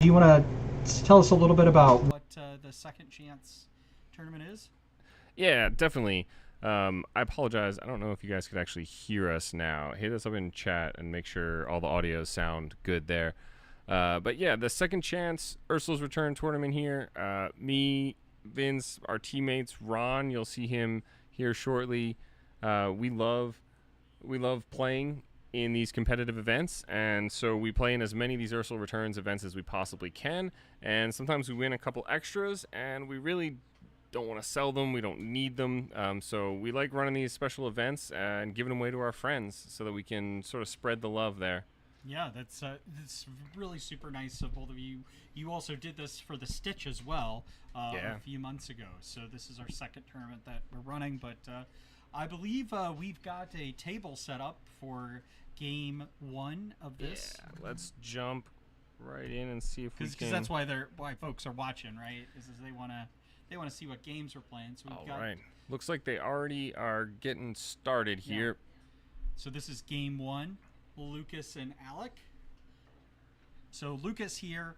do you want to tell us a little bit about what the Second Chance tournament is? Yeah, definitely. I apologize. I don't know if you guys could actually hear us now. Hit us up in chat and make sure all the audios sound good there. But yeah, the Second Chance Ursula's Return tournament here. Me, Vince, our teammates, Ron, you'll see him here shortly. We love playing in these competitive events, and so we play in as many of these Ursula Returns events as we possibly can, and sometimes we win a couple extras, and we really don't want to sell them. We don't need them, so we like running these special events and giving them away to our friends so that we can sort of spread the love there. Yeah, that's really super nice of both of you. You also did this for the Stitch as well a few months ago, so this is our second tournament that we're running, but I believe we've got a table set up for game 1 of this. Yeah, let's jump right in and see if we can. Because that's why folks are watching, right? Is they want to see what games we're playing. So we've got. Right. Looks like they already are getting started here. Yeah. So this is game 1, Lucas and Alec. So Lucas here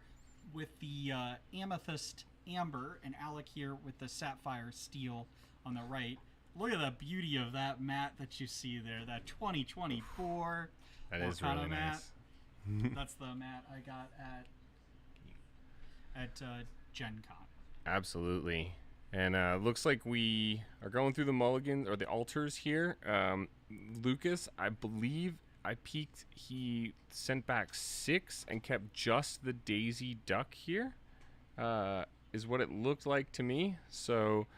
with the Amethyst Amber, and Alec here with the Sapphire Steel on the right. Look at the beauty of that mat that you see there, that 2024 that is really mat. Nice. That's the mat I got at Gen Con. Absolutely. And looks like we are going through the mulligans or the altars here. Lucas, I believe I peeked, he sent back 6 and kept just the Daisy Duck here, is what it looked like to me. So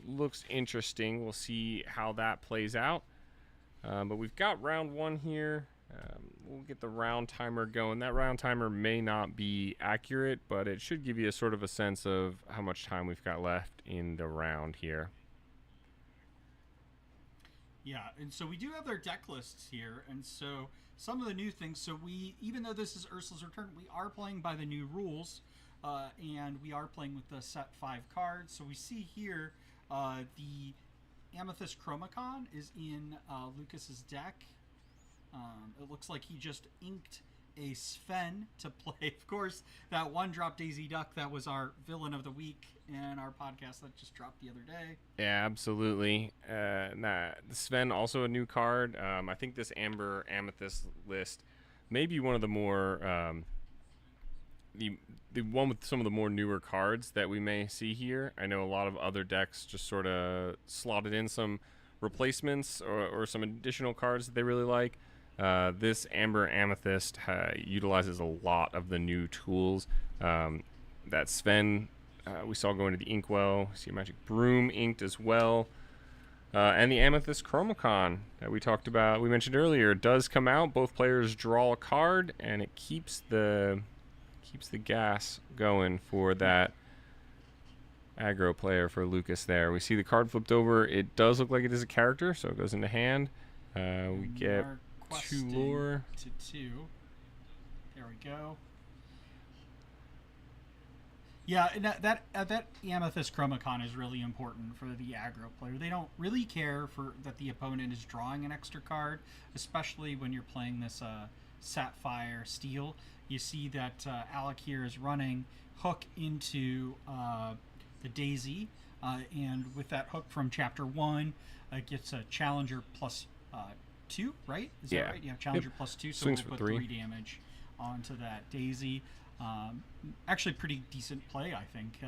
looks interesting. We'll see how that plays out. But we've got round 1 here. We'll get the round timer going. That round timer may not be accurate, but it should give you a sort of a sense of how much time we've got left in the round here. Yeah, and so we do have their deck lists here, and so some of the new things. So even though this is Ursula's Return, we are playing by the new rules, and we are playing with the set 5 cards. So we see here the Amethyst Chromacon is in Lucas's deck. It looks like he just inked a Sven to play. Of course, that 1-drop Daisy Duck, that was our villain of the week in our podcast that just dropped the other day. Yeah, absolutely. Sven, also a new card. I think this Amber Amethyst list may be one of the more the one with some of the more newer cards that we may see here. I know a lot of other decks just sort of slotted in some replacements or some additional cards that they really like. This Amber Amethyst utilizes a lot of the new tools. That Sven we saw going to the Inkwell. We see a Magic Broom inked as well. And the Amethyst Chromacon that we talked about, we mentioned earlier, does come out. Both players draw a card, and it keeps the gas going for that aggro player for Lucas there. We see the card flipped over. It does look like it is a character, so it goes into hand. We get 2 lore. To 2. There we go. Yeah, and that Amethyst Chromacon is really important for the aggro player. They don't really care for that the opponent is drawing an extra card, especially when you're playing this Sapphire Steel. You see that Alec here is running hook into the Daisy, and with that hook from Chapter 1, it gets a Challenger plus 2, right? Is that right? Yeah, Challenger plus 2, so Swings we'll for put 3 damage onto that Daisy. Actually pretty decent play, I think,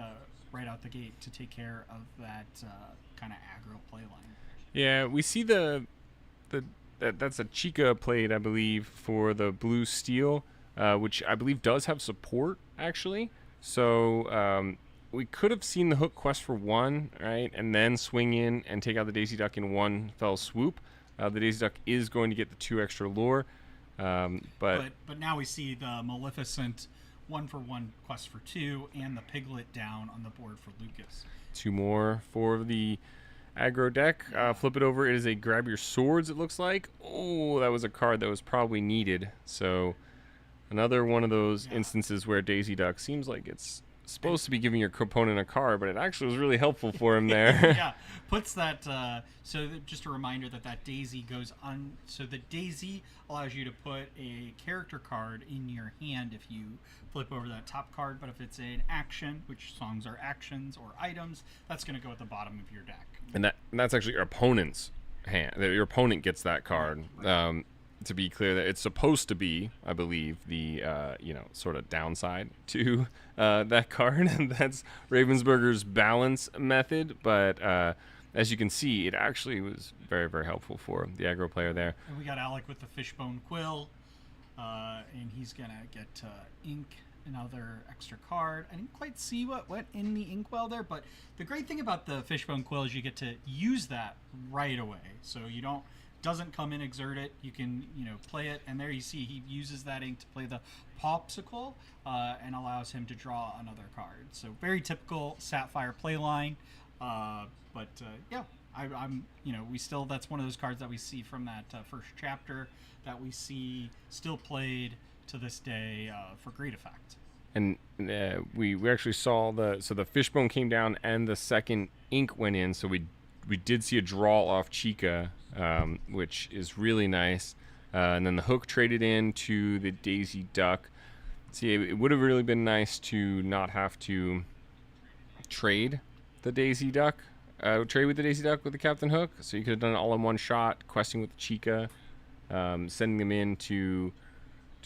right out the gate to take care of that kind of aggro play line. Yeah, we see that's a Chica played, I believe, for the blue steel, which I believe does have support, actually. So we could have seen the hook quest for 1, right, and then swing in and take out the Daisy Duck in one fell swoop. The Daisy Duck is going to get the 2 extra lore, but now we see the Maleficent 1-for-1 quest for 2 and the Piglet down on the board for Lucas. 2 more for the aggro deck. Flip it over. It is a Grab Your Swords, it looks like. Oh, that was a card that was probably needed. So another one of those instances where Daisy Duck seems like it's supposed to be giving your opponent a card, but it actually was really helpful for him there. Yeah, puts that. Just a reminder that daisy goes on. So the daisy allows you to put a character card in your hand if you flip over that top card. But if it's an action, which songs are actions or items, that's going to go at the bottom of your deck. And that's actually your opponent's hand. Your opponent gets that card. Right. To be clear, that it's supposed to be, I believe, the sort of downside to that card, and that's Ravensburger's balance method. But as you can see, it actually was very, very helpful for the aggro player there. And we got Alec with the Fishbone Quill, and he's gonna get ink, another extra card. I didn't quite see what went in the inkwell there, but the great thing about the Fishbone Quill is you get to use that right away. So you doesn't come in, exert it. You can, play it, and there you see he uses that ink to play the Popsicle, and allows him to draw another card. So very typical Sapphire play line. Yeah, we still, that's one of those cards that we see from that first chapter that we see still played to this day for great effect. And we actually saw the Fishbone came down and the second ink went in, so we did see a draw off Chica, which is really nice. And then the hook traded in to the Daisy Duck. See, it would have really been nice to not have to trade the Daisy Duck. Trade with the Daisy Duck with the Captain Hook. So you could have done it all in one shot, questing with Chica, sending them in to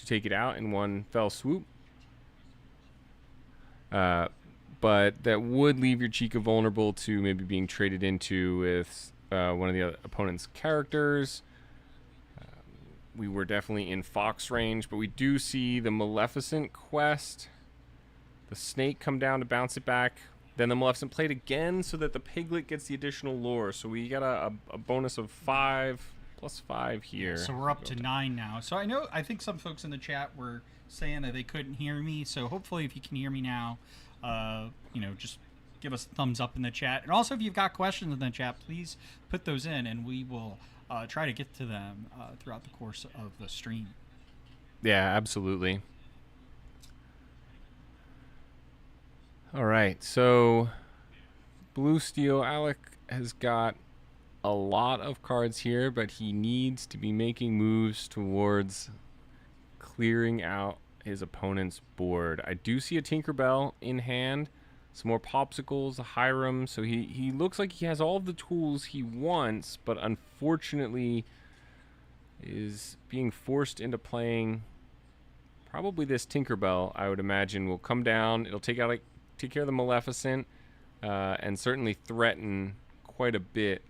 take it out in one fell swoop. But that would leave your Chica vulnerable to maybe being traded into with one of the opponent's characters. We were definitely in Fox range, but we do see the Maleficent quest. The snake come down to bounce it back. Then the Maleficent played again so that the Piglet gets the additional lure. So we got a bonus of 5 plus 5 here. So we're up to 9 now. So I think some folks in the chat were saying that they couldn't hear me. So hopefully if you can hear me now, just give us a thumbs up in the chat. And also, if you've got questions in the chat, please put those in, and we will try to get to them throughout the course of the stream. Yeah, absolutely. All right, so Blue Steel, Alec has got a lot of cards here, but he needs to be making moves towards clearing out his opponent's board. I do see a Tinkerbell in hand, some more Popsicles, a Hiram, so he looks like he has all of the tools he wants, but unfortunately is being forced into playing probably this Tinkerbell. I would imagine will come down, it'll take care of the Maleficent, and certainly threaten quite a bit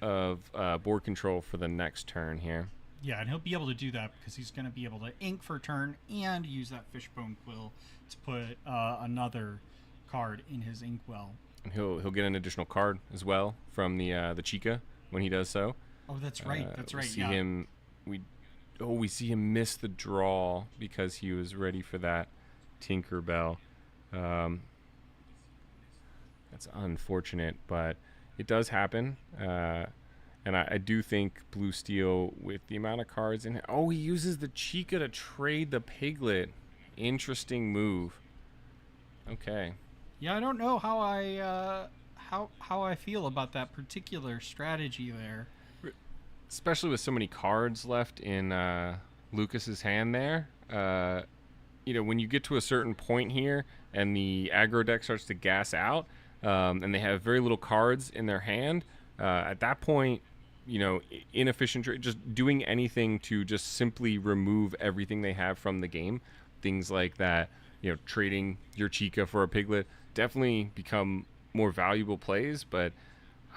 of board control for the next turn here. Yeah, and he'll be able to do that because he's going to be able to ink for a turn and use that Fishbone Quill to put another card in his inkwell. And he'll get an additional card as well from the Chica when he does so. Oh, that's right. We see him miss the draw because he was ready for that Tinkerbell. That's unfortunate, but it does happen. And I do think Blue Steel, with the amount of cards in it, he uses the Chica to trade the Piglet. Interesting move. Okay. Yeah, I don't know how I feel about that particular strategy there. Especially with so many cards left in Lucas's hand there. When you get to a certain point here and the aggro deck starts to gas out, and they have very little cards in their hand, at that point, inefficient trade, just doing anything to just simply remove everything they have from the game. Things like that, trading your Chica for a Piglet definitely become more valuable plays, but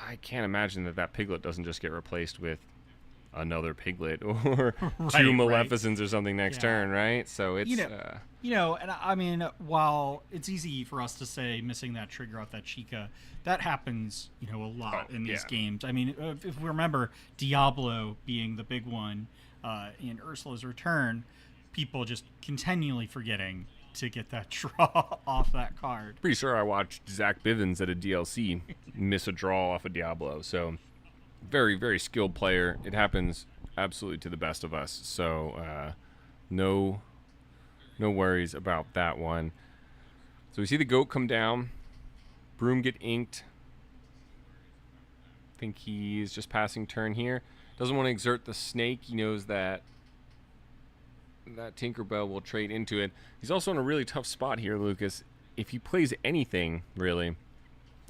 I can't imagine that Piglet doesn't just get replaced with another Piglet or two Maleficents or something next turn, right? So it's and I mean, while it's easy for us to say missing that trigger off that Chica, that happens a lot in these games. I mean, if we remember Diablo being the big one in Ursula's Return, people just continually forgetting to get that draw off that card. Pretty sure I watched Zach Bivens at a DLC miss a draw off a Diablo, so very, very skilled player. It happens absolutely to the best of us, so no worries about that one. So we see the goat come down. Broom get inked. I think he's just passing turn here. Doesn't want to exert the snake. He knows that Tinkerbell will trade into it. He's also in a really tough spot here, Lucas. If he plays anything, really,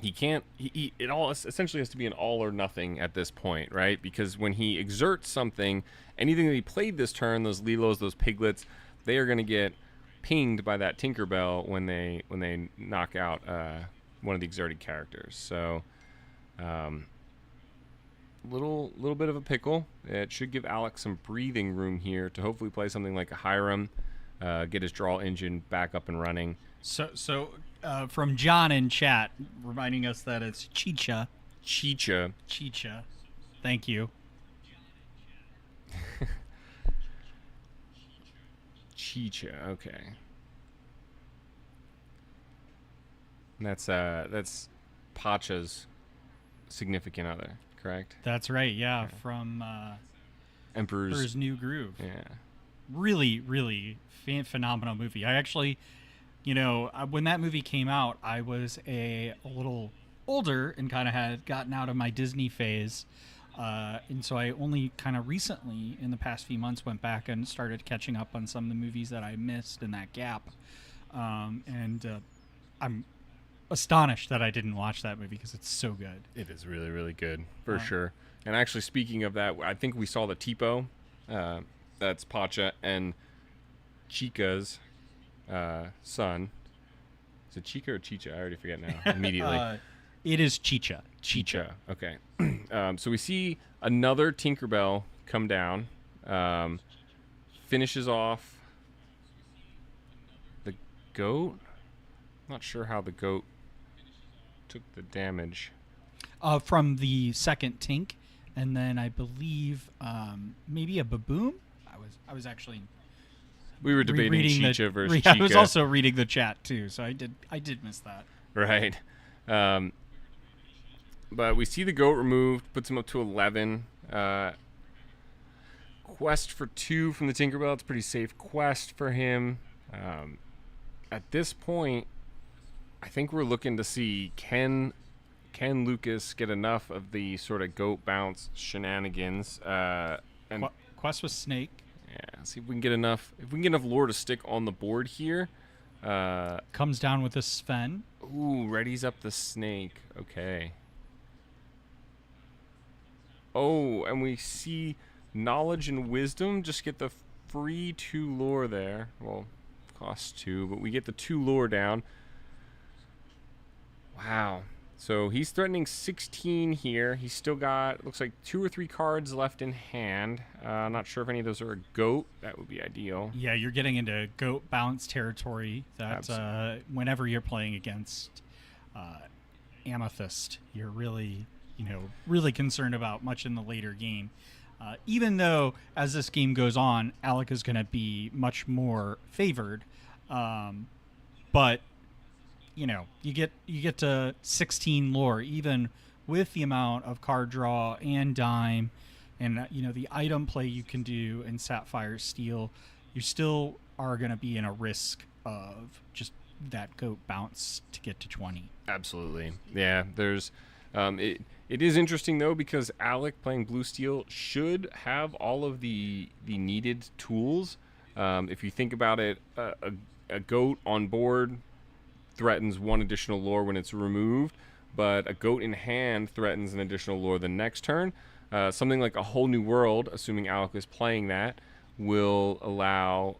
he can't. It all essentially has to be an all or nothing at this point, right? Because when he exerts something, anything that he played this turn, those Lilos, those Piglets, they are going to get pinged by that Tinkerbell when they knock out one of the exerted characters. So, little bit of a pickle. It should give Alex some breathing room here to hopefully play something like a Hiram, get his draw engine back up and running. So from John in chat, reminding us that it's Chicha. Chicha. Thank you. Chicha. Okay. And that's Pacha's significant other, correct? That's right. Yeah, from Emperor's New Groove. Yeah. Really, really phenomenal movie. I actually, when that movie came out, I was a little older and kind of had gotten out of my Disney phase. And so I only kind of recently, in the past few months, went back and started catching up on some of the movies that I missed in that gap. And I'm astonished that I didn't watch that movie because it's so good. It is really, really good, for sure. And actually, speaking of that, I think we saw the Tipo. That's Pacha and Chica's son. Is it Chica or Chicha? I already forget now. Immediately. It is Chicha. Chicha. Okay. So we see another Tinkerbell come down. Finishes off the goat. Not sure how the goat took the damage. From the second Tink, and then I believe maybe a baboon. I was actually. We were debating Chicha versus Chica. I was also reading the chat too, so I did miss that. Right. But we see the goat removed, puts him up to 11. Quest for 2 from the Tinkerbell. It's a pretty safe quest for him. At this point, I think we're looking to see can Lucas get enough of the sort of goat bounce shenanigans. And quest with snake. Yeah, see if we can get enough. If we can get enough lore to stick on the board here. Comes down with a Sven. Ooh, readies up the snake. Okay. Oh, and we see knowledge and wisdom. Just get the free 2 lore there. Well, costs 2, but we get the 2 lore down. Wow. So he's threatening 16 here. He's still got, looks like 2 or 3 cards left in hand. Not sure if any of those are a goat. That would be ideal. Yeah, you're getting into goat bounce territory. That's whenever you're playing against Amethyst, you're really concerned about much in the later game. Even though as this game goes on, Alec is going to be much more favored. But you get to 16 lore, even with the amount of card draw and dime, and the item play you can do in Sapphire Steel, you still are going to be in a risk of just that goat bounce to get to 20. Absolutely, yeah. There's, it is interesting though because Alec playing Blue Steel should have all of the needed tools. If you think about it, a goat on board threatens 1 additional lore when it's removed, but a goat in hand threatens an additional lore the next turn. Something like a Whole New World, assuming Alec is playing that, will allow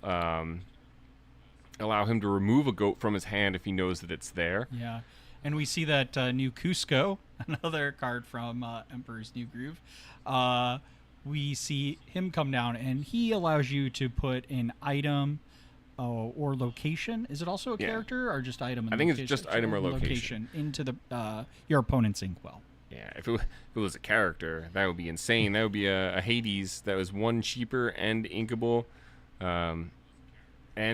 him to remove a goat from his hand if he knows that it's there. Yeah, and we see that new Cusco, another card from Emperor's New Groove. We see him come down, and he allows you to put an item or location. Is it also a character or just item? And I think it's just item or location into the your opponent's inkwell. Yeah, if it was a character, that would be insane. That would be a Hades that was 1 cheaper and inkable, and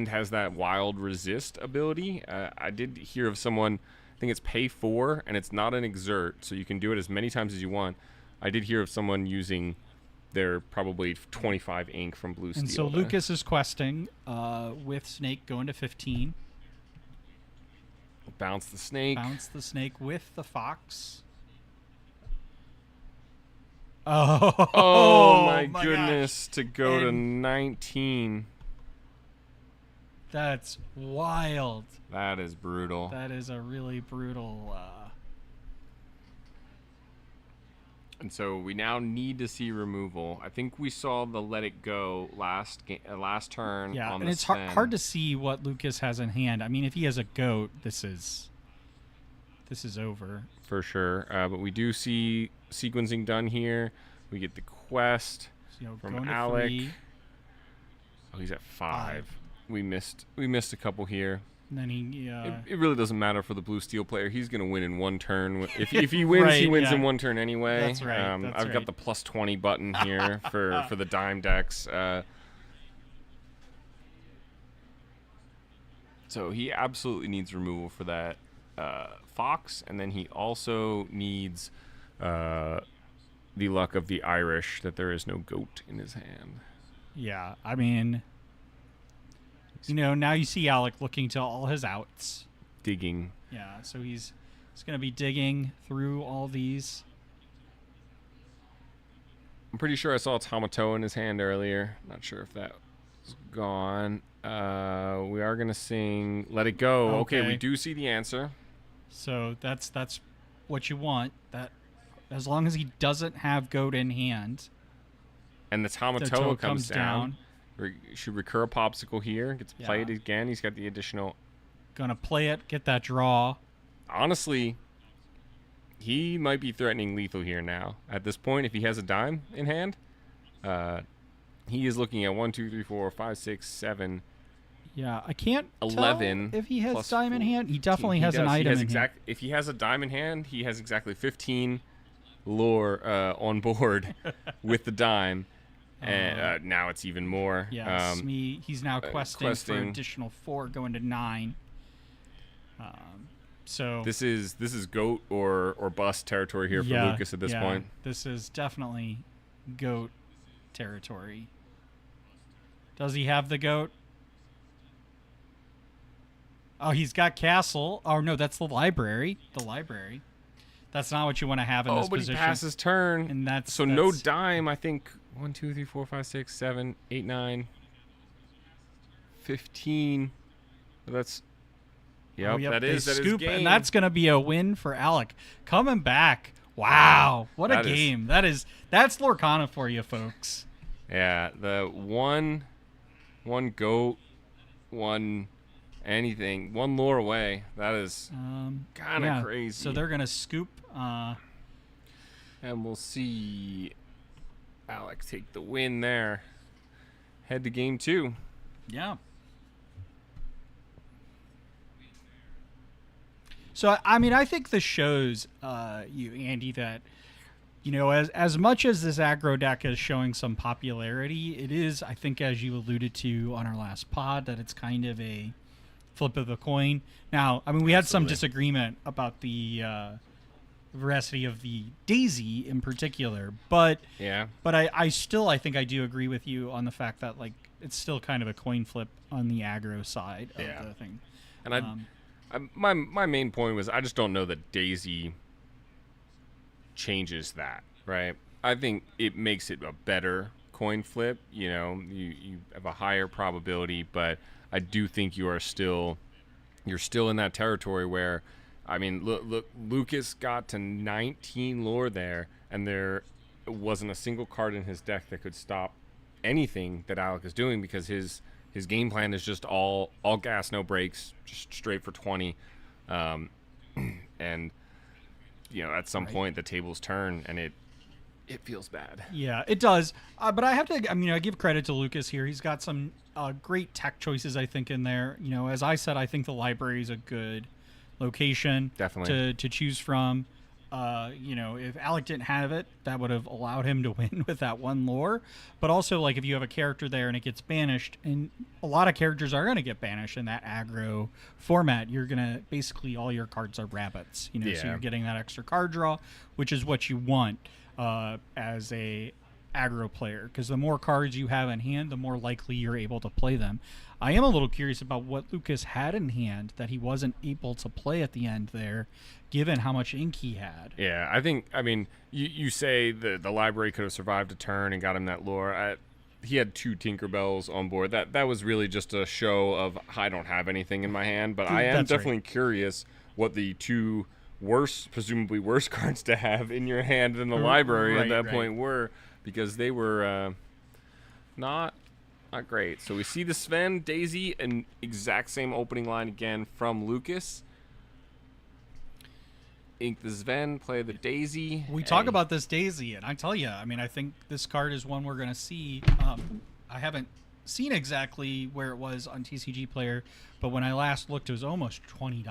has that wild resist ability. I did hear of someone, I think it's pay 4, and it's not an exert, so you can do it as many times as you want. I did hear of someone using their probably 25 ink from Blue Steel. And so Lucas is questing with Snake going to 15. bounce the snake. Bounce the snake with the fox. Oh, my goodness, gosh. to go to 19. That's wild. That is brutal. That is a really brutal... And so we now need to see removal. I think we saw the let it go last turn. Yeah, on and the it's spin. hard to see what Lucas has in hand. I mean, if he has a goat, this is over. For sure. But we do see sequencing done here. We get the quest from going to Alec. 3. Oh, he's at 5. We missed a couple here. And then he... It really doesn't matter for the blue steel player. He's going to win in one turn. If he wins, Right, he wins yeah. in one turn anyway. That's right. That's I've right. got the plus 20 button here for the dime decks. So he absolutely needs removal for that fox, and then he also needs the luck of the Irish that there is no goat in his hand. Yeah, I mean... now you see Alec looking to all his outs. Digging. Yeah, so he's going to be digging through all these. I'm pretty sure I saw a Tomato in his hand earlier. Not sure if that was gone. We are going to sing Let It Go. Okay, we do see the answer. So that's what you want. That as long as he doesn't have goat in hand. And the Tomato comes down. Should recur a popsicle here. Gets played again. He's got the additional. Gonna play it. Get that draw. Honestly, he might be threatening lethal here now. At this point, if he has a dime in hand, he is looking at 1, 2, 3, 4, 5, 6, 7. Yeah, I can't 11 tell if he has plus dime in hand. He definitely has an does. item in hand. If he has a dime in hand, he has exactly 15 lore on board with the dime. And now it's even more. Yeah, he's now questing for additional 4, going to 9. So this is goat or bust territory here for Lucas at this point. This is definitely goat territory. Does he have the goat? Oh, he's got castle. Oh no, that's the library. The library. That's not what you want to have in this position. He passes turn, and that's no dime. I think 1, 2, 3, 4, 5, 6, 7, 8, 9, 15. That's that is scoop, game. and that's gonna be a win for Alec coming back. Wow, what a game! That's Lorcana for you, folks. Yeah, the one goat, one anything, one lore away. That is kind of crazy. So they're gonna scoop, and we'll see Alec take the win there. Head to game 2. Yeah. So I mean, I think this shows you, Andy, that as much as this aggro deck is showing some popularity, it is, I think, as you alluded to on our last pod, that it's kind of a flip of the coin. Now, I mean, we had some disagreement about the veracity of the Daisy in particular, but I still, I think I do agree with you on the fact that it's still kind of a coin flip on the aggro side of the thing. And my main point was I just don't know that Daisy changes that, right? I think it makes it a better coin flip. You have a higher probability, but I do think you're still in that territory where, I mean, look, Lucas got to 19 lore there, and there wasn't a single card in his deck that could stop anything that Alec is doing, because his game plan is just all gas, no brakes, just straight for 20. And at some point the tables turn, and it feels bad. Yeah, it does. But I have to, I give credit to Lucas here. He's got some great tech choices, I think, in there. As I said, I think the library is a good location definitely to choose from. If Alec didn't have it, that would have allowed him to win with that one lore. But also, if you have a character there and it gets banished, and a lot of characters are going to get banished in that aggro format, you're going to basically, all your cards are rabbits. So you're getting that extra card draw, which is what you want as a aggro player, because the more cards you have in hand, the more likely you're able to play them. I am a little curious about what Lucas had in hand that he wasn't able to play at the end there, given how much ink he had. Yeah, I mean, you say the library could have survived a turn and got him that lore. He had 2 Tinkerbells on board. That was really just a show of I don't have anything in my hand, but I am definitely curious what the 2 presumably worse cards to have in your hand than the library at that point were, because they were not great. So we see the Sven, Daisy, and exact same opening line again from Lucas. Ink the Sven, play the Daisy. We talk about this Daisy, and I tell you, I mean, I think this card is one we're going to see. I haven't seen exactly where it was on TCG Player, but when I last looked, it was almost $20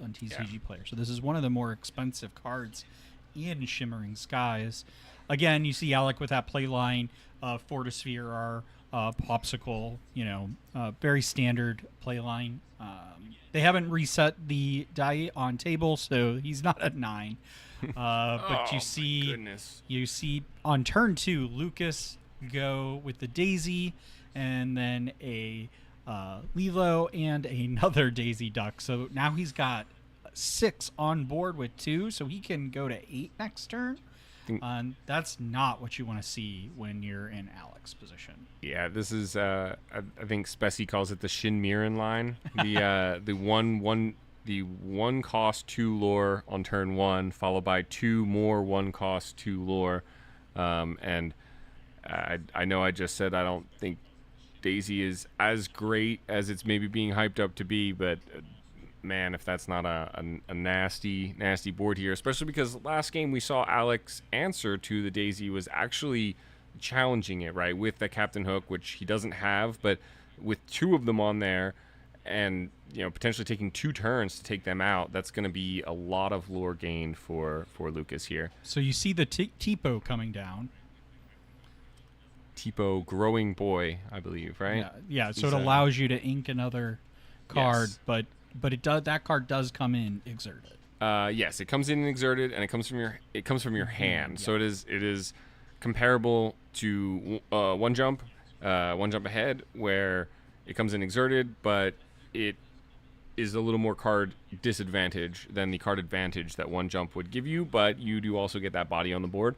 on TCG Player. So this is one of the more expensive cards in Shimmering Skies. Again, you see Alec with that play line, Fortisphere, Popsicle, very standard play line. They haven't reset the die on table, so he's not at 9. But you see on turn 2, Lucas go with the Daisy, and then a Lilo and another Daisy Duck. So now he's got 6 on board with 2, so he can go to 8 next turn. That's not what you want to see when you're in Alex's position. Yeah, this is I think Spessy calls it the Shin Miran line. The one cost 2 lore on turn 1, followed by 2 more 1 cost 2 lore. And I know I just said I don't think Daisy is as great as it's maybe being hyped up to be, but man, if that's not a nasty board here, especially because last game we saw Alex's answer to the Daisy was actually challenging it, right, with the Captain Hook, which he doesn't have, but with 2 of them on there, and potentially taking 2 turns to take them out, that's going to be a lot of lore gained for Lucas here. So you see the Tipo coming down. Tipo, growing boy, I believe, right? Yeah. So it allows you to ink another card, but that card does come in exerted. Yes, it comes in exerted, and it comes from your hand. Yeah. So it is comparable to one jump ahead, where it comes in exerted, but it is a little more card disadvantage than the card advantage that one jump would give you. But you do also get that body on the board,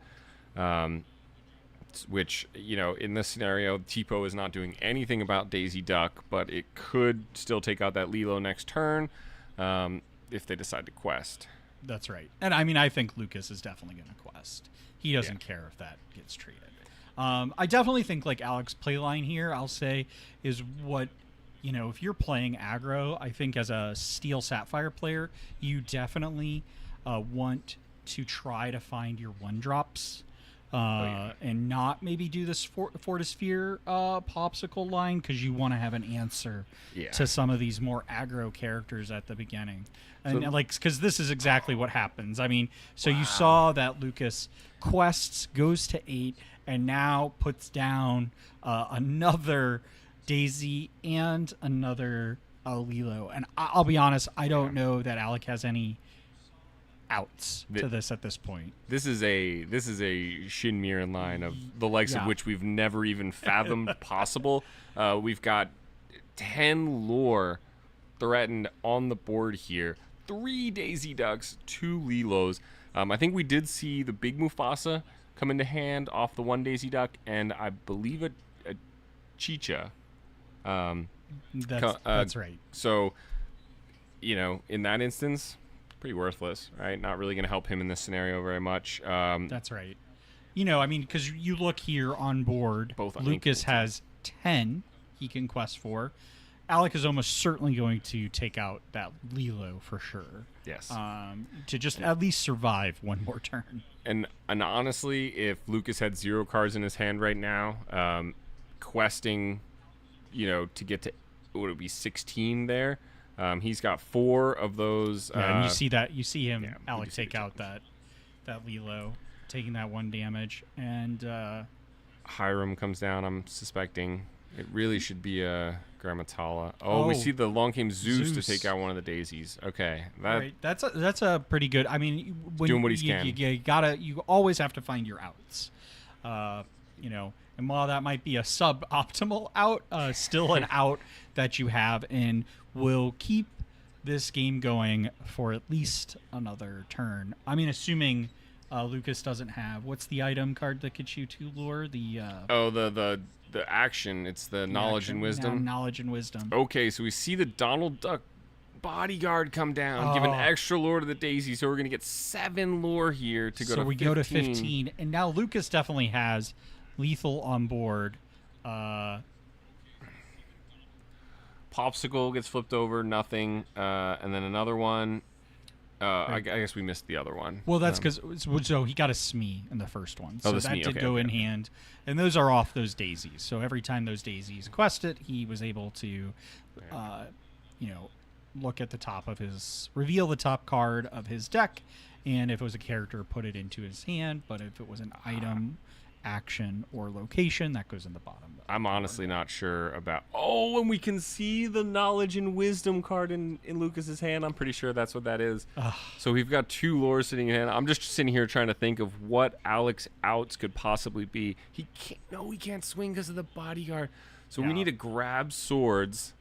which in this scenario, Tipo is not doing anything about Daisy Duck, but it could still take out that Lilo next turn if they decide to quest. That's right. And I mean, I think Lucas is definitely going to quest. He doesn't care if that gets treated. I definitely think like Alex's playline here, I'll say, is what, if you're playing aggro, I think as a Steel Sapphire player, you definitely want to try to find your 1-drops. And not maybe do this Fortisphere Popsicle line, because you want to have an answer to some of these more aggro characters at the beginning. And because this is exactly what happens. I mean, so you saw that Lucas quests, goes to 8, and now puts down another Daisy and another Lilo. And I'll be honest, I don't know that Alec has any outs to this at this point. This is a Shin Miran line of the likes of which we've never even fathomed possible. We've got 10 lore threatened on the board here. 3 Daisy Ducks, 2 Lilos. I think we did see the big Mufasa come into hand off the 1 Daisy Duck, and I believe a Chicha. That's right. So, in that instance, pretty worthless, right? Not really going to help him in this scenario very much. That's right. I mean, because you look here on board, Lucas has 10 he can quest for. Alec is almost certainly going to take out that Lilo for sure. Yes. To just at least survive one more turn. And honestly, if Lucas had 0 cards in his hand right now, questing, to get to, what would it be, 16 there? He's got 4 of those. And you see him, Alec, take out that Lilo, taking that 1 damage, and Hiram comes down. I'm suspecting it really should be a Grammatala. Oh, we see the Long Came Zeus to take out one of the Daisies. Okay, right. That's a pretty good. I mean, when doing what he can. You always have to find your outs. And while that might be a suboptimal out, still an out that you have and will keep this game going for at least another turn. I mean, assuming Lucas doesn't have, what's the item card that gets you to lure? The action. It's the knowledge and wisdom. Knowledge and wisdom. Okay, so we see the Donald Duck bodyguard come down, give an extra lure to the daisy, so we're going to get 7 lure here to go to 15. So we go to 15, and now Lucas definitely has lethal on board. Popsicle gets flipped over, nothing, and then another one. I guess we missed the other one. Well, that's because so he got a Smee in the first one, so that did go in hand, and those are off those daisies. So every time those daisies quested, he was able to, look at the top of reveal the top card of his deck, and if it was a character, put it into his hand. But if it was an item, action, or location, that goes in the bottom. I'm honestly not sure about. Oh, and we can see the knowledge and wisdom card in Lucas's hand. I'm pretty sure that's what that is. So we've got 2 lures sitting in hand. I'm just sitting here trying to think of what Alex's outs could possibly be. He can't swing because of the bodyguard. So we need to grab swords.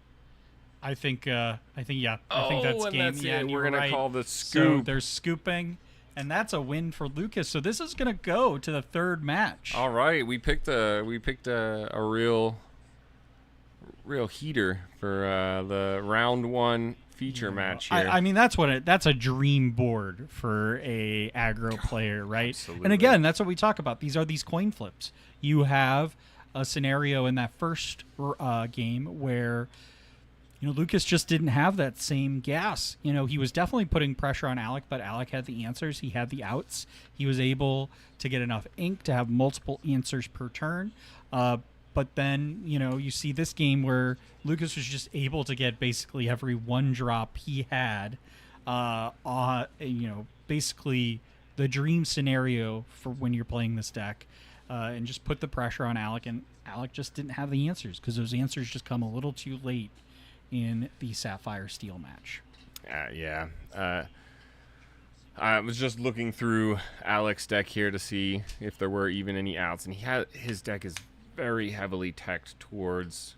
I think that's game. That's it. We're gonna call the scoop. So there's scooping. And that's a win for Lucas. So this is going to go to the 3rd match. All right, we picked a real heater for the round 1 feature match here. I mean, that's a dream board for a aggro player, right? Absolutely. And again, that's what we talk about. These are these coin flips. You have a scenario in that first game where Lucas just didn't have that same gas. He was definitely putting pressure on Alec, but Alec had the answers. He had the outs. He was able to get enough ink to have multiple answers per turn. But then, you see this game where Lucas was just able to get basically every 1 drop he had. Basically the dream scenario for when you're playing this deck. And just put the pressure on Alec. And Alec just didn't have the answers because those answers just come a little too late in the Sapphire Steel match. I was just looking through Alex's deck here to see if there were even any outs, and his deck is very heavily teched towards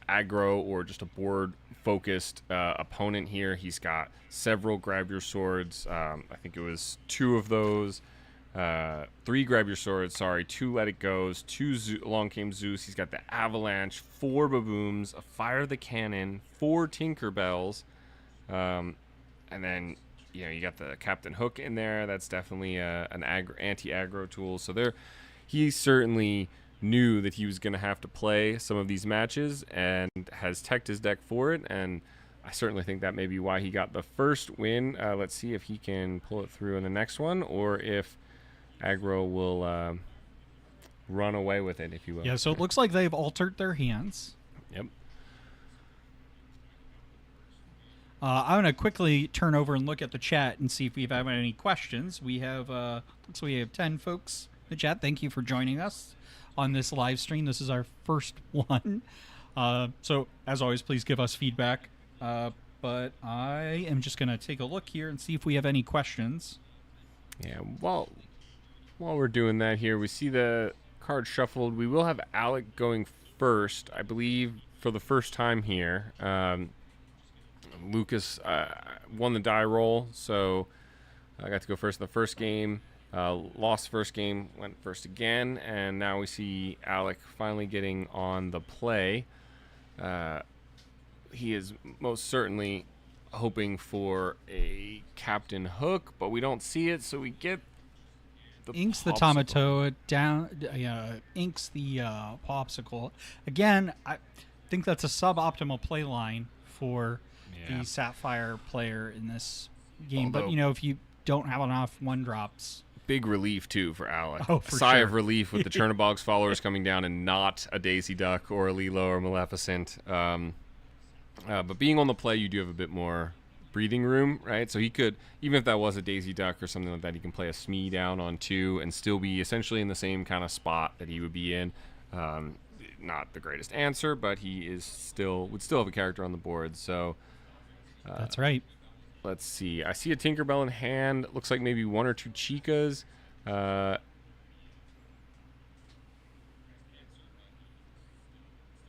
aggro or just a board focused opponent here. He's got several grab your swords. I think it was 2 of those. 3 grab your swords, 2 let it goes, 2 long came Zeus. He's got the avalanche, 4 babooms, a fire the cannon, 4 Tinkerbells, and then you got the Captain Hook in there. That's definitely an anti-aggro tool. So he certainly knew that he was going to have to play some of these matches and has teched his deck for it. And I certainly think that may be why he got the first win. Let's see if he can pull it through in the next one, or if aggro will run away with it, if you will. Yeah, so it looks like they've altered their hands. Yep. I'm going to quickly turn over and look at the chat and see if we have any questions. We have, looks like we have 10 folks in the chat. Thank you for joining us on this live stream. This is our first one. So, as always, please give us feedback. But I am just going to take a look here and see if we have any questions. Yeah, while we're doing that here, we see the card shuffled. We will have Alec going first, I believe, for the first time here. Lucas won the die roll, so I got to go first in the first game. Lost first game, went first again, and now we see Alec finally getting on the play. He is most certainly hoping for a Captain Hook, but we don't see it, so we get the inks popsicle. The tomato down, inks the popsicle. Again, I think that's a suboptimal play line for the Sapphire player in this game. Although, but if you don't have enough 1-drops. Big relief too for Alec. Oh, for Sigh sure. of relief with the Chernobog's followers coming down and not a Daisy Duck or a Lilo or Maleficent. But being on the play, you do have a bit more breathing room, right? So he could, even if that was a Daisy Duck or something like that, he can play a Smee down on 2 and still be essentially in the same kind of spot that he would be in. Not the greatest answer, but he would still have a character on the board. So that's right. Let's see. I see a Tinkerbell in hand. Looks like maybe 1 or 2 Chicas.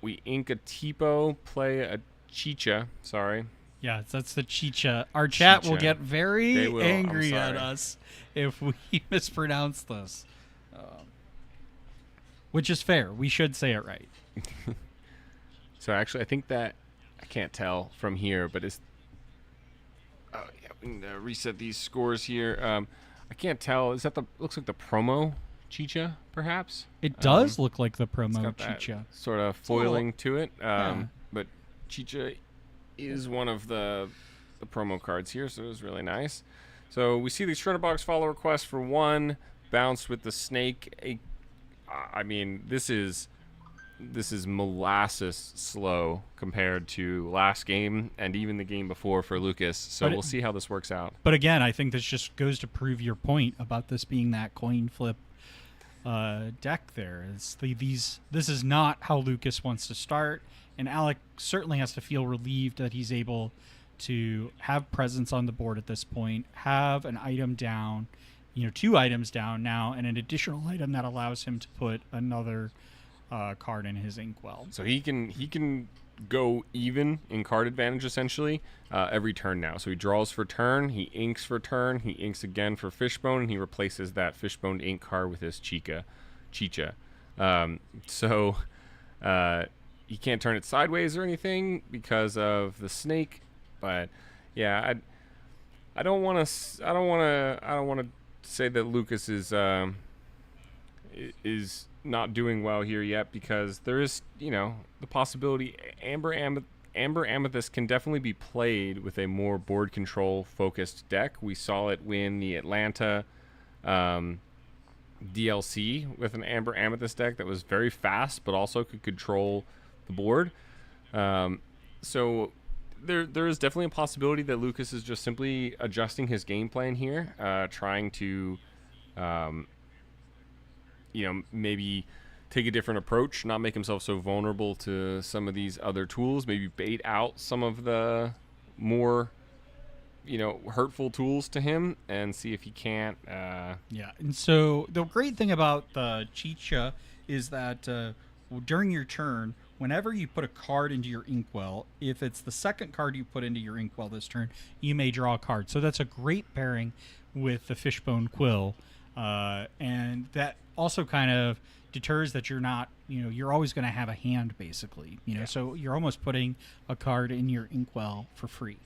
we ink a Tipo, play a Chicha. Sorry. Yeah, that's the Chicha. Our chat will Chicha. get very They will, I'm angry at sorry. us if we mispronounce this. Which is fair. We should say it right. So actually, I think that I can't tell from here, but it's. Oh yeah, we can reset these scores here. I can't tell. Is that the? Looks like the promo Chicha, perhaps. It does look like the It's promo got that Chicha. sort of a little- foiling to it. Yeah. But Chicha is one of the promo cards here, so it was really nice. So we see the Shredder Box follow request for 1, bounce with the snake. I mean, this is molasses slow compared to last game and even the game before for Lucas. So we'll see how this works out. But again, I think this just goes to prove your point about this being that coin flip deck there. This is not how Lucas wants to start, and Alec certainly has to feel relieved that he's able to have presence on the board at this point, have an item down, 2 items down now, and an additional item that allows him to put another card in his inkwell. So he can go even in card advantage essentially every turn now. So he draws for turn, he inks for turn, he inks again for Fishbone, and he replaces that Fishbone ink card with his Chicha. So he can't turn it sideways or anything because of the snake. But yeah, I don't want to say that Lucas is not doing well here yet, because there is, the possibility Amber Amethyst can definitely be played with a more board control focused deck. We saw it win the Atlanta DLC with an Amber Amethyst deck that was very fast but also could control the board. So there is definitely a possibility that Lucas is just simply adjusting his game plan here, trying to maybe take a different approach, not make himself so vulnerable to some of these other tools, maybe bait out some of the more, hurtful tools to him and see if he can't. Yeah, and so the great thing about the Chicha is that during your turn, whenever you put a card into your inkwell, if it's the second card you put into your inkwell this turn, you may draw a card. So that's a great pairing with the Fishbone Quill. And that also kind of deters that you're not, you're always going to have a hand, basically. So you're almost putting a card in your inkwell for free.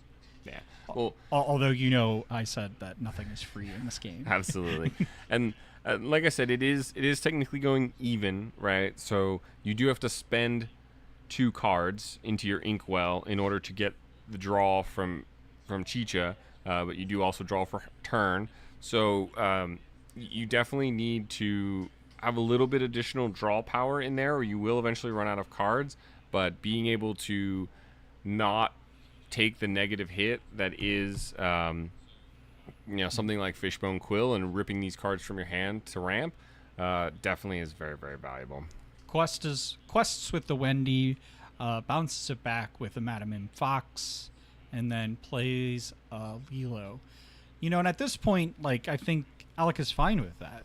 Yeah. Well, although I said that nothing is free in this game. Absolutely. And like I said, it is technically going even, right? So you do have to spend 2 cards into your inkwell in order to get the draw from Chicha, but you do also draw for turn. So you definitely need to have a little bit additional draw power in there, or you will eventually run out of cards. But being able to not take the negative hit that is something like Fishbone Quill and ripping these cards from your hand to ramp definitely is very, very valuable. Quests with the Wendy, bounces it back with a Madam and Fox, and then plays Lilo. And at this point, I think Alec is fine with that.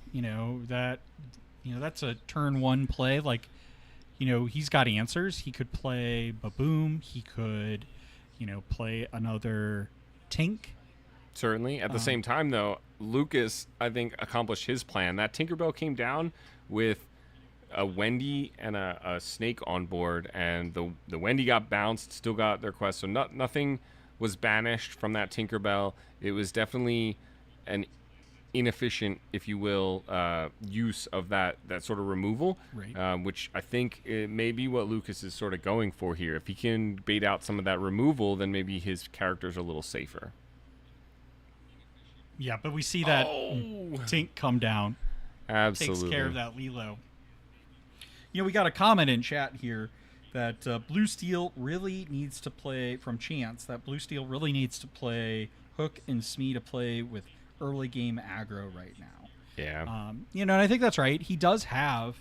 That's a turn 1 play. He's got answers. He could play Baboom. He could, play another Tink. Certainly. At the same time, though, Lucas, I think, accomplished his plan. That Tinkerbell came down with a Wendy and a snake on board, and the Wendy got bounced, still got their quest, so nothing was banished from that Tinkerbell. It was definitely an inefficient, if you will, use of that sort of removal, right. Which I think it may be what Lucas is sort of going for here. If he can bait out some of that removal, then maybe his character's a little safer. Yeah, but we see that Tink come down. Absolutely. Takes care of that Lilo. We got a comment in chat here that Blue Steel really needs to play, from Chance, that Blue Steel really needs to play Hook and Smee to play with early game aggro right now. Yeah. And I think that's right. He does have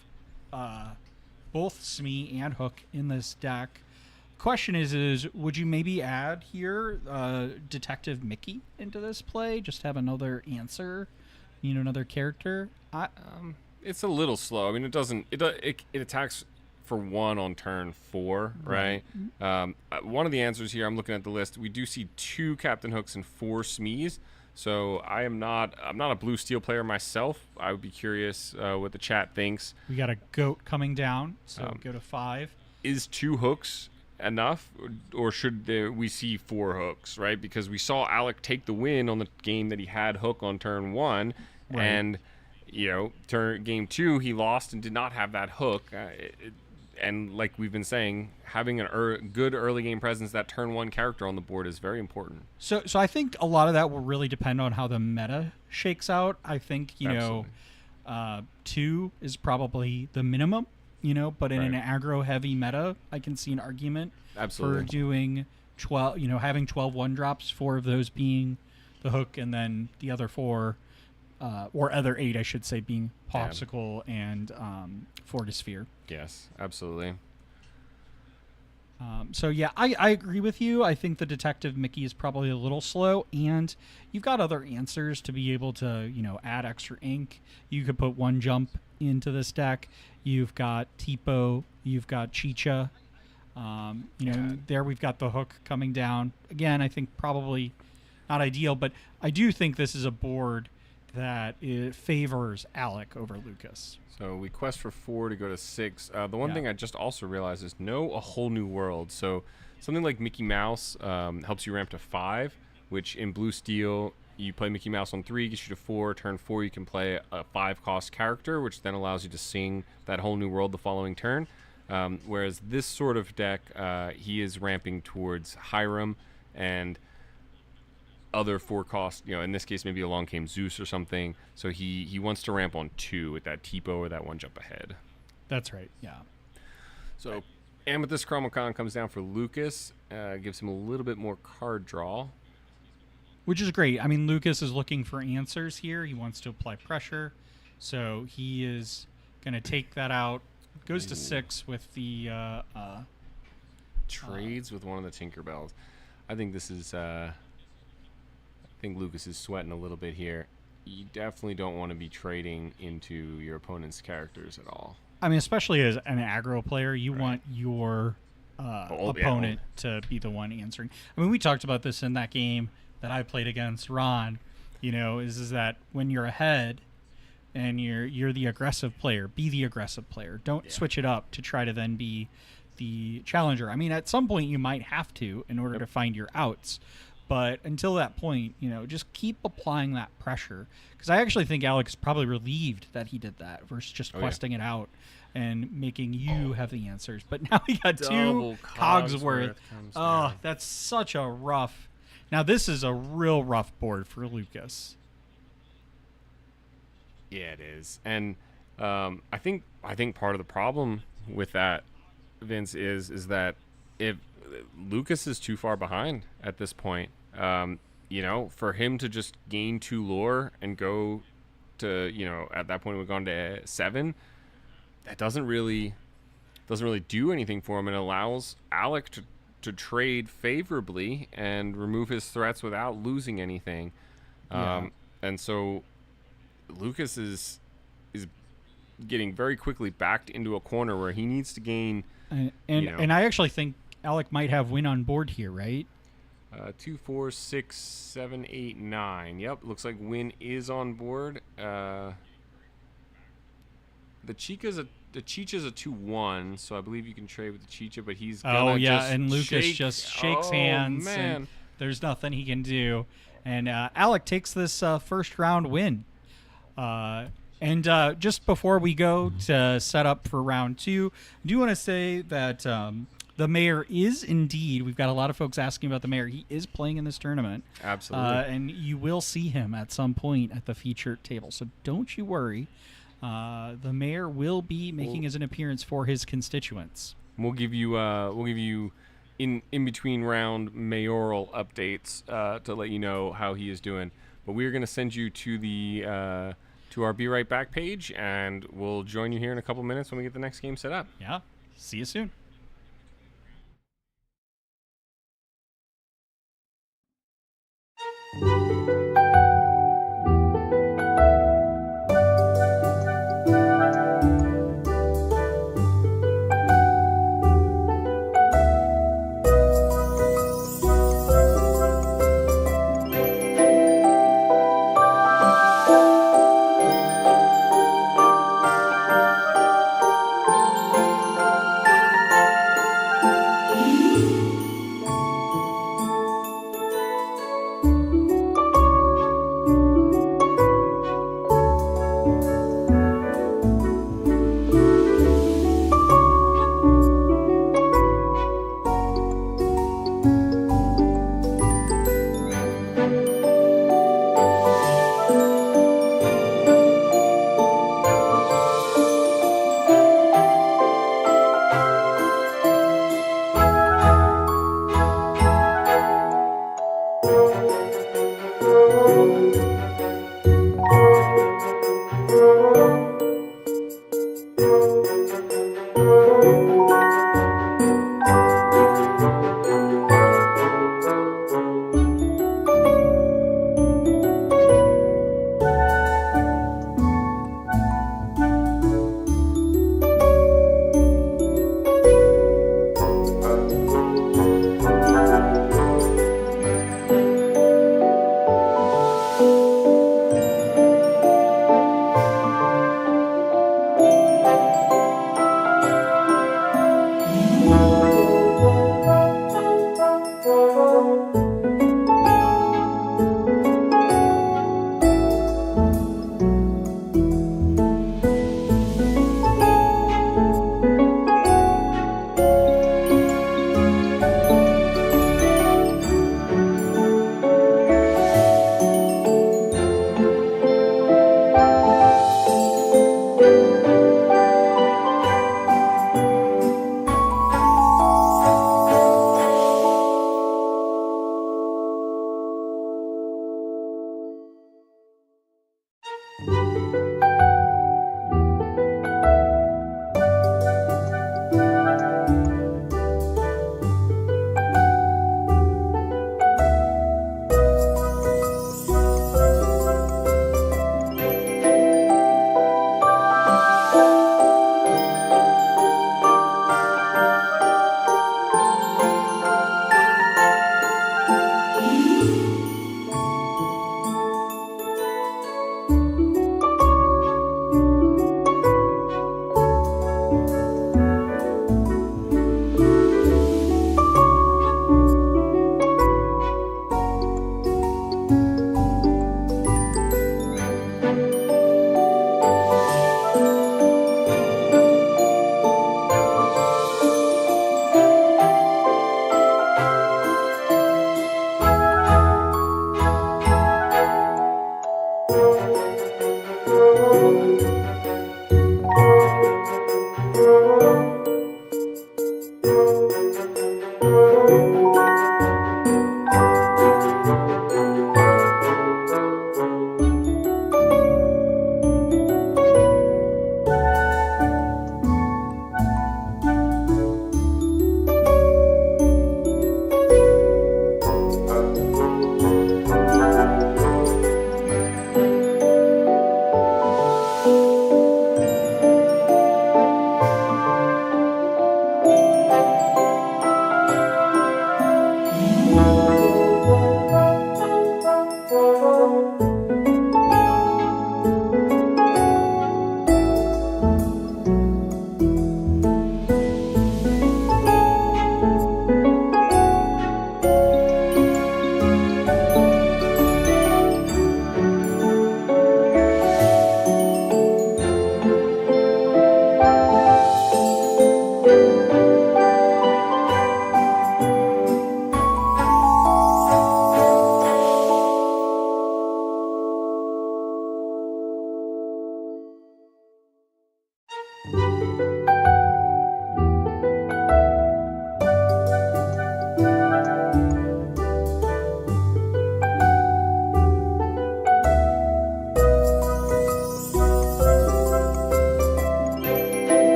both Smee and Hook in this deck. Question is would you maybe add here Detective Mickey into this play? Just have another answer, another character? It's a little slow. I mean, it attacks for 1 on turn 4, right? One of the answers here, I'm looking at the list, we do see 2 Captain Hooks and 4 Smees. So I'm not a blue steel player myself. I would be curious what the chat thinks. We got a goat coming down, so go to 5. Is 2 hooks enough, or should we see 4 hooks, right? Because we saw Alec take the win on the game that he had hook on turn 1, and game 2 he lost and did not have that hook. And like we've been saying, having a good early game presence, that turn 1 character on the board is very important. So I think a lot of that will really depend on how the meta shakes out. I think, 2 is probably the minimum, but in an aggro-heavy meta, I can see an argument for doing 12, having 12 1-drops, 4 of those being the hook, and then the other 4, or other 8, I should say, being Popsicle and Fortisphere. Yes, absolutely. I agree with you. I think the Detective Mickey is probably a little slow, and you've got other answers to be able to, add extra ink. You could put 1 jump into this deck. You've got Tipo. You've got Chicha. There we've got the hook coming down. Again, I think probably not ideal, but I do think this is a board that it favors Alec over Lucas. So we quest for 4 to go to 6. The one thing I just also realized is a whole new world. So something like Mickey Mouse helps you ramp to 5, which in Blue Steel, you play Mickey Mouse on 3, gets you to 4. Turn 4, you can play a 5-cost character, which then allows you to sing that whole new world the following turn. Whereas this sort of deck, he is ramping towards Hiram and other 4-cost, in this case maybe Along Came Zeus or something. So he wants to ramp on 2 with that Tipo or that 1 jump ahead. That's right, yeah. So Amethyst Chromacon comes down for Lucas, gives him a little bit more card draw. Which is great. I mean, Lucas is looking for answers here. He wants to apply pressure. So he is going to take that out. Goes to 6 with the... trades with one of the Tinkerbells. I think this is... I think Lucas is sweating a little bit here. You definitely don't want to be trading into your opponent's characters at all. I mean, especially as an aggro player, you want your opponent to be the one answering. I mean, we talked about this in that game that I played against Ron. Is that when you're ahead and you're the aggressive player, be the aggressive player. Don't switch it up to try to then be the challenger. I mean, at some point you might have to in order to find your outs. But until that point, just keep applying that pressure. Because I actually think Alex is probably relieved that he did that versus just questing it out and making you have the answers. But now we got 2 Cogsworth. Oh, that's such a rough... Now, this is a real rough board for Lucas. Yeah, it is. And I think part of the problem with that, Vince, is that if Lucas is too far behind at this point, for him to just gain 2 lore and go to, at that point we've gone to 7, that doesn't really do anything for him, and allows Alec to trade favorably and remove his threats without losing anything. And so Lucas is getting very quickly backed into a corner where he needs to gain. And I actually think Alec might have win on board here, right? 2, 4, 6, 7, 8, 9. Yep, looks like win is on board. The Chicha's a 2-1, so I believe you can trade with the Chicha, but he's gonna and Lucas just shakes hands. Man. And there's nothing he can do, and Alec takes this first round win. And just before we go to set up for round 2, I do want to say that the mayor is indeed, we've got a lot of folks asking about the mayor. He is playing in this tournament. Absolutely. And you will see him at some point at the featured table, so don't you worry. The mayor will be making an appearance for his constituents. We'll give you in between round mayoral updates to let you know how he is doing. But we are going to send you to the to our Be Right Back page, and we'll join you here in a couple minutes when we get the next game set up. Yeah. See you soon.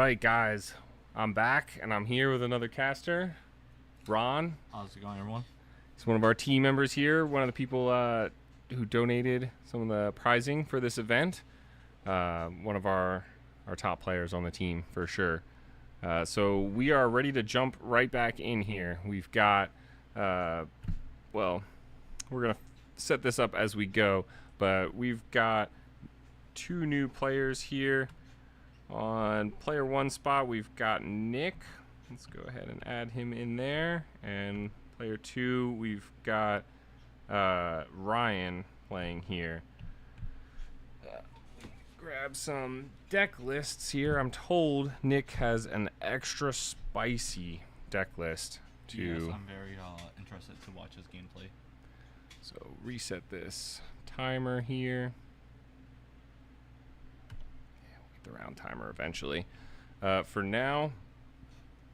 right, guys. I'm back, and I'm here with another caster, Ron. How's it going, everyone? He's one of our team members here, one of the people who donated some of the prizing for this event. One of our top players on the team, for sure. So we are ready to jump right back in here. We've got, well, we're going to set this up as we go, but we've got 2 new players here. On player 1 spot, we've got Nick. Let's go ahead and add him in there. And player 2, we've got Ryan playing here. Grab some deck lists here. I'm told Nick has an extra spicy deck list. Yes, I'm very interested to watch his gameplay. So reset this timer here. The round timer eventually. For now,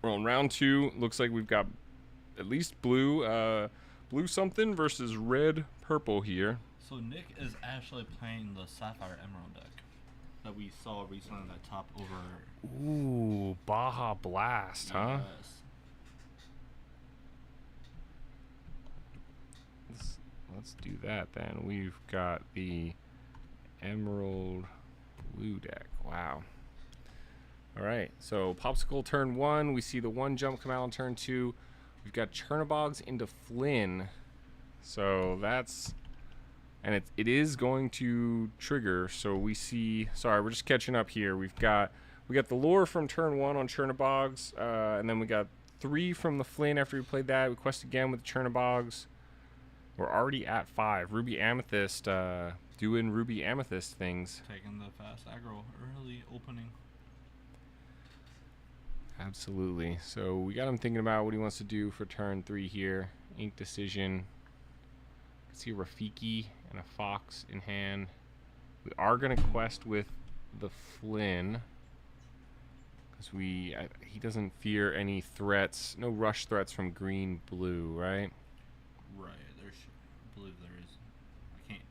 we're on round 2. Looks like we've got at least blue something versus red purple here. So Nick is actually playing the Sapphire Emerald deck that we saw recently in that top over. Ooh, Baja Blast, huh? Yes. Let's do that then. We've got the Emerald blue deck. Wow. All right, so Popsicle turn 1. We see the 1 jump come out on turn 2. We've got Chernobogs into Flynn. So that's, and it is going to trigger. So we see, sorry, we're just catching up here. We got the lure from turn 1 on Chernobogs, and then we got 3 from the Flynn after we played that. We quest again with the Chernobogs. We're already at 5. Ruby Amethyst, doing Ruby Amethyst things. Taking the fast aggro early opening. Absolutely. So we got him thinking about what he wants to do for turn 3 here. Ink Decision. See a Rafiki and a Fox in hand. We are going to quest with the Flynn. Because he doesn't fear any threats. No rush threats from green, blue, right? Right. I believe there is. I can't,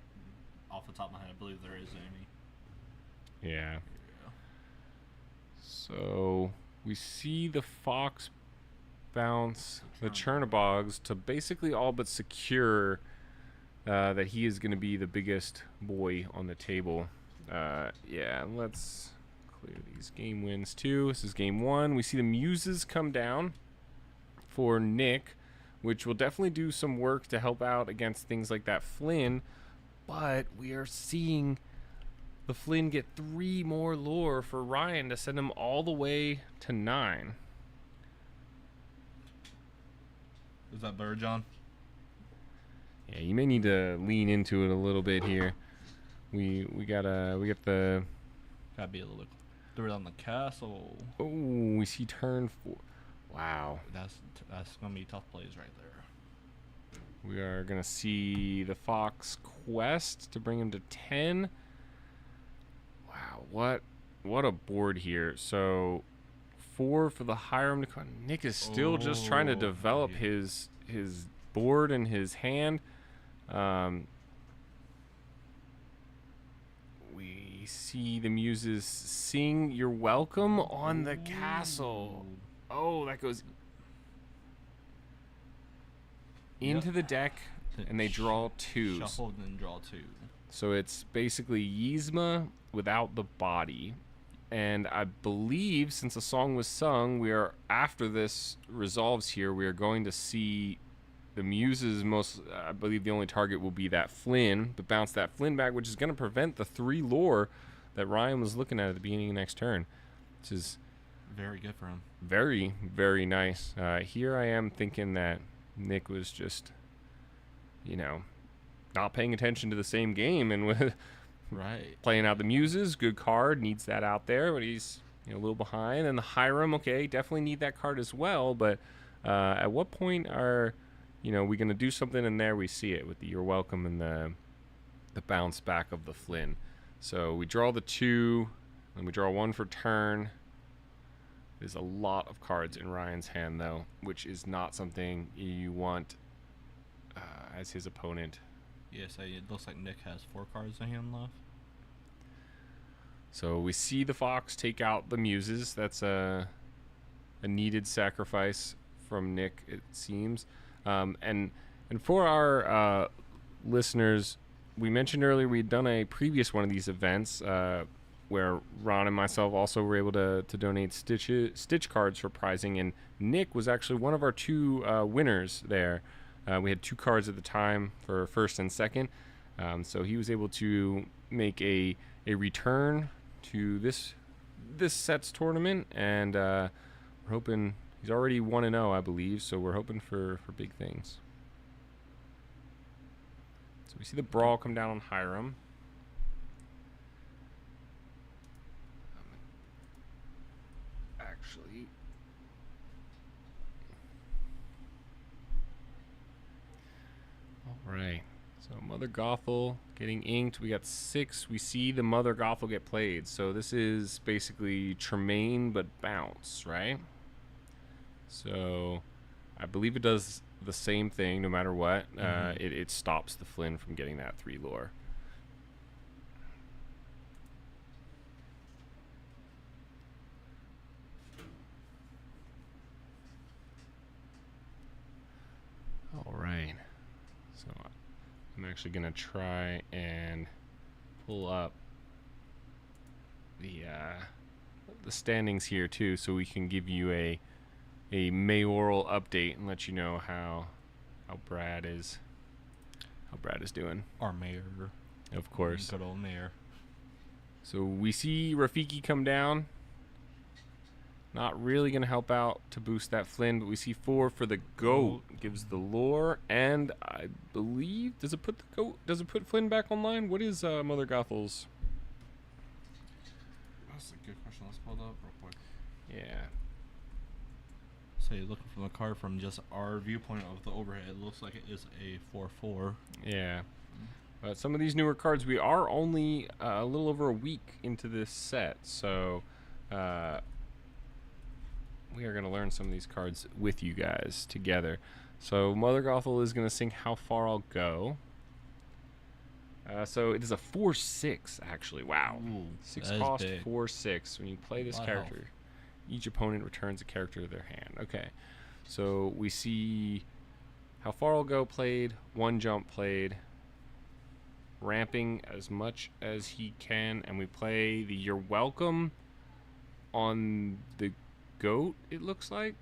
off the top of my head, I believe there is any. Yeah. So we see the Fox bounce the Chernobogs to basically all but secure that he is going to be the biggest boy on the table. Yeah, let's clear these game wins too. This is game 1. We see the Muses come down for Nick, which will definitely do some work to help out against things like that Flynn. But we are seeing the Flynn get 3 more lore for Ryan to send him all the way to 9. Is that better, John? Yeah, you may need to lean into it a little bit here. We get the. Gotta be a little bit. Throw it on the castle. Oh, we see turn 4. Wow. That's gonna be tough plays right there. We are gonna see the Fox quest to bring him to 10. Wow, what a board here. So 4 for the Hiram to come. Nick is still just trying to develop his board and his hand. We see the Muses sing "You're Welcome" on the castle. Oh, that goes into the deck, and they draw 2s. Shuffle and draw 2. So it's basically Yzma without the body. And I believe, since the song was sung, we are, after this resolves here, we are going to see the Muses I believe the only target will be that Flynn, but bounce that Flynn back, which is going to prevent the 3 lore that Ryan was looking at the beginning of next turn. Which is very good for him. Very, very nice. Here I am thinking that Nick was just, not paying attention to the same game and with right playing out the Muses. Good card, needs that out there, but he's a little behind. And the Hiram, okay, definitely need that card as well. But at what point are we going to do something in there? We see it with the "You're Welcome" and the bounce back of the Flynn. So we draw the 2, and we draw 1 for turn. There's a lot of cards in Ryan's hand, though, which is not something you want as his opponent. Yes, it looks like Nick has 4 cards in hand left. So we see the Fox take out the Muses. That's a needed sacrifice from Nick, it seems. And for our listeners, we mentioned earlier we'd done a previous one of these events where Ron and myself also were able to donate Stitch cards for prizing, and Nick was actually one of our 2 winners there. We had 2 cards at the time for first and second, so he was able to make a return to this set's tournament, and we're hoping he's already 1-0, I believe, so we're hoping for big things. So we see the brawl come down on Hiram. Actually, all right. So Mother Gothel getting inked. We got 6. We see the Mother Gothel get played. So this is basically Tremaine but bounce, right? So I believe it does the same thing no matter what. It stops the Flynn from getting that 3 lore. All right. So I'm actually going to try and pull up the standings here too, so we can give you a mayoral update and let you know how Brad is doing. Our mayor. Of course. Good old mayor. So we see Rafiki come down. Not really going to help out to boost that Flynn, but we see 4 for the goat. Gives the lore, and I believe does it put Flynn back online? What is Mother Gothel's? That's a good question. Let's pull it up real quick. Yeah. So you're looking from the card from just our viewpoint of the overhead. It looks like it is a 4/4. Yeah. But some of these newer cards, we are only a little over a week into this set, so we are going to learn some of these cards with you guys together. So Mother Gothel is going to sing How Far I'll Go. So it is a 4/6, actually. Wow. Ooh, 6 cost, 4/6. When you play this character, health. each opponent returns a character to their hand. Okay. So we see How Far I'll Go played, 1 jump played, ramping as much as he can, and we play the You're Welcome on the goat, it looks like.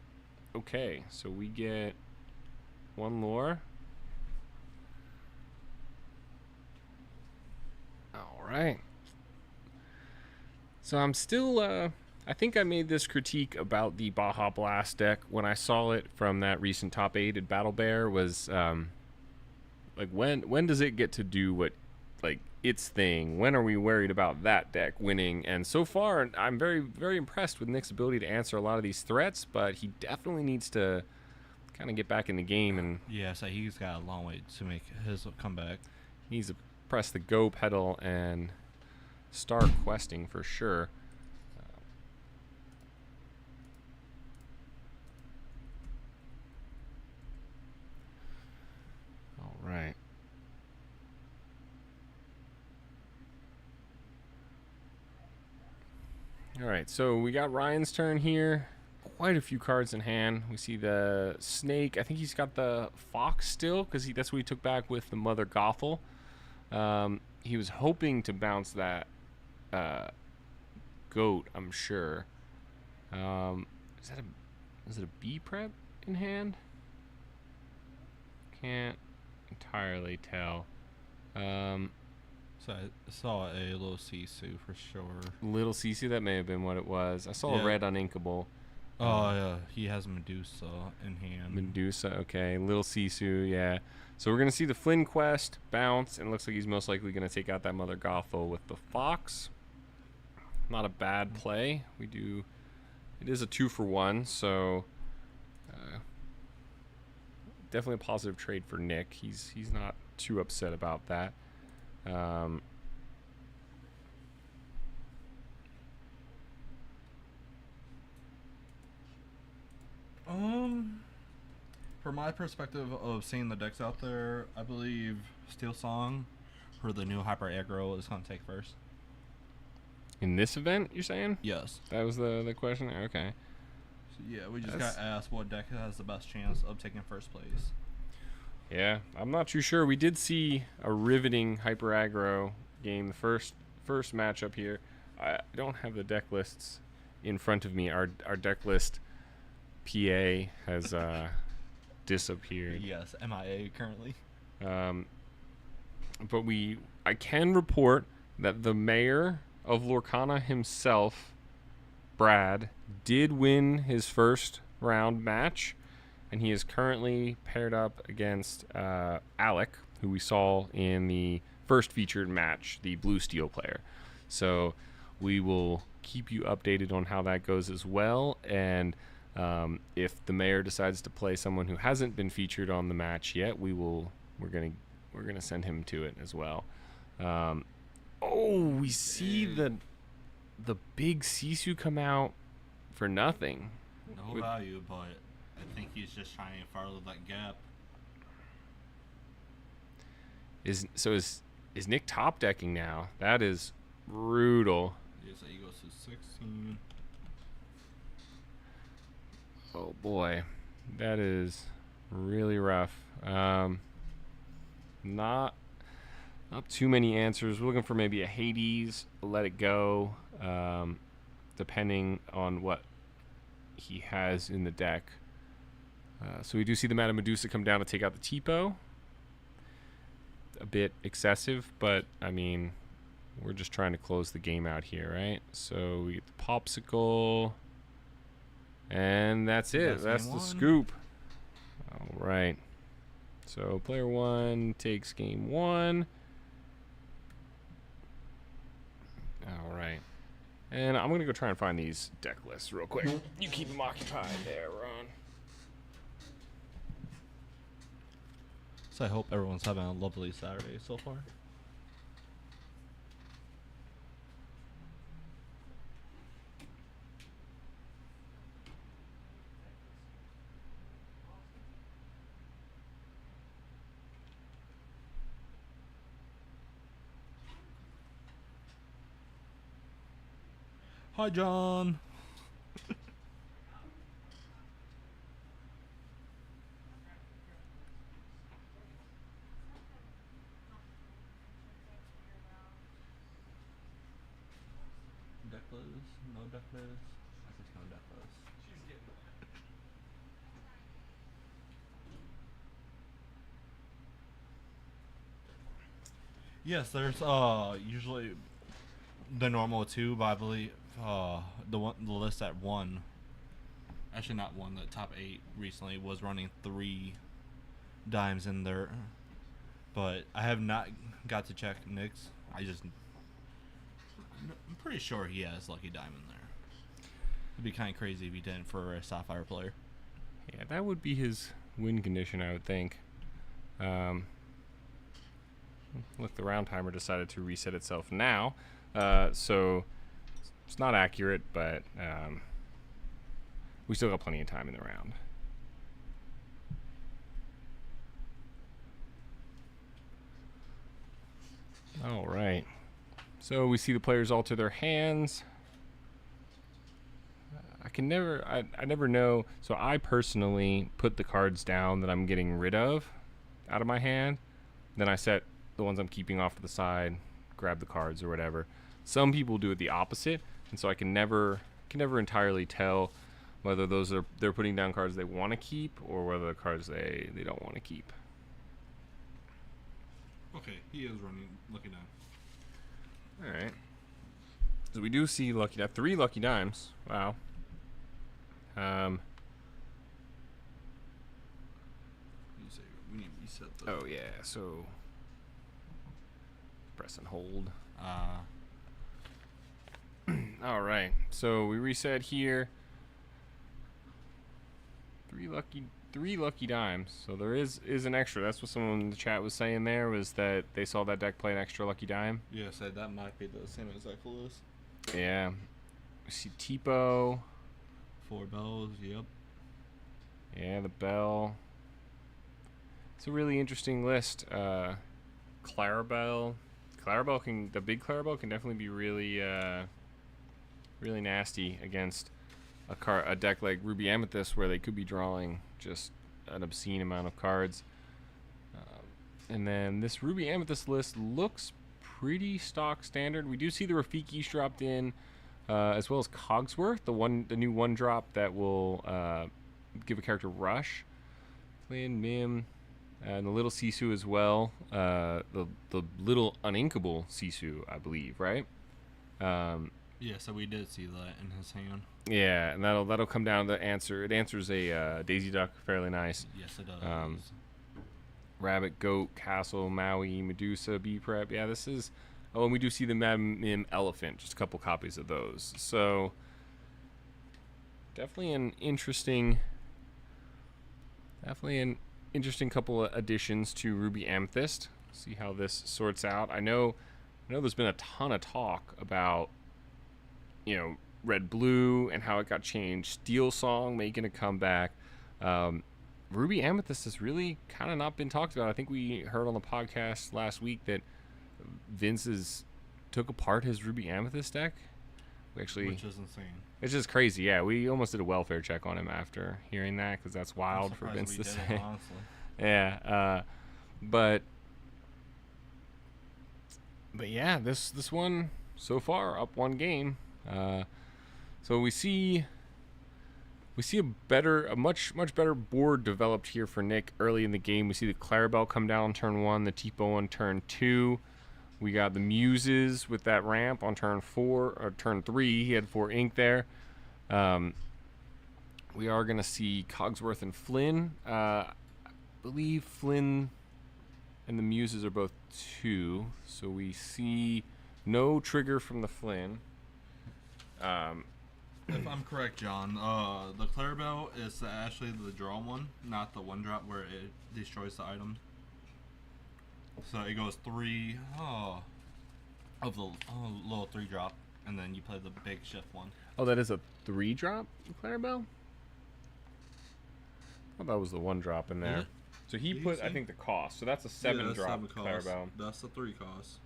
Okay, so we get 1 lore. Alright. So I'm still, I think I made this critique about the Baja Blast deck when I saw it from that recent top 8 at Battle Bear was, like, when does it get to do what, like, its thing? When are we worried about that deck winning? And so far, I'm very, very impressed with Nick's ability to answer a lot of these threats, but he definitely needs to kind of get back in the game, and yeah, so he's got a long way to make his comeback. he needs to press the go pedal and start questing for sure. All right. All right, so we got Ryan's turn here. Quite a few cards in hand. We see the snake. I think he's got the fox still, because that's what he took back with the Mother Gothel. He was hoping to bounce that goat, I'm sure. Is it a bee prep in hand? Can't entirely tell. So I saw a little Sisu for sure. Little Sisu, that may have been what it was. I saw a red uninkable. Oh, yeah. He has Medusa in hand. Medusa, okay. Little Sisu, yeah. So we're going to see the Flynn quest bounce, and it looks like he's most likely going to take out that Mother Gothel with the Fox. Not a bad play. It is a 2-for-1, so definitely a positive trade for Nick. He's not too upset about that. From my perspective of seeing the decks out there, I believe Steel Song for the new Hyper Aggro is going to take first. In this event, you're saying? Yes. That was the question? Okay. So yeah, we just got asked what deck has the best chance of taking first place. Yeah, I'm not too sure. We did see a riveting hyper aggro game, the first matchup here. I don't have the deck lists in front of me. Our deck list PA has disappeared. Yes, MIA currently. But I can report that the mayor of Lorcana himself, Brad, did win his first round match, and he is currently paired up against Alec, who we saw in the first featured match, the blue steel player. So we will keep you updated on how that goes as well, and if the mayor decides to play someone who hasn't been featured on the match yet, we're gonna send him to it as well. We see the big Sisu come out for nothing. No value, but I think he's just trying to follow that gap. Is Nick top decking now? That is brutal. Yeah, so he goes to 16. Oh boy, that is really rough. Not too many answers. We're looking for maybe a Hades, a Let It Go, depending on what he has in the deck. So we do see the Madame Medusa come down to take out the Tipo. A bit excessive, but I mean, we're just trying to close the game out here, right? So we get the Popsicle, and that's it. That's the scoop. All right. So player one takes game one. All right. And I'm going to go try and find these deck lists real quick. You keep them occupied there, Ron. So I hope everyone's having a lovely Saturday so far. Hi, John. Deckless? No deckless? I think no deckless. Yes, there's usually the normal two, but I believe the list at one, actually not one, the top 8 recently was running 3 dimes in there, but I have not got to check Nick's. I'm pretty sure he has Lucky Dime in there. It'd be kind of crazy if he didn't for a Sapphire player. Yeah, that would be his win condition, I would think. Look, the round timer decided to reset itself now, so it's not accurate, but we still got plenty of time in the round. All right. So we see the players alter their hands. I never know. So I personally put the cards down that I'm getting rid of out of my hand. Then I set the ones I'm keeping off to the side, grab the cards or whatever. Some people do it the opposite, and so I can never entirely tell whether they're putting down cards they want to keep or whether the cards they don't want to keep. Okay, he is running Lucky Dime. All right. So we do see 3 Lucky Dimes. Wow. We need to reset the. Oh yeah. So press and hold. All right. So we reset here. 3 lucky dimes. So there is an extra. That's what someone in the chat was saying there, was that they saw that deck play an extra lucky dime. Yeah, said that might be the same exact list. Yeah. We see Tipo. 4 bells, yep. Yeah, the bell. It's a really interesting list. Clarabelle. The big Clarabelle can definitely be really really nasty against a deck like Ruby Amethyst, where they could be drawing just an obscene amount of cards. And then this Ruby Amethyst list looks pretty stock standard. We do see the Rafiki's dropped in, as well as Cogsworth, the new 1-drop that will give a character rush. Flynn, Mim, and the little Sisu as well. The little uninkable Sisu, I believe, right? Yeah, so we did see that in his hand. Yeah, and that'll come down to answer. It answers a Daisy Duck, fairly nice. Yes, it does. Rabbit, Goat, Castle, Maui, Medusa, B-Prep. Yeah, this is... Oh, and we do see the Madam Mim Elephant, just a couple copies of those. So, definitely an interesting couple of additions to Ruby Amethyst. See how this sorts out. I know there's been a ton of talk about, Red Blue and how it got changed. Steel Song making a comeback. Ruby Amethyst has really kind of not been talked about. I think we heard on the podcast last week that Vince took apart his Ruby Amethyst deck. Which is insane. It's just crazy. Yeah, we almost did a welfare check on him after hearing that, because that's wild for Vince to say. Yeah, but yeah, this one so far up 1 game. So we see a much better board developed here for Nick early in the game. We see the Clarabelle come down on turn 1, the Tipo on turn 2. We got the Muses with that ramp on turn 4 or turn 3. He had 4 ink there. We are gonna see Cogsworth and Flynn. I believe Flynn and the Muses are both 2, so we see no trigger from the Flynn. If I'm correct, John, the Clarabelle is actually the draw one, not the 1-drop where it destroys the item. So it goes 3 of the little 3-drop, and then you play the big shift one. Oh, that is a 3-drop Clarabelle? I thought that was the 1-drop in there. So he put, I think, the cost. So that's a 7-drop Clarabelle. That's the 3 cost.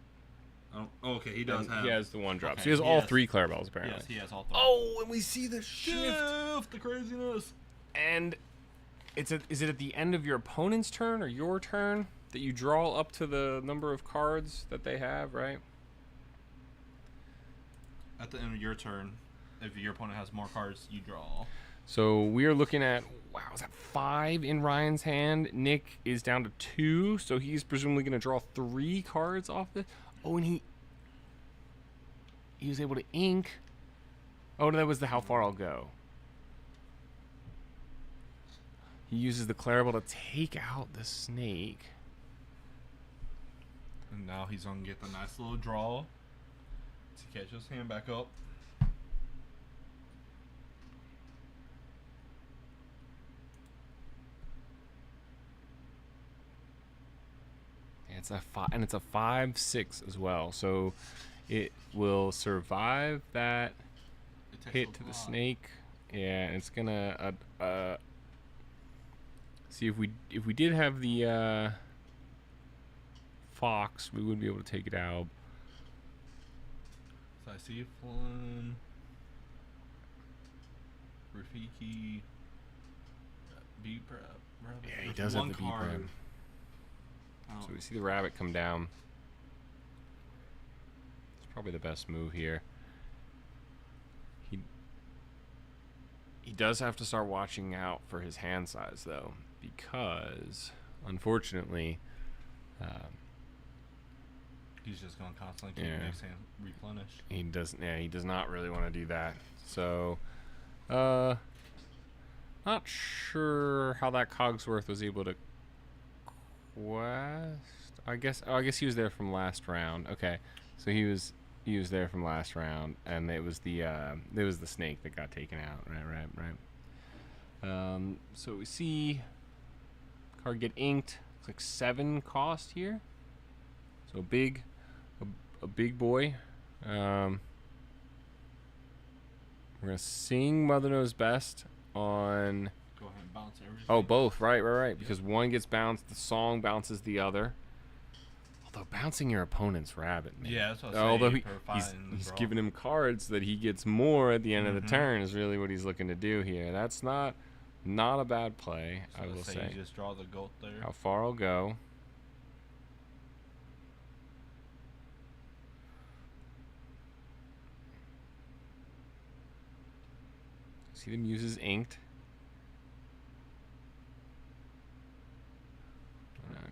Okay, he does have. He has the 1-drop. Okay, so he has all 3 Clarabelles, apparently. Yes, he has all 3. Oh, and we see the shift. The craziness. And is it at the end of your opponent's turn or your turn that you draw up to the number of cards that they have, right? At the end of your turn, if your opponent has more cards, you draw. So we are looking at, wow, is that 5 in Ryan's hand? Nick is down to 2, so he's presumably going to draw 3 cards off this. Oh, and he was able to ink. Oh, that was the how far I'll go. He uses the Clarabelle to take out the snake. And now he's going to get the nice little draw to catch his hand back up. It's a 5, and it's a 5/6 as well, so it will survive that hit to the snake. Yeah, and it's gonna see if we did have the fox, we wouldn't be able to take it out. So I see Flynn, Rafiki, B-Prep. Yeah, he does have the B-Prep. So we see the rabbit come down. It's probably the best move here. He does have to start watching out for his hand size, though, because unfortunately, he's just going to constantly keep his hand replenished. He doesn't. Yeah, he does not really want to do that. So, not sure how that Cogsworth was able to quest. I guess he was there from last round. Okay, so he was there from last round, and it was the snake that got taken out. Right. So we see card get inked. It's like 7 cost here. So a big boy. We're gonna sing Mother Knows Best on. Go ahead and bounce everything. Oh, both. Right. Because one gets bounced, the song bounces the other. Although bouncing your opponent's rabbit, man. Yeah, that's what I was Although saying. he's giving him cards that he gets more at the end of the Mhm. turn is really what he's looking to do here. That's not a bad play, So I will say say. you just draw the goat there. How far I'll go. See the muses inked.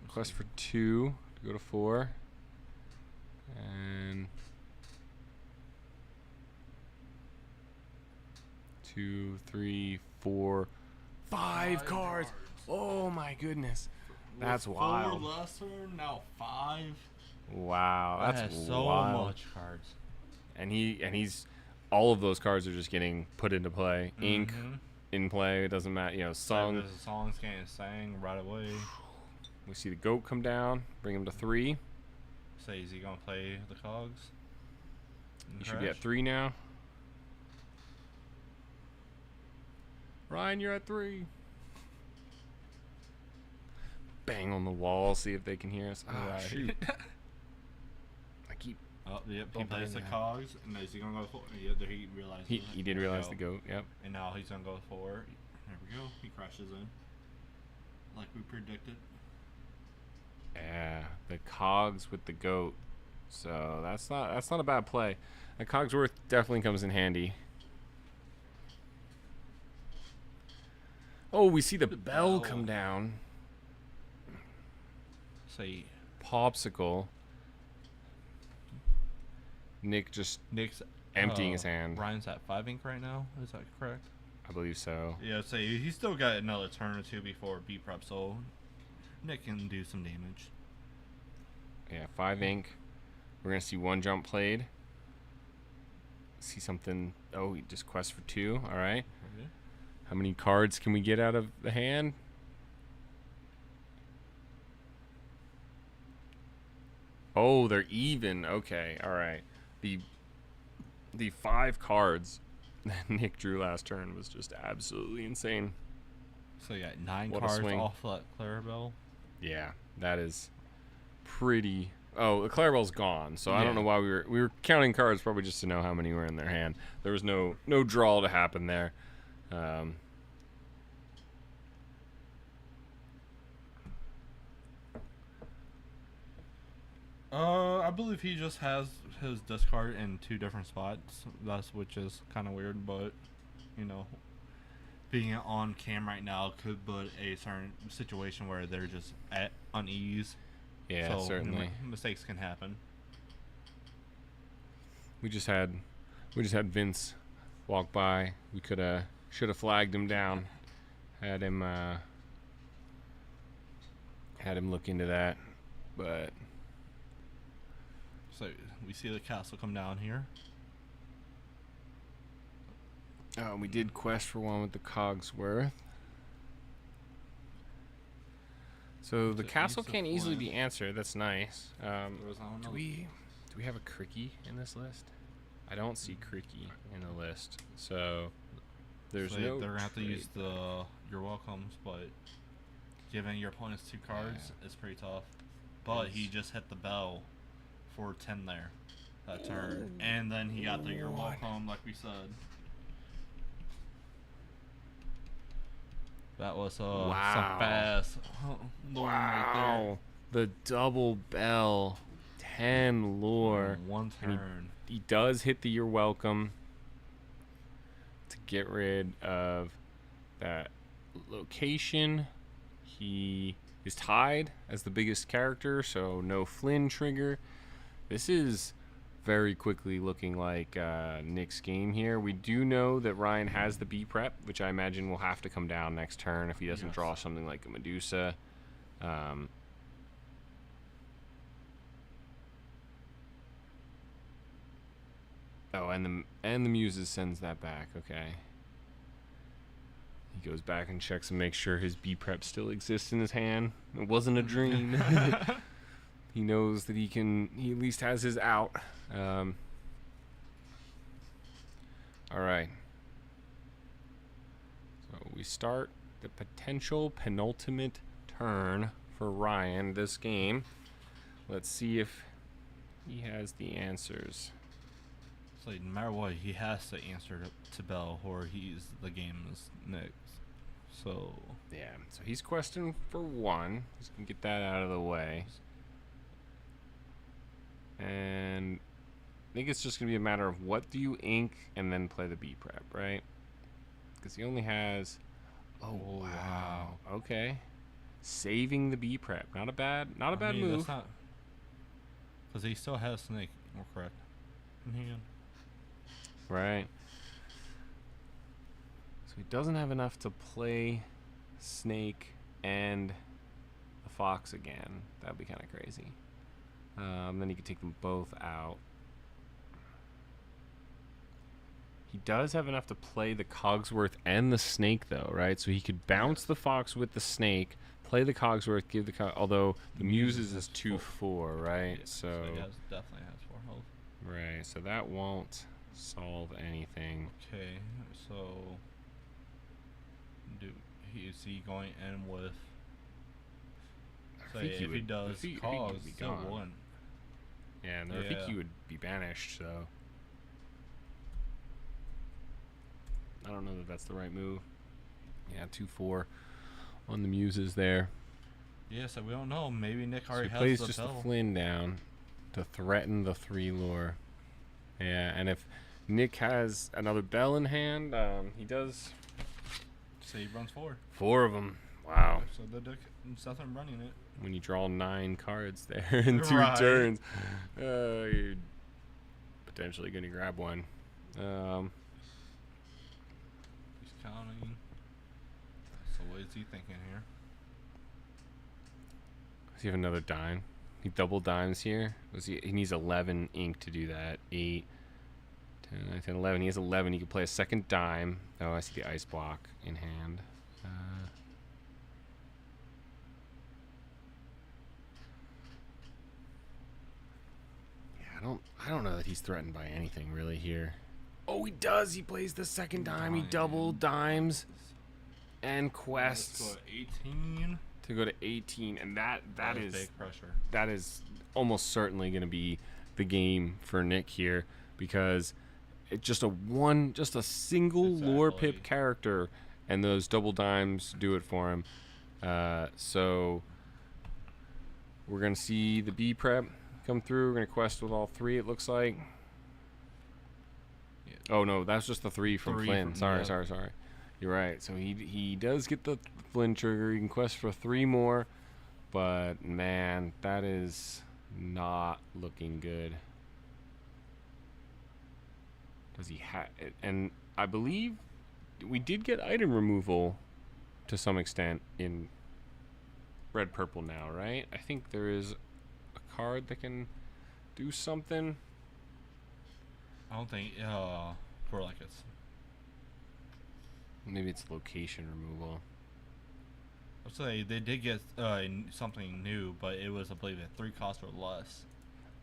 Quest for 2 to go to 4. And 2, 3, 4, 5 cards. Oh my goodness. That's wild. 4 last turn, now 5. Wow, that's so wild. much cards. And he's all of those cards are just getting put into play. Ink in play, it doesn't matter, you know, song. The song's getting sang right away. We see the goat come down, bring him to 3. Say, is he gonna play the cogs? You should be at 3 now. Ryan, you're at 3. Bang on the wall, see if they can hear us. Ah, Right. shoot. I keep. Oh, yep, he Don't plays the bang that. cogs, and is he gonna go for? Yeah, he realized. He did realize the goat. Yep. And now he's gonna go for. There we go. He crashes in, like we predicted. Yeah, the cogs with the goat. So that's not a bad play. The Cogsworth definitely comes in handy. Oh, we see the bell come down. Say, Popsicle. Nick just Nick's emptying his hand. Ryan's at 5 ink right now. Is that correct? I believe so. Yeah, say he's still got another turn or two before B prep, so Nick can do some damage. Yeah, 5 ink. We're gonna see 1 jump played. See something. Oh, he just quest for 2. All right. Okay. How many cards can we get out of the hand? Oh, they're even. Okay, all right. The 5 cards that Nick drew last turn was just absolutely insane. So you got 9 What a cards swing. off that Clarabelle. Yeah, that is pretty. Oh, the Clarabelle's gone, so I don't Yeah. know why we were counting cards probably just to know how many were in their hand. There was no draw to happen there. I believe he just has his discard in 2 different spots. That's which is kind of weird, but you know, being on cam right now could put a certain situation where they're just at unease. Yeah, so certainly. Mistakes can happen. We just had Vince walk by. We should have flagged him down. Had him look into that, but So we see the castle come down here. we did quest for 1 with the Cogsworth. So the So castle east of can't easily Flint. be answered. That's nice. Do Do we have a Cricky in this list? I don't see Cricky in the list. So there's no. They're gonna have to trade use the your welcomes, but giving your opponents 2 cards is pretty tough. But he just hit the bell for 10 there that turn, and then he got the your welcome, like we said. That was some Wow. fast. Right Wow. The double bell. 10 there. lore. 1 And turn. He does hit the You're Welcome to get rid of that location. He is tied as the biggest character, so no Flynn trigger. This is very quickly looking like Nick's game here. We do know that Ryan has the B prep, which I imagine will have to come down next turn if he doesn't Yes. draw something like a Medusa. Oh, and the Muses sends that back. Okay. He goes back and checks and makes sure his B prep still exists in his hand. It wasn't a dream. He knows that he at least has his out. All right. So we start the potential penultimate turn for Ryan this game. Let's see if he has the answers. So no matter what, he has to answer to Bell, or the game is next. So Yeah, so he's questing for 1. He's going to get that out of the way. And I think it's just going to be a matter of what do you ink and then play the B prep, right? Because he only has... Oh, wow. Okay. Saving the B prep. Not a bad move. Because he still has Snake, we're correct, in hand. Right. So he doesn't have enough to play Snake and the Fox again. That would be kind of crazy. Then he could take them both out. He does have enough to play the Cogsworth and the Snake, though, right? So he could bounce the Fox with the Snake, play the Cogsworth, give the although the Muses is 2/4, right? Yeah, so he definitely has 4 health. Right, so that won't solve anything. Okay, so is he going in with? So if he does Cogs, still 1. Yeah, no, I think he would be banished. So I don't know that that's the right move. Yeah, 2/4 on the Muses there. Yeah, so we don't know. Maybe Nick already has plays the just Bell. the Flynn down to threaten the 3 lure. Yeah, and if Nick has another Bell in hand, he does. So he runs 4. 4 of them. Wow. So the deck, instead of running it. When you draw 9 cards there in 2 Right. turns, you're potentially going to grab one. He's counting. So what is he thinking here? Does he have another dime? He double dimes here. He needs 11 ink to do that. 8, 10, 9, 10, 11. He has 11. He can play a second dime. Oh, I see the ice block in hand. I don't know that he's threatened by anything really here. Oh, he does. He plays the second dime. He double dimes and quests. Let's go to 18. To go to 18, and that is big pressure. That is almost certainly going to be the game for Nick here, because it's just a single lure pip character, and those double dimes do it for him. So we're going to see the B prep come through. We're going to quest with all 3, it looks like. Yeah. Oh no, that's just the 3 from Flynn. Sorry. You're right. So he does get the Flynn trigger. He can quest for 3 more, but man, that is not looking good. Does he have? And I believe we did get item removal to some extent in red purple now, right? I think there is a card that can do something. I don't think for like it's. Maybe it's location removal. I'll say they did get something new, but it was, I believe, at 3 costs or less.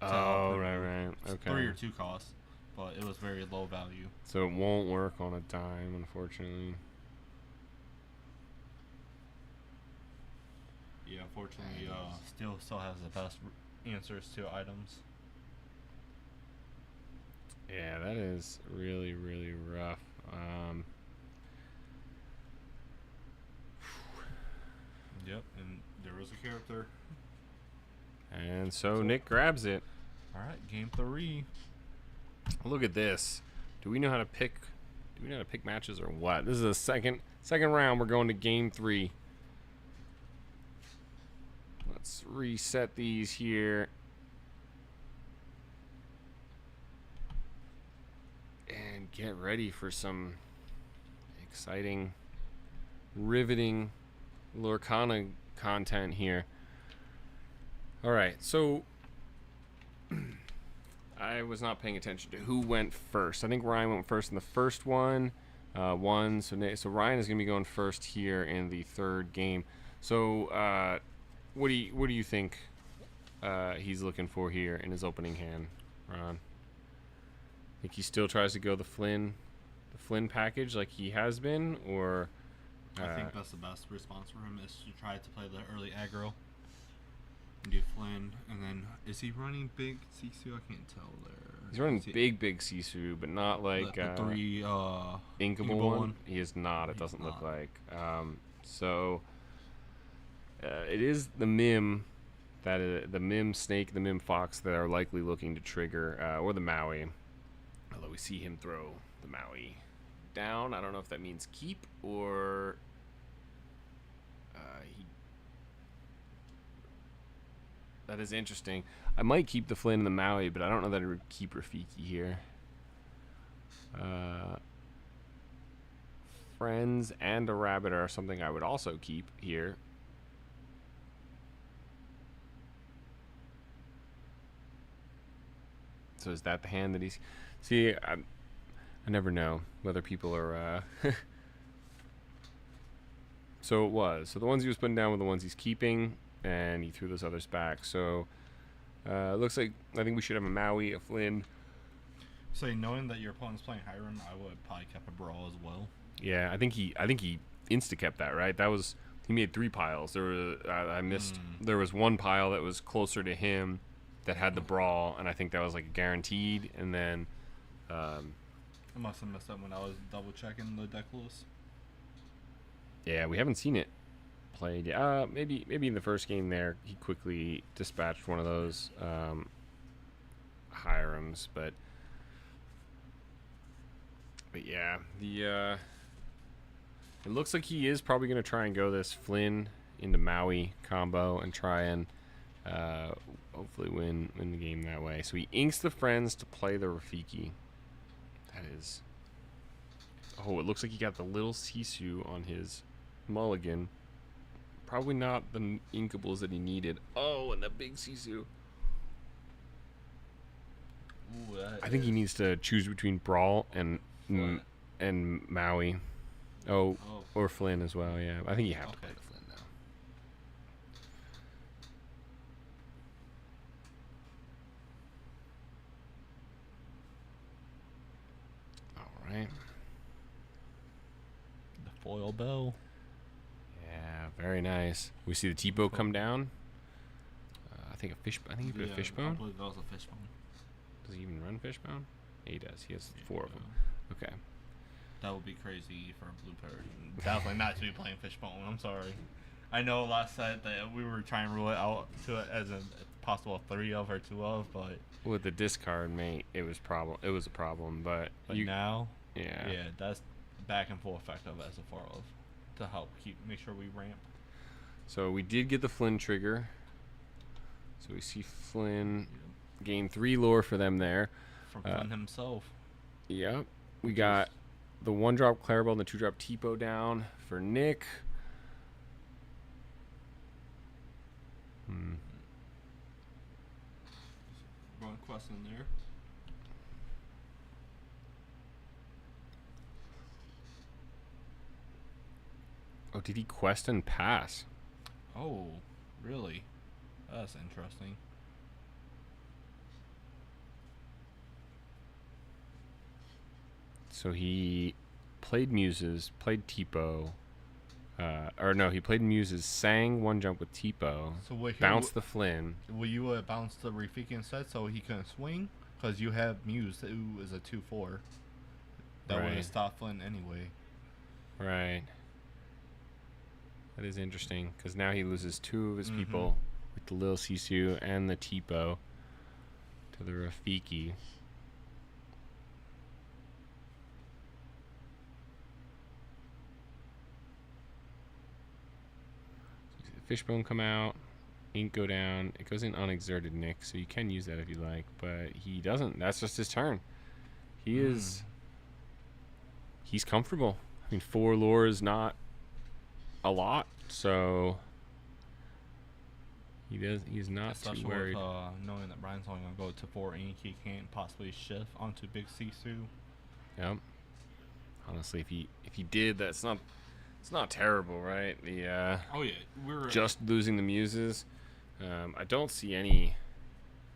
Oh, right. Okay. 3 or 2 costs, but it was very low value. So it won't work on a dime, unfortunately. Yeah, unfortunately, still has the best answers to items. Yeah, that is really, really rough. Yep, and there was a character. And so Nick grabs it. All right, game 3. Look at this. Do we know how to pick? Do we know how to pick matches or what? This is the second round. We're going to game 3. Let's reset these here. And get ready for some exciting, riveting Lorcana content here. All right, so I was not paying attention to who went first. I think Ryan went first in the first one. So Ryan is going to be going first here in the 3rd game. So what do you think he's looking for here in his opening hand, Ron? Think he still tries to go the Flynn package like he has been, or I think that's the best response for him, is to try to play the early aggro. Do Flynn, and then is he running big Sisu? I can't tell there. He's running big Sisu, but not like the three inkable one. He is not. It doesn't look like. So it is the Mim, that is, the Mim Snake, the Mim Fox that are likely looking to trigger, or the Maui. Although we see him throw the Maui down. I don't know if that means keep or he. That is interesting. I might keep the Flynn and the Maui, but I don't know that I would keep Rafiki here. Friends and a rabbit are something I would also keep here. So is that the hand that he's... See, I never know whether people are... So it was. So the ones he was putting down were the ones he's keeping, and he threw those others back. So it looks like I think we should have a Maui, a Flynn. So knowing that your opponent's playing Hiram, I would probably kept a Brawl as well. Yeah, I think he insta-kept that, right? That was... He made 3 piles. There was I missed... There was 1 pile that was closer to him that had the Brawl, and I think that was like guaranteed, and then... I must have missed that when I was double-checking the deck list. Yeah, we haven't seen it played yet. Maybe in the first game there, he quickly dispatched one of those Hirams, but yeah, the it looks like he is probably going to try and go this Flynn into Maui combo and try and hopefully win the game that way. So he inks the friends to play the Rafiki. That is... Oh, it looks like he got the little Sisu on his mulligan. Probably not the inkables that he needed. Oh, and the big Sisu. Ooh, I think he needs to choose between Brawl and Maui. Oh, or Flynn as well, yeah. I think you have to play the Flynn now. Alright. The foil bell. Yeah, very nice. We see the T-bow come down. I think he put a fishbone. I believe that was a fishbone. Does he even run fishbone? Yeah, he does. He has 4 of them. Okay. That would be crazy for a blue parrot. Definitely not to be playing fishbone. I'm sorry. I know last set that we were trying to rule it out to it as a possible 3 of or 2 of, but with the discard mate, it was a problem. But now, yeah, that's back and forth effective as a 4 of to help make sure we ramp. So we did get the Flynn trigger. So we see Flynn gain 3 lore for them there. From Flynn himself. Yep. We got the 1-drop Clarabelle and the 2-drop T-bow down for Nick. Wrong question there. Oh, did he quest and pass? Oh, really? That's interesting. So he played Muses, played T-bow. Or no, he played Muses, sang 1-jump with T-bow, So bounced the Flynn. Will you bounce the Rafiki instead so he can swing? Because you have Muse, who is a 2/4. That would have stopped Flynn anyway. Right. That is interesting, because now he loses 2 of his people with the Lil Sisu and the T-bow to the Rafiki. Fishbone come out, ink go down. It goes in unexerted, Nick, so you can use that if you like, but he doesn't. That's just his turn. He's comfortable. I mean, 4 lore is not a lot, so he's not too worried. With, knowing that Brian's only gonna go to 4 ink, he can't possibly shift onto big Sisu. Yep. Honestly, if he did, it's not terrible, right? The we're just losing the Muses. I don't see any.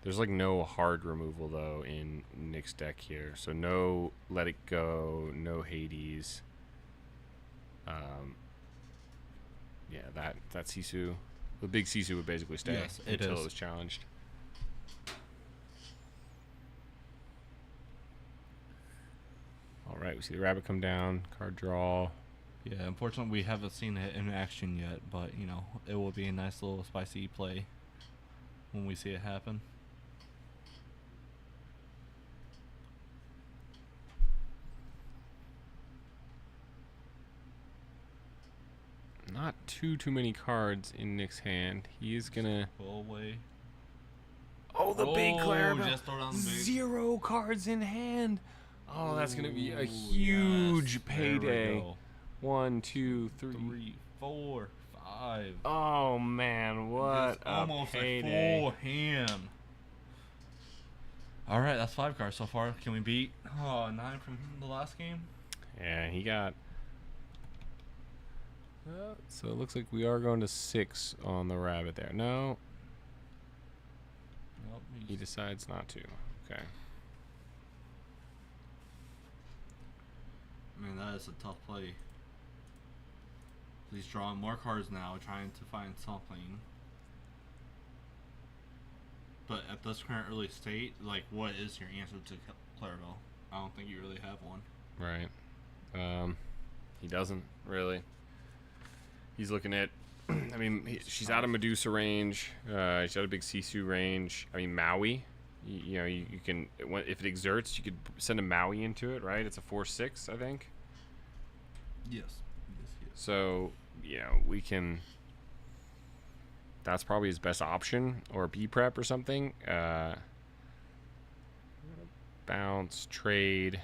There's like no hard removal though in Nick's deck here, so no Let It Go, no Hades. Yeah, that Sisu The big Sisu would basically stay Yes, it until is. it was challenged. All right, we see the rabbit come down. Card draw. Yeah, unfortunately, we haven't seen it in action yet, but, you know, it will be a nice little spicy play when we see it happen. Not too many cards in Nick's hand. He is gonna. Pull away. Oh, the big Clarabelle. Just throw down the big. 0 cards in hand. Oh, that's gonna be a Ooh, huge yes. There we payday. go. 1, 2, 3. 3, 4, 5. Oh man, what Just a almost payday! a full hand. All right, that's 5 cards so far. Can we beat 9 from the last game? Yeah, he got. So it looks like we are going to 6 on the rabbit there. No, Nope, he decides not to. Okay. Man, that is a tough play. He's drawing more cards now, trying to find something. But at this current early state, like, what is your answer to Clarabelle? I don't think you really have one. Right. He doesn't really. He's looking at. I mean, she's out of Medusa range. She's out of big Sisu range. I mean, Maui. You know, you can if it exerts, you could send a Maui into it, right? It's a 4/6, I think. Yes. So, you know, we can. That's probably his best option, or B prep or something. Bounce, trade.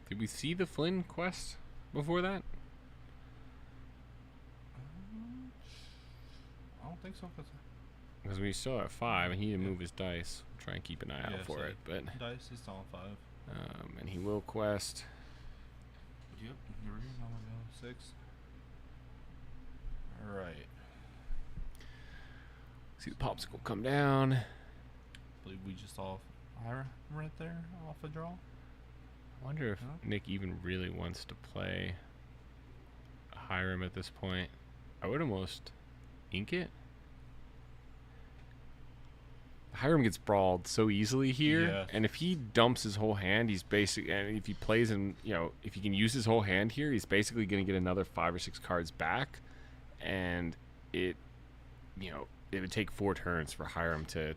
Did we see the Flynn quest before that? I don't think so. Because we still at 5, and he didn't move his dice. We'll try and keep an eye out for it, but Dice is on 5. and he will quest. Yep. Here we go. Now we go 6. All right. See the popsicle come down. I believe we just saw Ira right there off a draw. I wonder if Huh? Nick even really wants to play Hiram at this point. I would almost ink it. Hiram gets brawled so easily here, Yes. and if he dumps his whole hand, he's basically, and if he plays in, you know, if he can use his whole hand here, he's basically going to get another 5 or 6 cards back, and it, you know, it would take 4 turns for Hiram to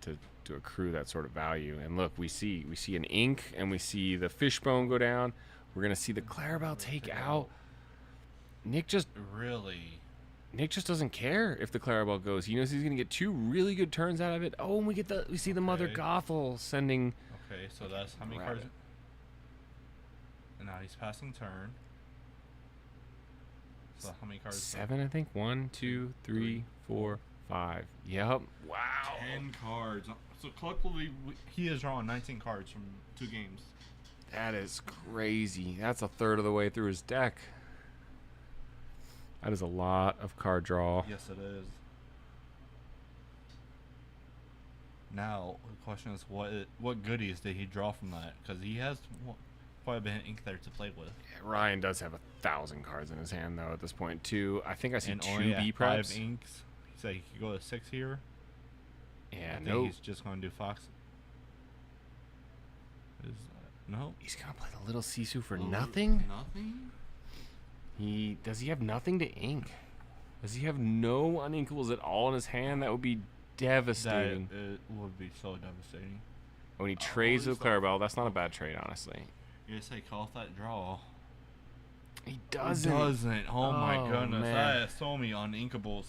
accrue that sort of value. And look, we see an ink, and we see the fishbone go down. We're gonna see the Clarabelle take out. Nick just doesn't care if the Clarabelle goes. He knows he's gonna get 2 really good turns out of it. Oh, and we see the Mother Okay. Gothel sending. Okay, so that's how many Grab cards? it. And now he's passing turn. So how many cards? 7, I think. 1, 2, 3, 4, 5. Yep. Wow. 10 cards. So collectively, he is drawing 19 cards from 2 games. That is crazy. That's a third of the way through his deck. That is a lot of card draw. Yes, it is. Now the question is, what goodies did he draw from that? Because he has quite a bit of ink there to play with. Yeah, Ryan does have 1,000 cards in his hand though at this point too. I think I see And 2 only B at 5 preps. inks. He said he could go to 6 here. Yeah, I think no. he's just going to do Fox. No. He's gonna play the little Sisu for Oh, nothing. Nothing. Does he have nothing to ink? Does he have no uninkables at all in his hand? That would be devastating. It would be so devastating. When he trades he's with Clarabelle, that's not a bad trade, honestly. You just say call off that draw. He doesn't. He doesn't. Oh my Oh, goodness. man. That is so many uninkables.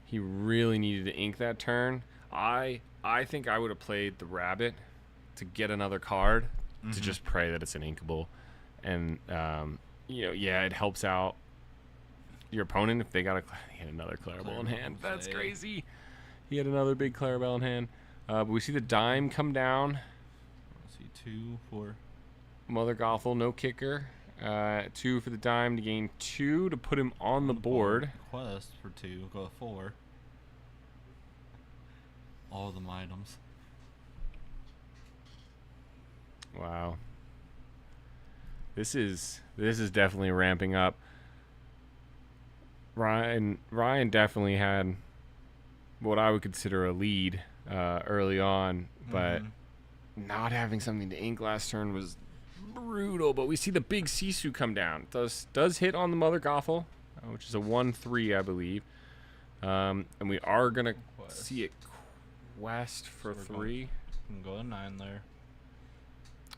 He really needed to ink that turn. I think I would have played the rabbit to get another card to just pray that it's an inkable, and you know, yeah, it helps out your opponent if they got he had another Clarabelle in hand. That's crazy. He had another big Clarabelle in hand. But we see the dime come down. Let's see, 2, 4. Mother Gothel, no kicker. 2 for the dime to gain 2 to put him on the board. Quest for 2, go to 4. All of them items. Wow. This is definitely ramping up. Ryan definitely had what I would consider a lead early on, but not having something to ink last turn was brutal. But we see the big Sisu come down. Does hit on the Mother Gothel, which is a 1/3, I believe. And we are gonna see it quest for 3. Can go to 9 there.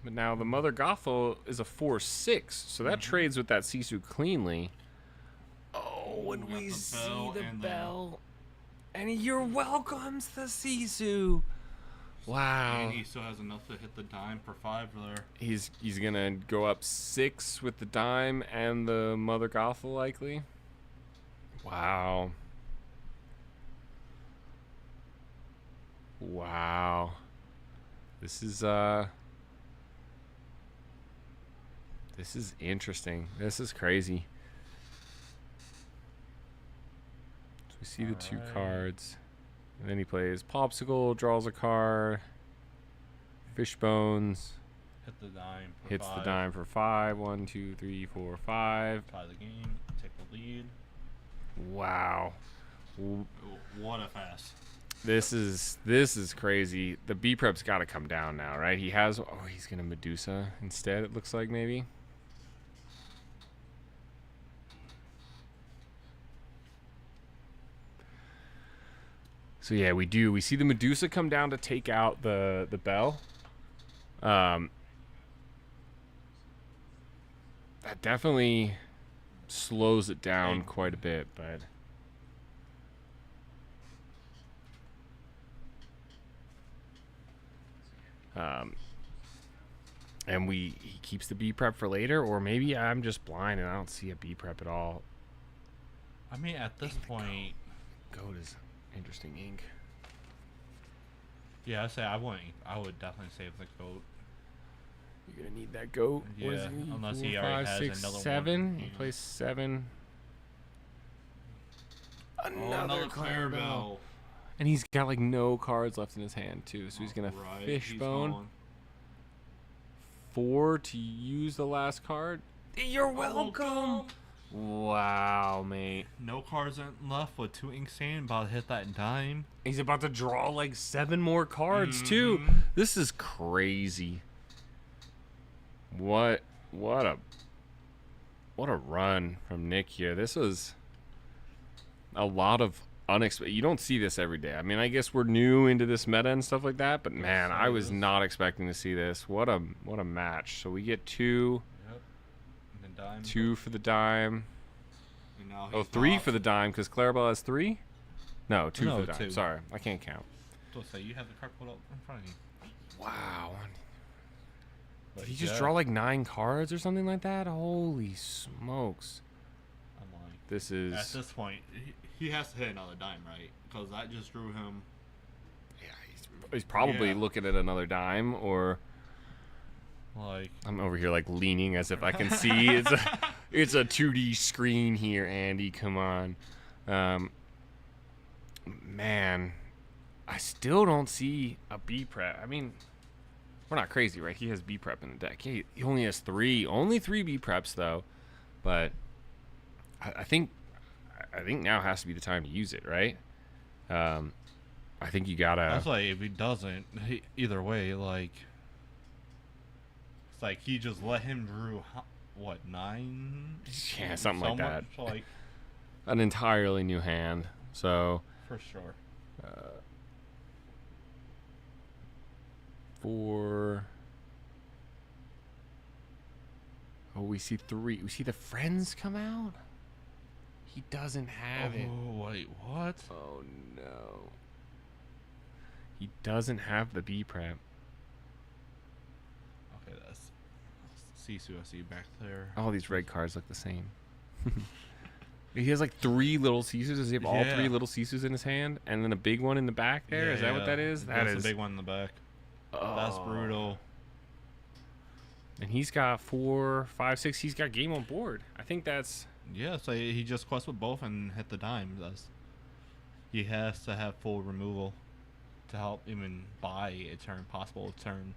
But now the Mother Gothel is a 4/6, so that trades with that Sisu cleanly. Oh, and we see the bell. And you're welcomes the Sisu. Wow. And he still has enough to hit the dime for 5 there. He's gonna go up 6 with the dime and the Mother Gothel likely. Wow. Wow. This is interesting. This is crazy. So we see the 2 cards. And then he plays Popsicle, draws a card. Fishbones. Hit the dime for Hits 5. the dime for 5. 1, 2, 3, 4, 5. Tie the game. Take the lead. Wow. What a fast. This is crazy. The B prep's got to come down now, right? He has. Oh, he's gonna Medusa instead. It looks like maybe. So yeah, we do. We see the Medusa come down to take out the bell. That definitely slows it down quite a bit, but. And he keeps the B prep for later, or maybe I'm just blind and I don't see a B prep at all. I mean, at this point, Goat is interesting ink. yeah, I would definitely save the goat. You're gonna need that goat. What is Yeah, he? unless 4, he already 5, has 6, another 7. one. He Yeah. plays 7. Another Clarabelle. And he's got like no cards left in his hand too, so he's gonna Fishbone 4 to use the last card. You're welcome. Wow, mate. No cards left with 2 ink stain. About to hit that dime. He's about to draw like 7 more cards too. This is crazy. What a run from Nick here. This was a lot of unexpected. You don't see this every day. I mean, I guess we're new into this meta and stuff like that, but man, I was not expecting to see this. What a match. So we get 2. Yep. And then dime. 2 for the dime. And now Oh, 3 for the dime because Clarabelle has 3? No, 2 No, for the dime. 2. Sorry, I can't count. So say you have the card pulled up in front of you. Wow. But Did he just draw like 9 cards or something like that? Holy smokes. I'm lying. This is... At this point, he has to hit another dime, right? Because that just drew him. Yeah, he's probably looking at another dime, or... Like... I'm over here like leaning as if I can see. It's a 2D screen here, Andy. Come on. Man, I still don't see a B prep. I mean... We're not crazy, right? He has B prep in the deck. He only has 3. Only 3 B preps, though. But I think now has to be the time to use it, right? I think you gotta... That's like, if he doesn't, either way, like... It's like he just let him drew, what, 9? Yeah, something like that. Like, An entirely new hand. So... for sure. 4. Oh, we see 3. We see the friends come out. He doesn't have it. Oh, wait, what? Oh no. He doesn't have the B prep. Okay, that's Sisu. I see back there. All these red cards look the same. He has like 3 little Sisus. Does he have all 3 little Sisus in his hand, and then a big one in the back there? Is that what that is? That's the big one in the back. Oh. That's brutal. And he's got 4, 5, 6. He's got game on board. I think that's... Yeah, so he just quests with both and hit the dime. He has to have full removal to help even buy a turn, possible turn.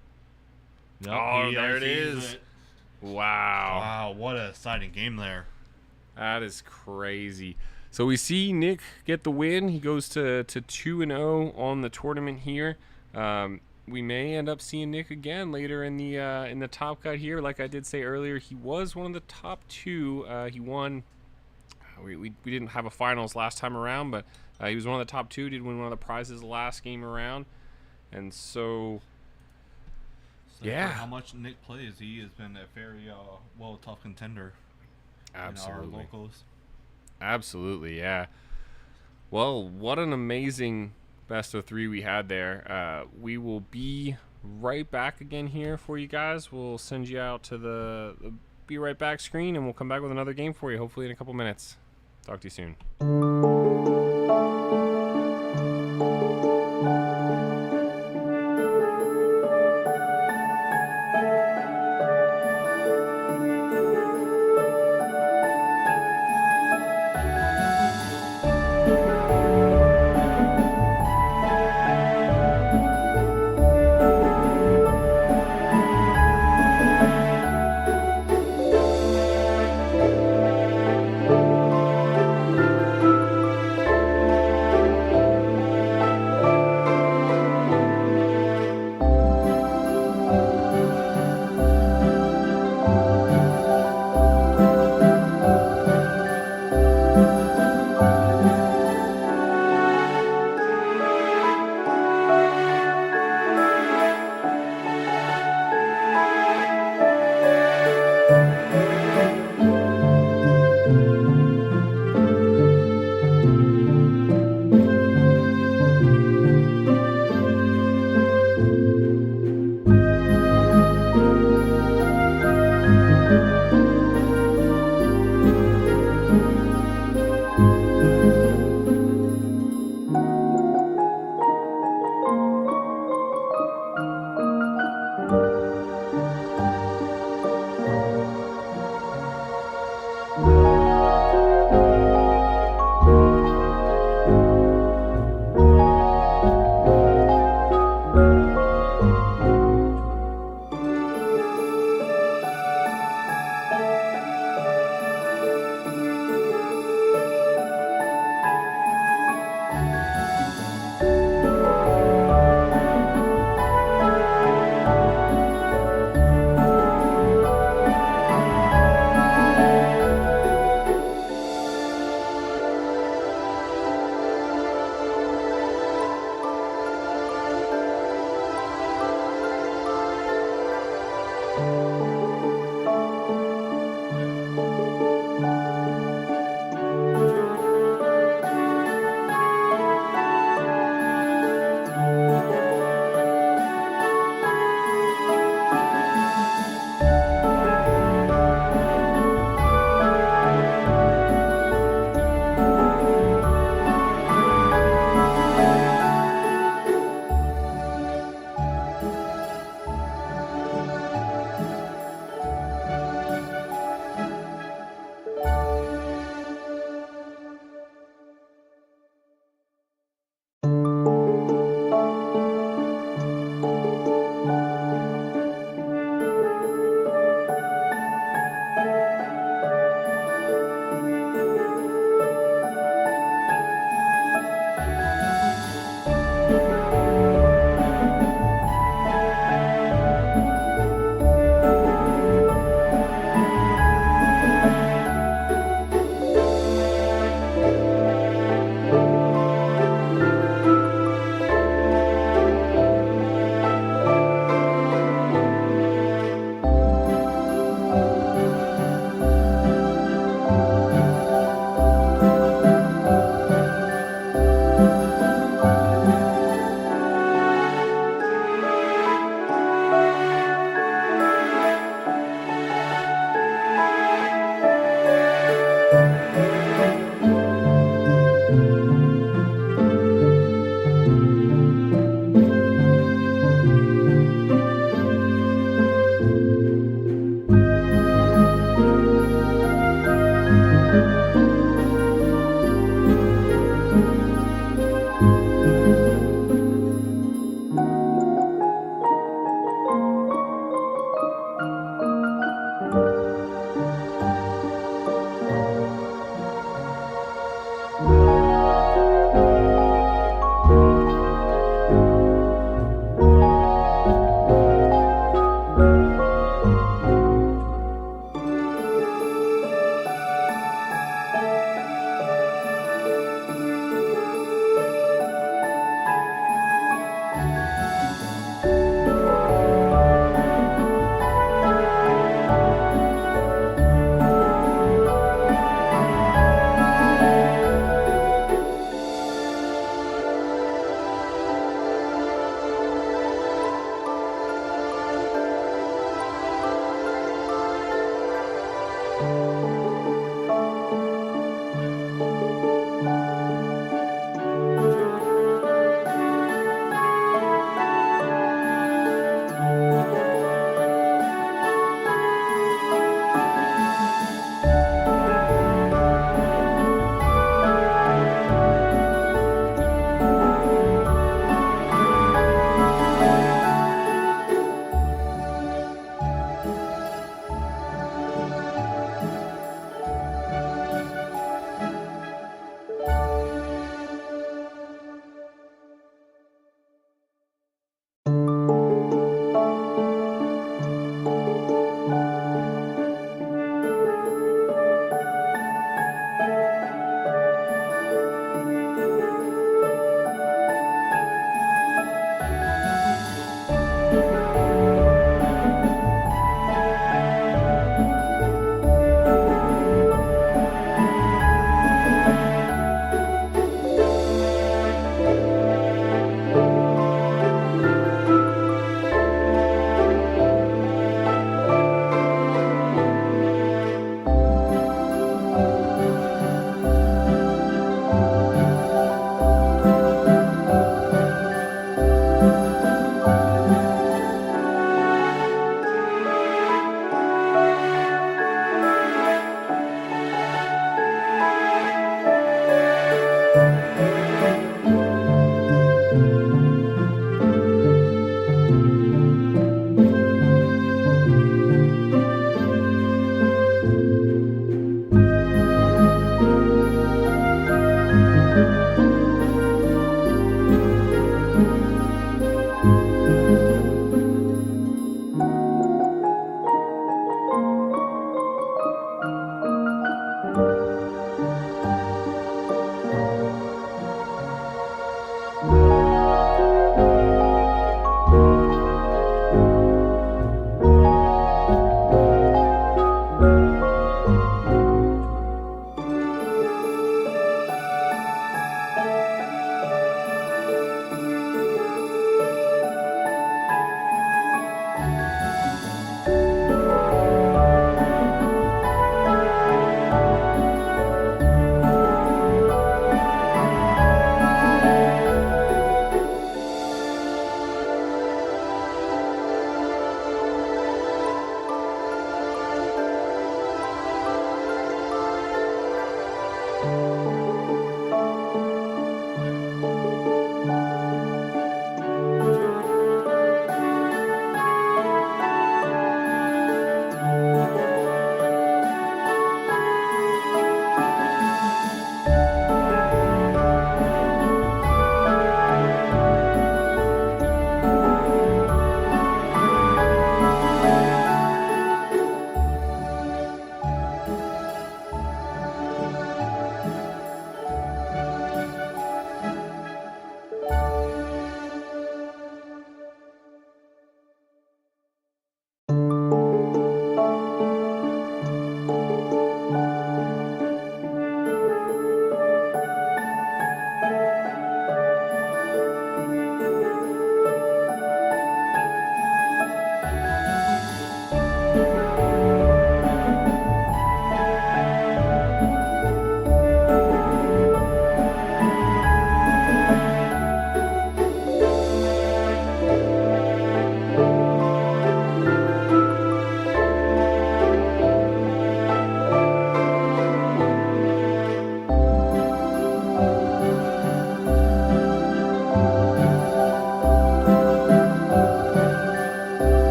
Yep, oh, there it is. Wow. Wow, what a exciting game there. That is crazy. So we see Nick get the win. He goes to 2-0 on the tournament here. We may end up seeing Nick again later in the top cut here. Like I did say earlier, he was one of the top 2. He won. We didn't have a finals last time around, but he was one of the top 2. Did win one of the prizes last game around, and so yeah. For how much Nick plays, he has been a very tough contender. Absolutely. In our locals. Absolutely, yeah. Well, what an amazing best of 3 we had there. We will be right back again here for you guys. We'll send you out to the be right back screen, and we'll come back with another game for you, hopefully in a couple minutes. Talk to you soon.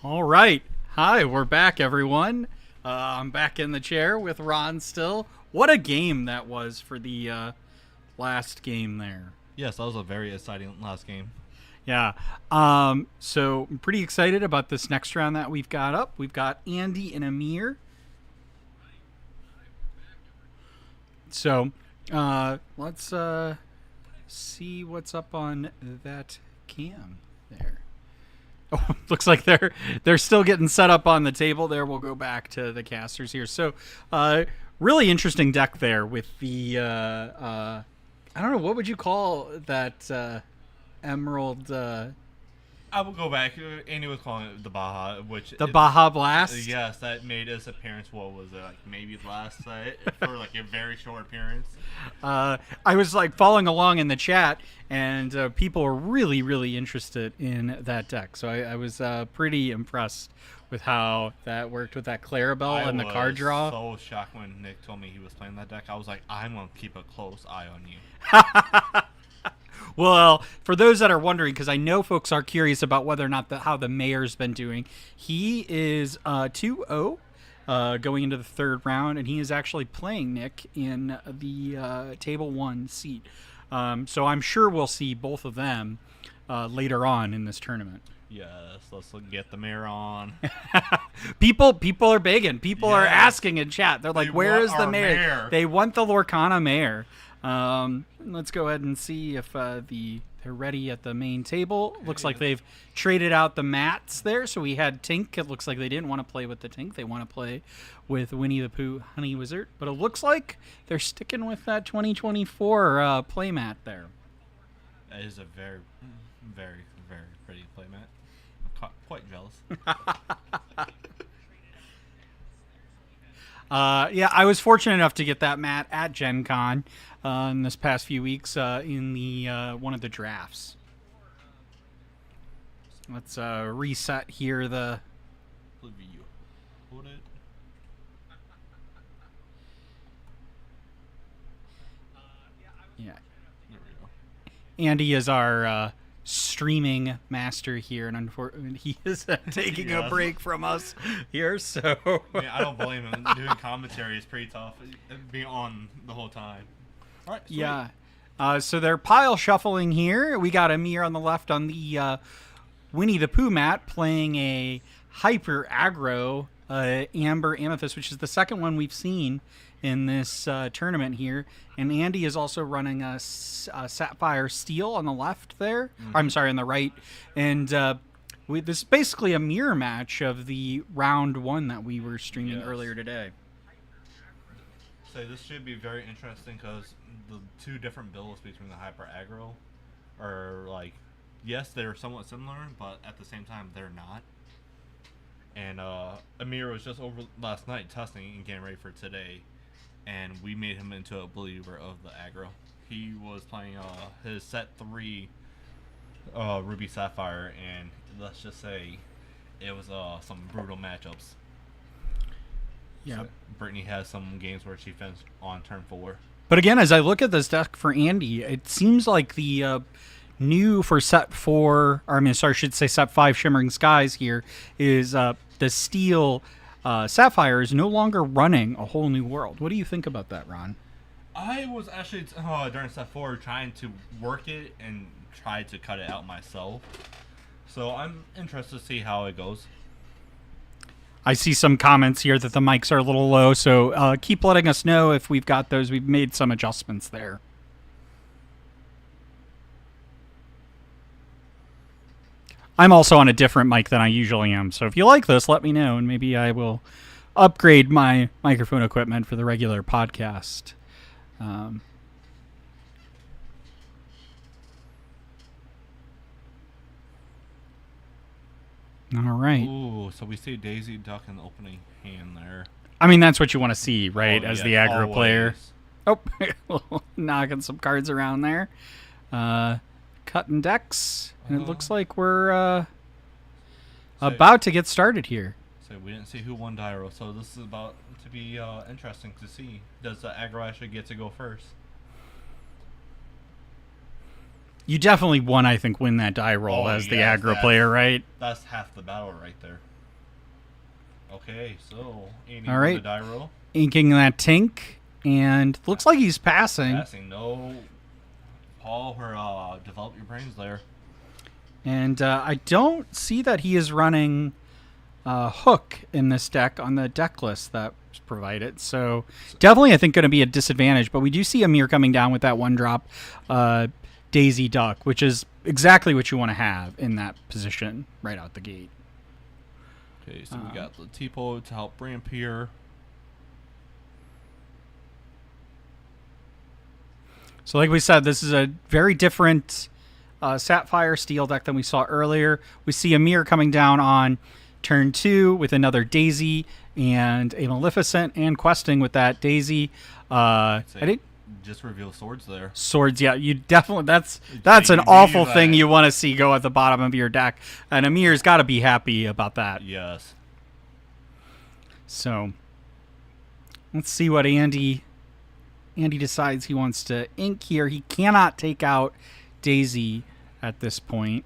All right. Hi, we're back, everyone. I'm back in the chair with Ron still. What a game that was for the last game there. Yes, that was a very exciting last game. Yeah. So I'm pretty excited about this next round that we've got up. We've got Andy and Amir. So let's see what's up on that cam there. Oh, looks like they're still getting set up on the table there. We'll go back to the casters here. So really interesting deck there with the I don't know, what would you call that emerald I will go back. Andy was calling it the Baja, which the Baja Blast? Yes, that made its appearance. What was it, like maybe last night for like a very short appearance? I was like following along in the chat, and people were really interested in that deck. So I was pretty impressed with how that worked with that Clarabelle and the card draw. I was so shocked when Nick told me he was playing that deck. I was like, I'm gonna keep a close eye on you. Well, for those that are wondering, because I know folks are curious about whether or not how the mayor's been doing, he is 2-0 going into the third round, and he is actually playing Nick in the table 1 seat. So I'm sure we'll see both of them later on in this tournament. Yes, let's get the mayor on. People are begging. People are asking in chat. They're like, "Where is the mayor?" They want the Lorcana mayor. Let's go ahead and see if they're ready at the main table. Looks like they've traded out the mats there. So we had Tink. It looks like they didn't want to play with the Tink. They want to play with Winnie the Pooh Honey Wizard. But it looks like they're sticking with that 2024 playmat there. That is a very pretty playmat. I'm quite jealous. Yeah, I was fortunate enough to get that mat at Gen Con in this past few weeks in the one of the drafts. Let's reset here the... Hold it. Yeah. There we go. Andy is our streaming master here, and unfortunately, he is taking a Yes. break from us here. So I mean, I don't blame him. Doing commentary is pretty tough. Being on the whole time. All right. Sweet. yeah. So they're pile shuffling here. We got Amir on the left on the Winnie the Pooh mat playing a hyper aggro Amber Amethyst, which is the second one we've seen in this tournament here. And Andy is also running a Sapphire Steel on the left there. I'm sorry, on the right. And this is basically a mirror match of the round one that we were streaming Yes. earlier today. So this should be very interesting because the two different builds between the hyper aggro are like, yes, they're somewhat similar, but at the same time they're not. And Amir was just over last night testing and getting ready for today, and we made him into a believer of the aggro. He was playing his set 3 Ruby Sapphire, and let's just say it was some brutal matchups. Yeah. So Brittany has some games where she finished on turn 4. But again, as I look at this deck for Andy, it seems like the new for set 4, or I should say set 5 Shimmering Skies here, is the Steel Sapphire is no longer running a whole new world. What do you think about that, Ron? I was actually during set 4 trying to work it and try to cut it out myself. So I'm interested to see how it goes. I see some comments here that the mics are a little low, so keep letting us know if we've got those. We've made some adjustments there. I'm also on a different mic than I usually am, so if you like this, let me know, and maybe I will upgrade my microphone equipment for the regular podcast. All right. Ooh, so we see Daisy Duck in the opening hand there. I mean, that's what you want to see, right, Oh, as yes, the aggro player. always. Oh, knocking some cards around there. Cutting decks. And it looks like we're about to get started here. So we didn't see who won Dyro, so this is about to be interesting to see. Does the aggro actually get to go first? You definitely won, I think, win that die roll as the yes, aggro player, right? That's half the battle right there. Okay, so Andy All won right. the Dyro. Inking that Tink, and looks like he's passing. Passing, no. Paul, develop your brains there. And I don't see that he is running Hook in this deck on the deck list that was provided. So definitely, I think, going to be a disadvantage. But we do see Amir coming down with that 1-drop Daisy Duck, which is exactly what you want to have in that position right out the gate. Okay, so we got the Tipo to help ramp here. So like we said, this is a very different Sapphire Steel deck than we saw earlier. We see Amir coming down on turn 2 with another Daisy and a Maleficent, and questing with that Daisy. I think Just reveal swords there. swords. Yeah, you definitely. That's You an need awful that. thing you want to see go at the bottom of your deck, and Amir's got to be happy about that. Yes. So let's see what Andy decides he wants to ink here. He cannot take out Daisy at this point.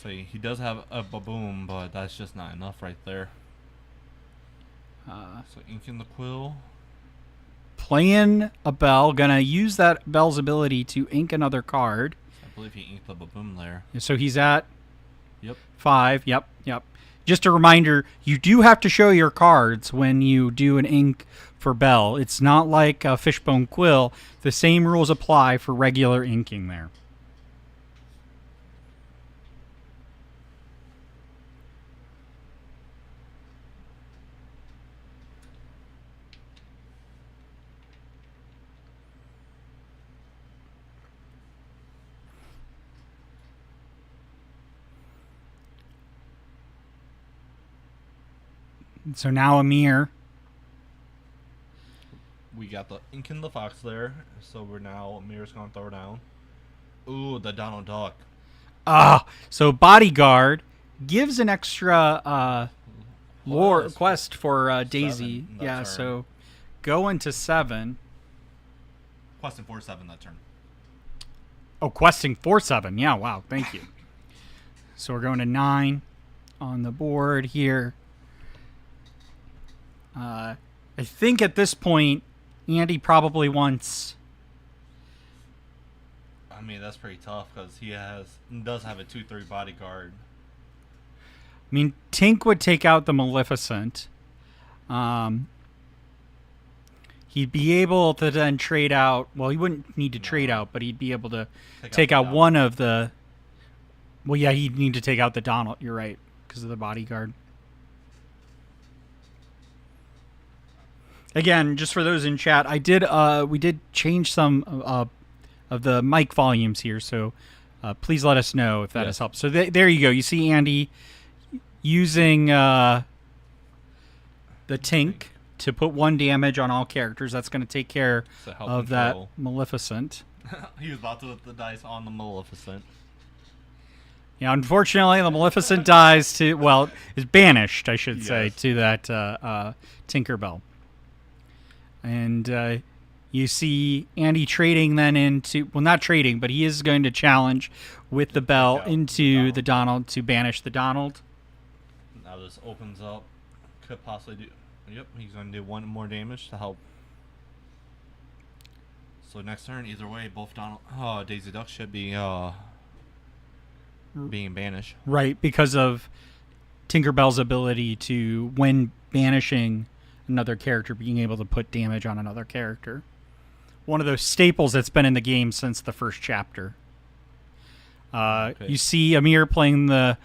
So he does have a baboom, but that's just not enough right there. So inking the quill. Playing a Bell, gonna use that Bell's ability to ink another card. I believe he inked the baboom there. So he's at Yep. 5. Yep. Just a reminder, you do have to show your cards when you do an ink for Bell. It's not like a Fishbone Quill. The same rules apply for regular inking there. So now Amir we got the ink in the fox there. So we're now Amir's gonna throw down. Ooh, the Donald Duck. So Bodyguard gives an extra lore quest for Daisy. Yeah, turn. so go into 7. Questing 4/7 that turn. Oh, questing 4/7. Yeah, wow, thank you. So we're going to 9 on the board here. I think at this point, Andy probably wants. I mean, that's pretty tough because he does have a 2/3 Bodyguard. I mean, Tink would take out the Maleficent. He'd be able to then trade out. Well, he wouldn't need to trade out, but he'd be able to take out one of the. Well, yeah, he'd need to take out the Donald. You're right, because of the Bodyguard. Again, just for those in chat, we did change some of the mic volumes here, so please let us know if that has helped. So there you go. You see Andy using the Tink to put 1 damage on all characters. That's going to take care of that Maleficent. He was about to put the dice on the Maleficent. Yeah, unfortunately, the Maleficent dies is banished, I should say, to that Tinkerbell. And you see Andy trading then into, well, not trading, but he is going to challenge with the bell into the Donald to banish the Donald. Now this opens up. Could possibly do. Yep, he's going to do 1 more damage to help. So next turn, either way, both Daisy Duck should be being banished. Right, because of Tinkerbell's ability to, when banishing another character, being able to put damage on another character. One of those staples that's been in the game since the first chapter. You see Amir playing the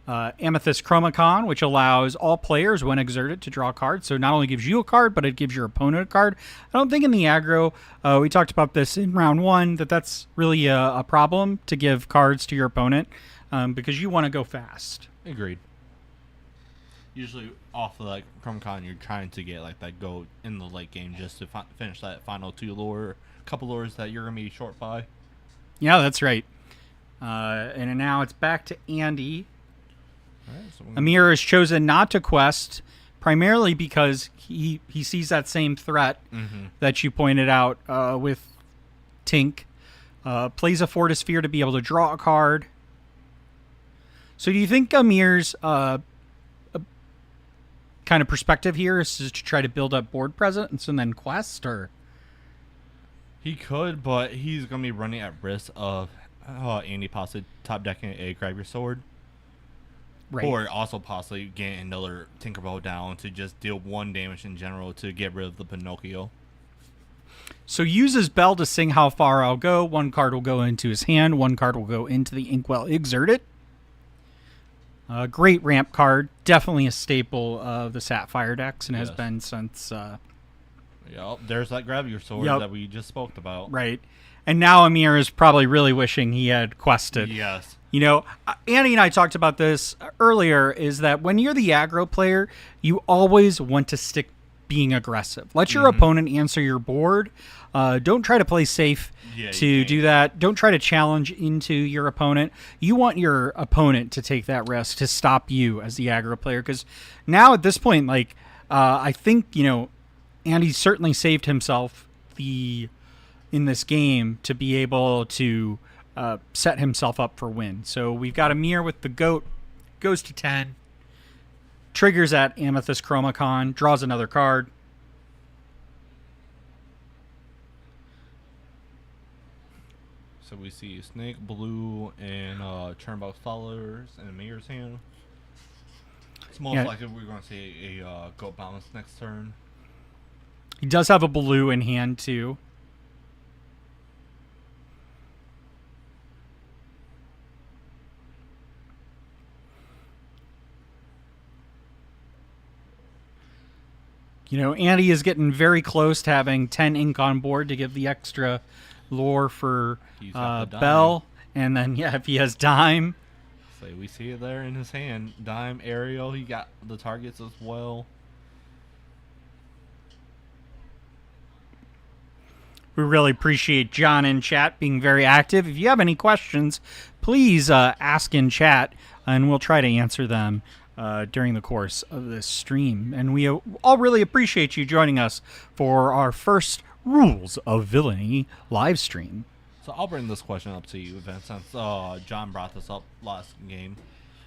Amethyst Chromacon, which allows all players, when exerted, to draw a card. So not only gives you a card, but it gives your opponent a card. I don't think in the aggro, we talked about this in round 1, that's really a problem to give cards to your opponent because you want to go fast. Agreed. Usually off of like Chromacon, you're trying to get like that go in the late game just to finish that final 2 lore, couple lures that you're going to be short by. Yeah, that's right. And now it's back to Andy. Right, so Amir has chosen not to quest, primarily because he sees that same threat that you pointed out with Tink. Plays a Fortisphere to be able to draw a card. So do you think Amir's kind of perspective here is to try to build up board presence and then quest, or? He could, but he's going to be running at risk of Andy possibly top decking a Grab Your Sword. Right. Or also possibly getting another Tinkerbell down to just deal 1 damage in general to get rid of the Pinocchio. So uses Bell to sing How Far I'll Go. 1 card will go into his hand. 1 card will go into the Inkwell Exerted. Great ramp card. Definitely a staple of the Sapphire decks and has been since... Yep, there's that Grab Your Sword that we just spoke about. Right. And now Amir is probably really wishing he had quested. Yes. You know, Annie and I talked about this earlier, is that when you're the aggro player, you always want to stick being aggressive. Let your opponent answer your board. Don't try to play safe to do that. Don't try to challenge into your opponent. You want your opponent to take that risk to stop you as the aggro player. Because now at this point, like, I think, you know, Andy certainly saved himself in this game to be able to set himself up for win. So we've got Amir with the goat, goes to 10, triggers at Amethyst Chromacon, draws another card. So we see Snake, Blue, and Turnbox Followers in Amir's hand. It's most likely we're going to see a goat balance next turn. He does have a blue in hand too. You know, Andy is getting very close to having 10 ink on board to give the extra lore for Bell. And then, if he has Dime. So we see it there in his hand. Dime, Ariel, he got the targets as well. We really appreciate John in chat being very active. If you have any questions, please ask in chat, and we'll try to answer them during the course of this stream. And we all really appreciate you joining us for our first Rules of Villainy live stream. So I'll bring this question up to you, Vince, since John brought this up last game.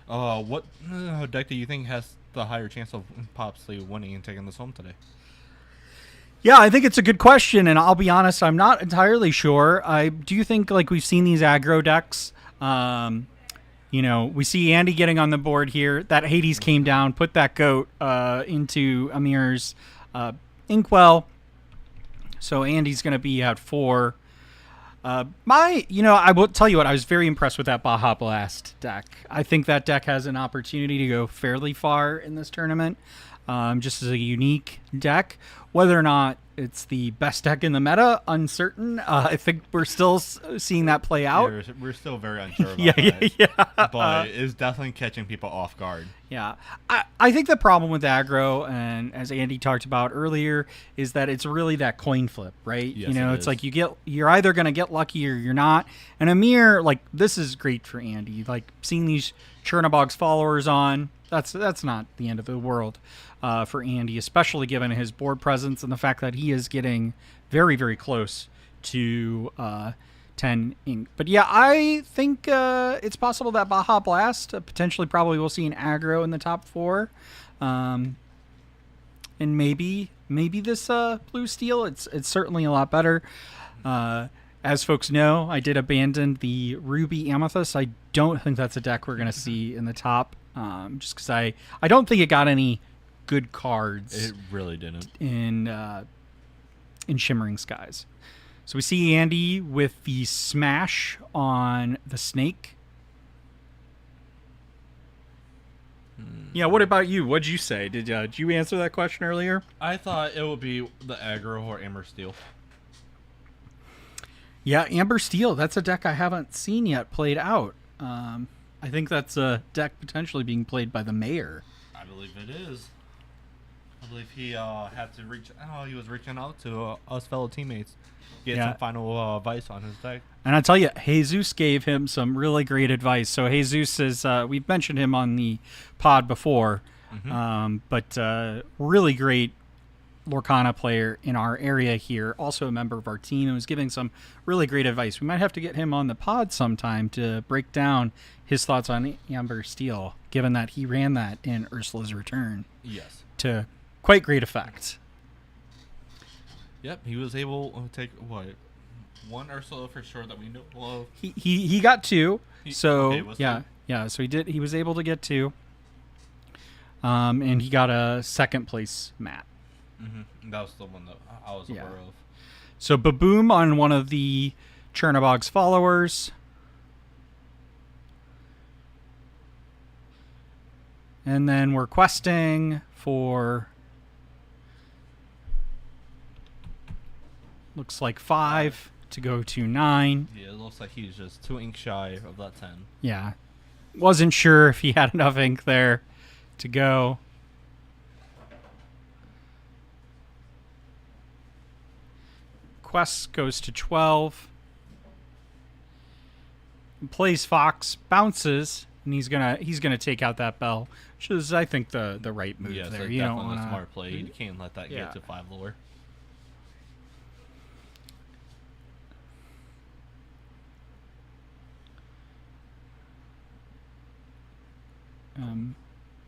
What deck do you think has the higher chance of possibly winning and taking this home today? Yeah, I think it's a good question, and I'll be honest, I'm not entirely sure. I do think, like, we've seen these aggro decks. We see Andy getting on the board here. That Hades came down, put that goat into Amir's Inkwell. So Andy's going to be at 4. I will tell you what, I was very impressed with that Baja Blast deck. I think that deck has an opportunity to go fairly far in this tournament, just as a unique deck. Whether or not it's the best deck in the meta, uncertain. I think we're still seeing that play out. We're still very unsure about that. But it's definitely catching people off guard. Yeah. I think the problem with aggro, and as Andy talked about earlier, is that it's really that coin flip, right? Yes, it's like you're either going to get lucky or you're not. And Amir, like, this is great for Andy. Like, seeing these Chernobog's followers on, that's not the end of the world. For Andy, especially given his board presence and the fact that he is getting very, very close to 10 ink. But yeah, I think it's possible that Baja Blast potentially probably will see an aggro in the top 4. And maybe this blue steel, it's certainly a lot better. As folks know, I did abandon the Ruby Amethyst. I don't think that's a deck we're going to see in the top, just because I don't think it got any good cards. It really didn't. In Shimmering Skies. So we see Andy with the smash on the snake. Yeah, what about you? What'd you say? Did you answer that question earlier? I thought it would be the aggro or Amber Steel. Yeah, Amber Steel. That's a deck I haven't seen yet played out. I think that's a deck potentially being played by the mayor. I believe it is. I believe he had to reach. He was reaching out to us fellow teammates, get some final advice on his deck. And I tell you, Jesus gave him some really great advice. So Jesus is, we've mentioned him on the pod before, but really great Lorcana player in our area here, also a member of our team, and was giving some really great advice. We might have to get him on the pod sometime to break down his thoughts on Amber Steel, given that he ran that in Ursula's Return. Yes. To quite great effect. Yep, he was able to take one Ursula for sure that we know of. He got 2. So two? So he was able to get 2. And he got a second place mat. That was the one that I was aware of. So Baboom on one of the Chernobog's followers. And then we're questing for, looks like 5 to go to 9. Yeah, it looks like he's just 2 ink shy of that 10. Yeah. Wasn't sure if he had enough ink there to go. Quest goes to 12. Plays Fox, bounces, and he's gonna take out that bell, which is, I think, the right move there. So you don't definitely want a smart play. You can't let that get to 5 lower.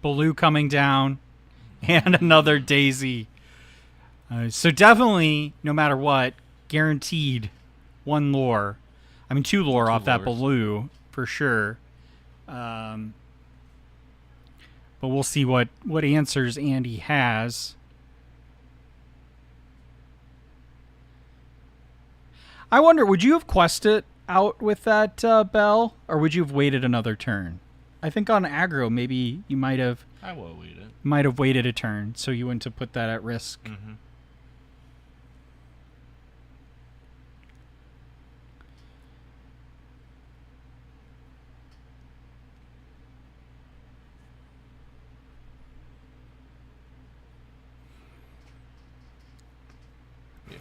Baloo coming down, and another Daisy. So definitely, no matter what, guaranteed 1 lore. I mean, 2 lore off that Baloo for sure. But we'll see what answers Andy has. I wonder, would you have quested out with that bell, or would you have waited another turn? I think on aggro, maybe you might have. I will wait it. Might have waited a turn, so you wouldn't have put that at risk.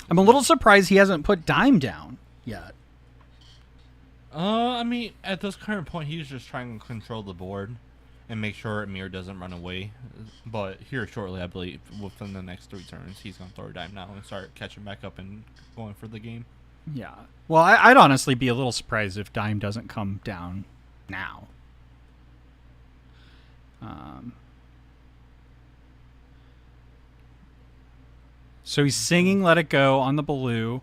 I'm a little surprised he hasn't put Dime down yet. I mean, at this current point, he's just trying to control the board and make sure Amir doesn't run away. But here shortly, I believe, within the next 3 turns, he's going to throw a Dime now and start catching back up and going for the game. Yeah. Well, I'd honestly be a little surprised if Dime doesn't come down now. So he's singing Let It Go on the Baloo.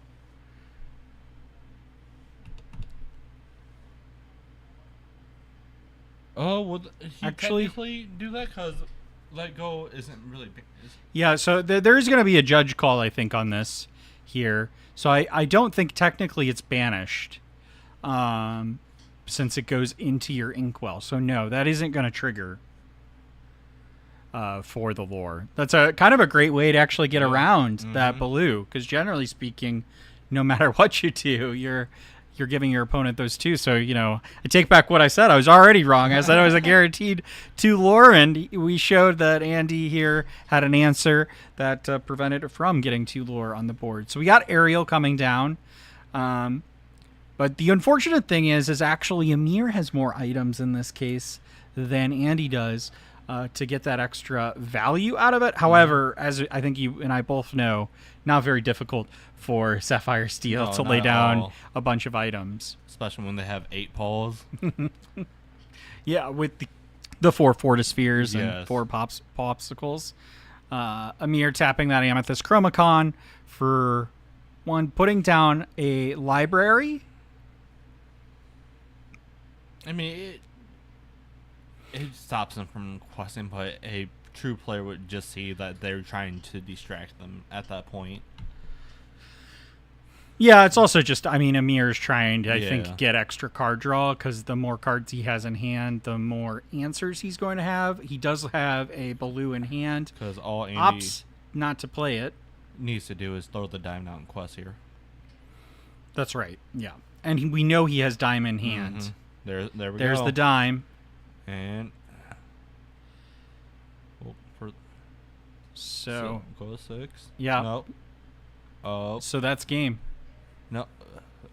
Oh, would he Actually technically do that? Because Let Go isn't really big. Yeah, so there's going to be a judge call, I think, on this here. So I don't think technically it's banished since it goes into your Inkwell. So no, that isn't going to trigger for the lore. That's a kind of a great way to actually get around that Baloo, because generally speaking, no matter what you do, you're giving your opponent those 2. So, you know, I take back what I said. I was already wrong. I said it was a guaranteed 2 lore, and we showed that Andy here had an answer that prevented it from getting 2 lore on the board. So we got Ariel coming down. But the unfortunate thing is actually Amir has more items in this case than Andy does to get that extra value out of it. However, as I think you and I both know, not very difficult for Sapphire Steel to lay down a bunch of items. Especially when they have 8 paws. Yeah, with the 4 Fortispheres and 4 popsicles. Amir tapping that Amethyst Chromacon for 1, putting down a library. I mean, it stops them from questing, but a true player would just see that they're trying to distract them at that point. Yeah, it's also just, I mean, Amir's trying to, I think, get extra card draw, because the more cards he has in hand, the more answers he's going to have. He does have a Baloo in hand. Because all Andy opts not to play it. Needs to do is throw the Dime down quest here. That's right, yeah. And we know he has Dime in hand. There we go. There's the Dime. And so go 6. Yeah. Nope. Oh. So that's game. No.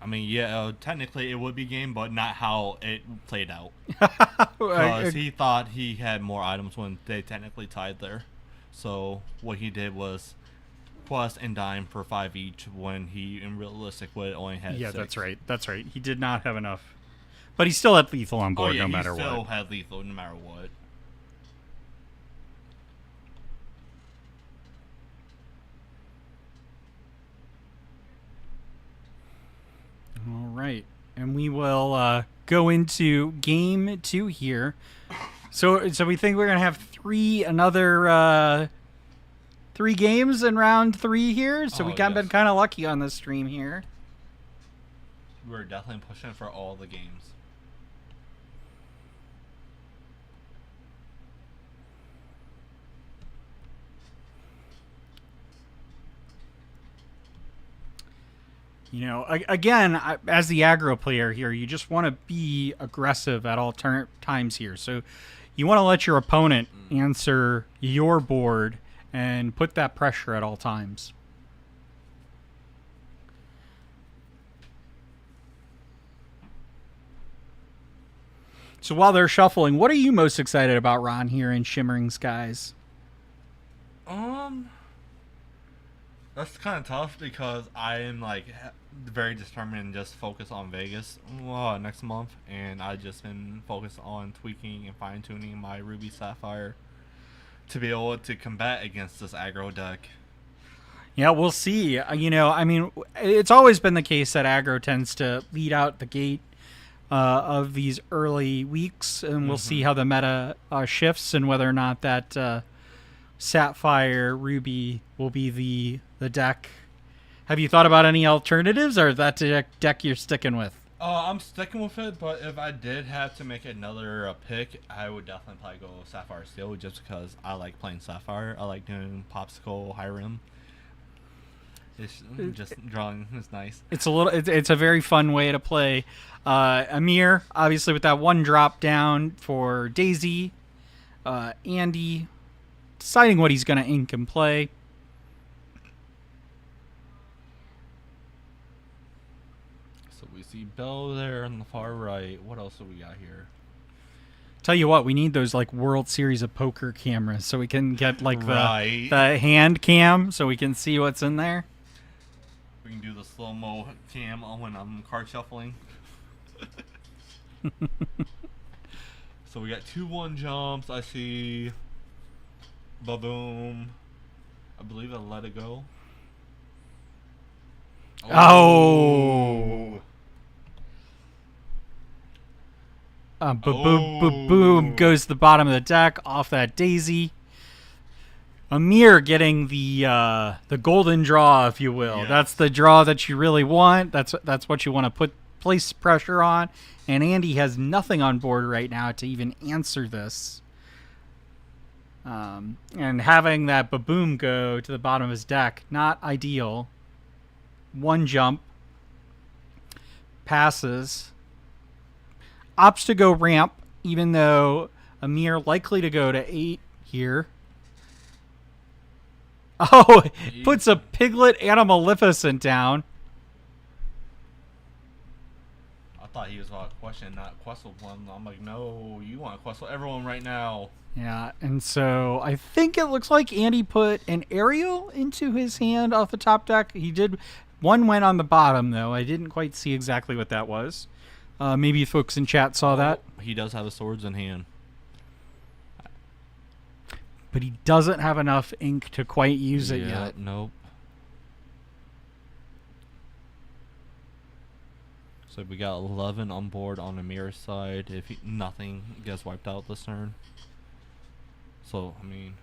I mean, yeah, technically it would be game, but not how it played out. Because he thought he had more items when they technically tied there. So what he did was quest and Dime for 5 each when he, in realistic, would only had 6. That's right. That's right. He did not have enough. But he still had lethal on board no matter what. he still had lethal no matter what. All right. And we will go into game 2 here. So we think we're going to have another 3 games in round 3 here. So we been kind of lucky on this stream here. We're definitely pushing for all the games. You know, again, as the aggro player here, you just want to be aggressive at all times here. So you want to let your opponent answer your board and put that pressure at all times. So while they're shuffling, what are you most excited about, Ron, here in Shimmering Skies? That's kind of tough because I am like very determined and just focus on Vegas next month, and I just been focused on tweaking and fine tuning my Ruby Sapphire to be able to combat against this aggro deck. Yeah, we'll see. You know, I mean, it's always been the case that aggro tends to lead out the gate of these early weeks, and we'll see how the meta shifts and whether or not that Sapphire Ruby will be the deck. Have you thought about any alternatives, or is that the deck you're sticking with? I'm sticking with it, but if I did have to make another pick, I would definitely probably go Sapphire Steel, just because I like playing Sapphire. I like doing Popsicle High Rim. It's just drawing is nice. It's a very fun way to play. Amir, obviously, with that 1 drop down for Daisy. Andy deciding what he's going to ink and play. So we see Bell there on the far right. What else do we got here? Tell you what, we need those like World Series of Poker cameras so we can get like Right. the hand cam so we can see what's in there. We can do the slow-mo cam when I'm card shuffling. So we got 2-1 jumps. I see Ba-boom. I believe I let it go. Oh. Boom goes to the bottom of the deck off that daisy. Amir getting the golden draw, if you will. Yes. That's the draw that you really want. That's what you want to place pressure on. And Andy has nothing on board right now to even answer this. And having that Ba-boom go to the bottom of his deck, not ideal. 1 jump. Passes. Opts to go ramp, even though Amir likely to go to 8 here. Oh, puts a Piglet and a Maleficent down. I thought he was about to question, not Questle one. I'm like, no, you want to Questle everyone right now. Yeah, and so I think it looks like Andy put an aerial into his hand off the top deck. He did. One went on the bottom, though. I didn't quite see exactly what that was. Maybe folks in chat saw that. He does have the swords in hand. But he doesn't have enough ink to quite use it yet. Nope. So we got 11 on board on Amir's side. If nothing gets wiped out this turn. So, I mean...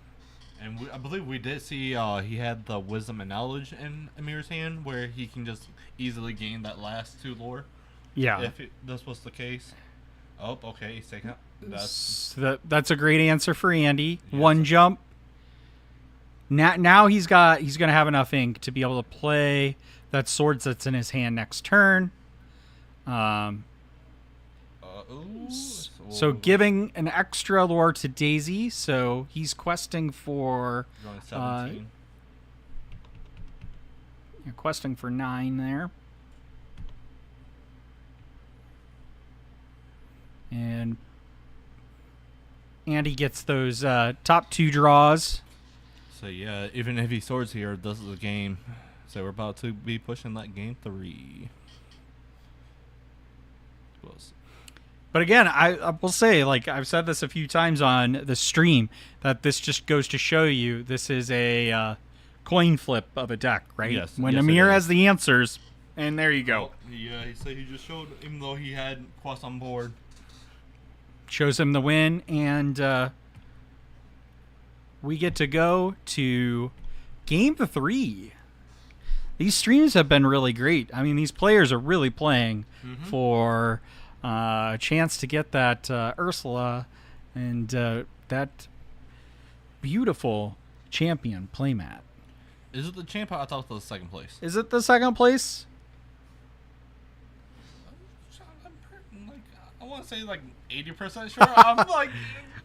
And I believe we did see he had the Wisdom and Knowledge in Amir's hand, where he can just easily gain that last 2 lore. Yeah. If this was the case. Oh, okay. He's taking it. That's a great answer for Andy. Yes. 1 jump. Now he's going to have enough ink to be able to play that swords that's in his hand next turn. So giving an extra lore to Daisy. So he's questing for... Going 17. You're questing for 9 there. And Andy gets those top 2 draws. So yeah, even if he swords here, this is a game. So we're about to be pushing that game 3. But again, I will say, like I've said this a few times on the stream, that this just goes to show you this is a coin flip of a deck, right? Yes. When yes, Amir has the answers, and there you go. Yeah, he said he just showed, even though he had Quest on board. Shows him the win, and we get to go to game 3. These streams have been really great. I mean, these players are really playing for a chance to get that Ursula and that beautiful champion playmat. Is it the champ? I thought it was the second place. Is it the second place? I want to say like 80% sure. I'm like,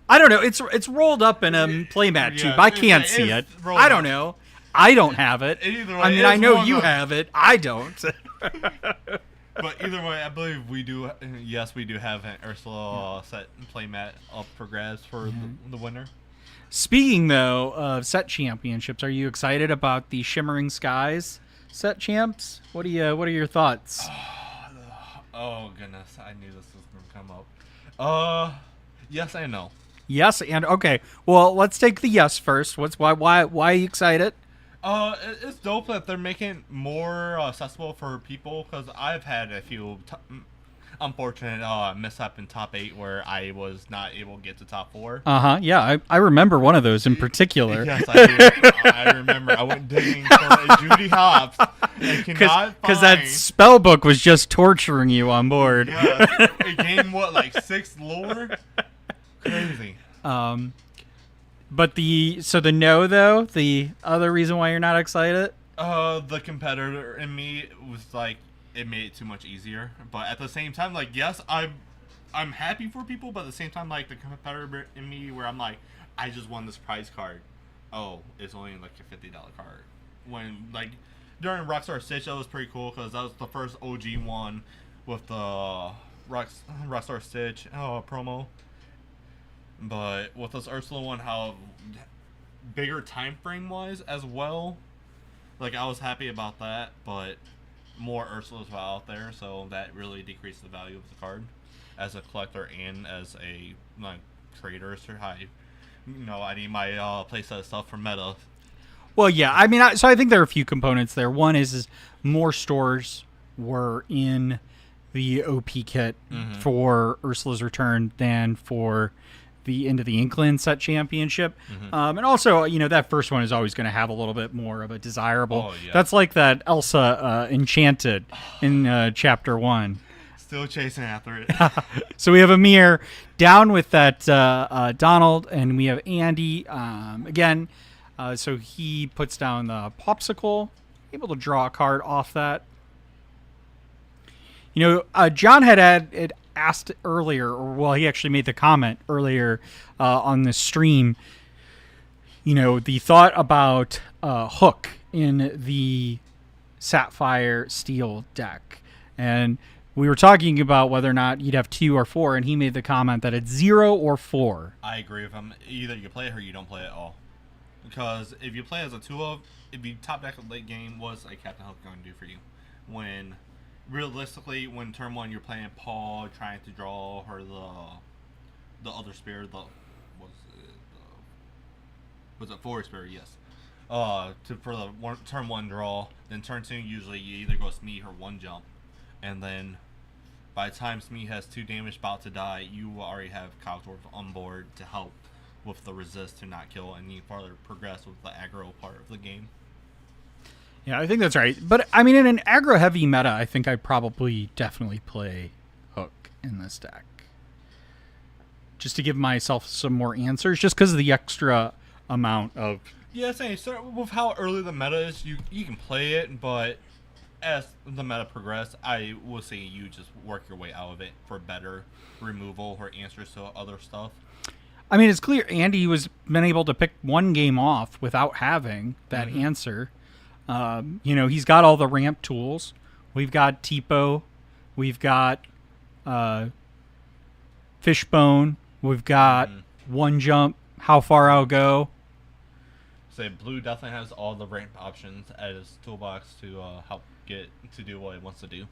I don't know. It's rolled up in a playmat tube. I can't see it. I don't know. I don't have it. Either way, I mean, I know you have it. I don't. But either way, I believe we do. Yes, we do have an Ursula set playmat up for grabs for the winner. Speaking though of set championships, are you excited about the Shimmering Skies set champs? What are your thoughts? Oh goodness, I knew this was gonna come up. Yes and no. Yes and okay. Well, let's take the yes first. Why are you excited? It's dope that they're making more accessible for people, because I've had a few unfortunate mishap in top 8 where I was not able to get to top 4. Yeah, I remember one of those in particular. Yes, I do. I remember. I went digging for a Judy Hobbs and cannot find... Because that spell book was just torturing you on board. Yeah, it gained what, like 6 lore? Crazy. But the no though, the other reason why you're not excited? The competitor in me was like, it made it too much easier. But at the same time, like, yes, I'm happy for people, but at the same time, like, the competitor in me where I'm like, I just won this prize card. Oh, it's only like a $50 card. When, like, during Rockstar Stitch, that was pretty cool because that was the first OG one with the Rockstar Stitch promo. But with this Ursula one, how bigger time frame wise as well, like I was happy about that. But more Ursulas were out there, so that really decreased the value of the card as a collector and as a trader. So I need my playset stuff for meta. Well, yeah. I mean, so I think there are a few components there. One is more stores were in the OP kit for Ursula's Return than for the Into the Inkland Set Championship. And also, that first one is always going to have a little bit more of a desirable. Oh, yeah. That's like that Elsa Enchanted in Chapter 1. Still chasing after it. So we have Amir down with that Donald, and we have Andy again. So he puts down the popsicle, able to draw a card off that. John had asked earlier, he actually made the comment earlier on the stream, the thought about Hook in the Sapphire Steel deck. And we were talking about whether or not you'd have 2 or 4, and he made the comment that it's 0 or 4. I agree with him. Either you play it or you don't play it at all. Because if you play as a 2-of, if you top deck a late game, what's a Captain Hook going to do for you? When, realistically, when turn 1 you're playing Paul, trying to draw her the other spirit, was it Forest Spirit? Yes. For the turn 1 draw, then turn 2 usually you either go Smee or 1 jump. And then by the time Smee has 2 damage about to die, you already have Cogdorf on board to help with the resist to not kill, and you farther progress with the aggro part of the game. Yeah, I think that's right. But, I mean, in an aggro-heavy meta, I think I'd probably definitely play Hook in this deck. Just to give myself some more answers, just because of the extra amount of... Yeah, saying with how early the meta is, you can play it, but as the meta progresses, I will say you just work your way out of it for better removal or answers to other stuff. I mean, it's clear Andy was been able to pick 1 game off without having that answer. He's got all the ramp tools. We've got Tipo. We've got Fishbone. We've got 1 jump. How far I'll go. Say Blue definitely has all the ramp options at his toolbox to help get to do what he wants to do.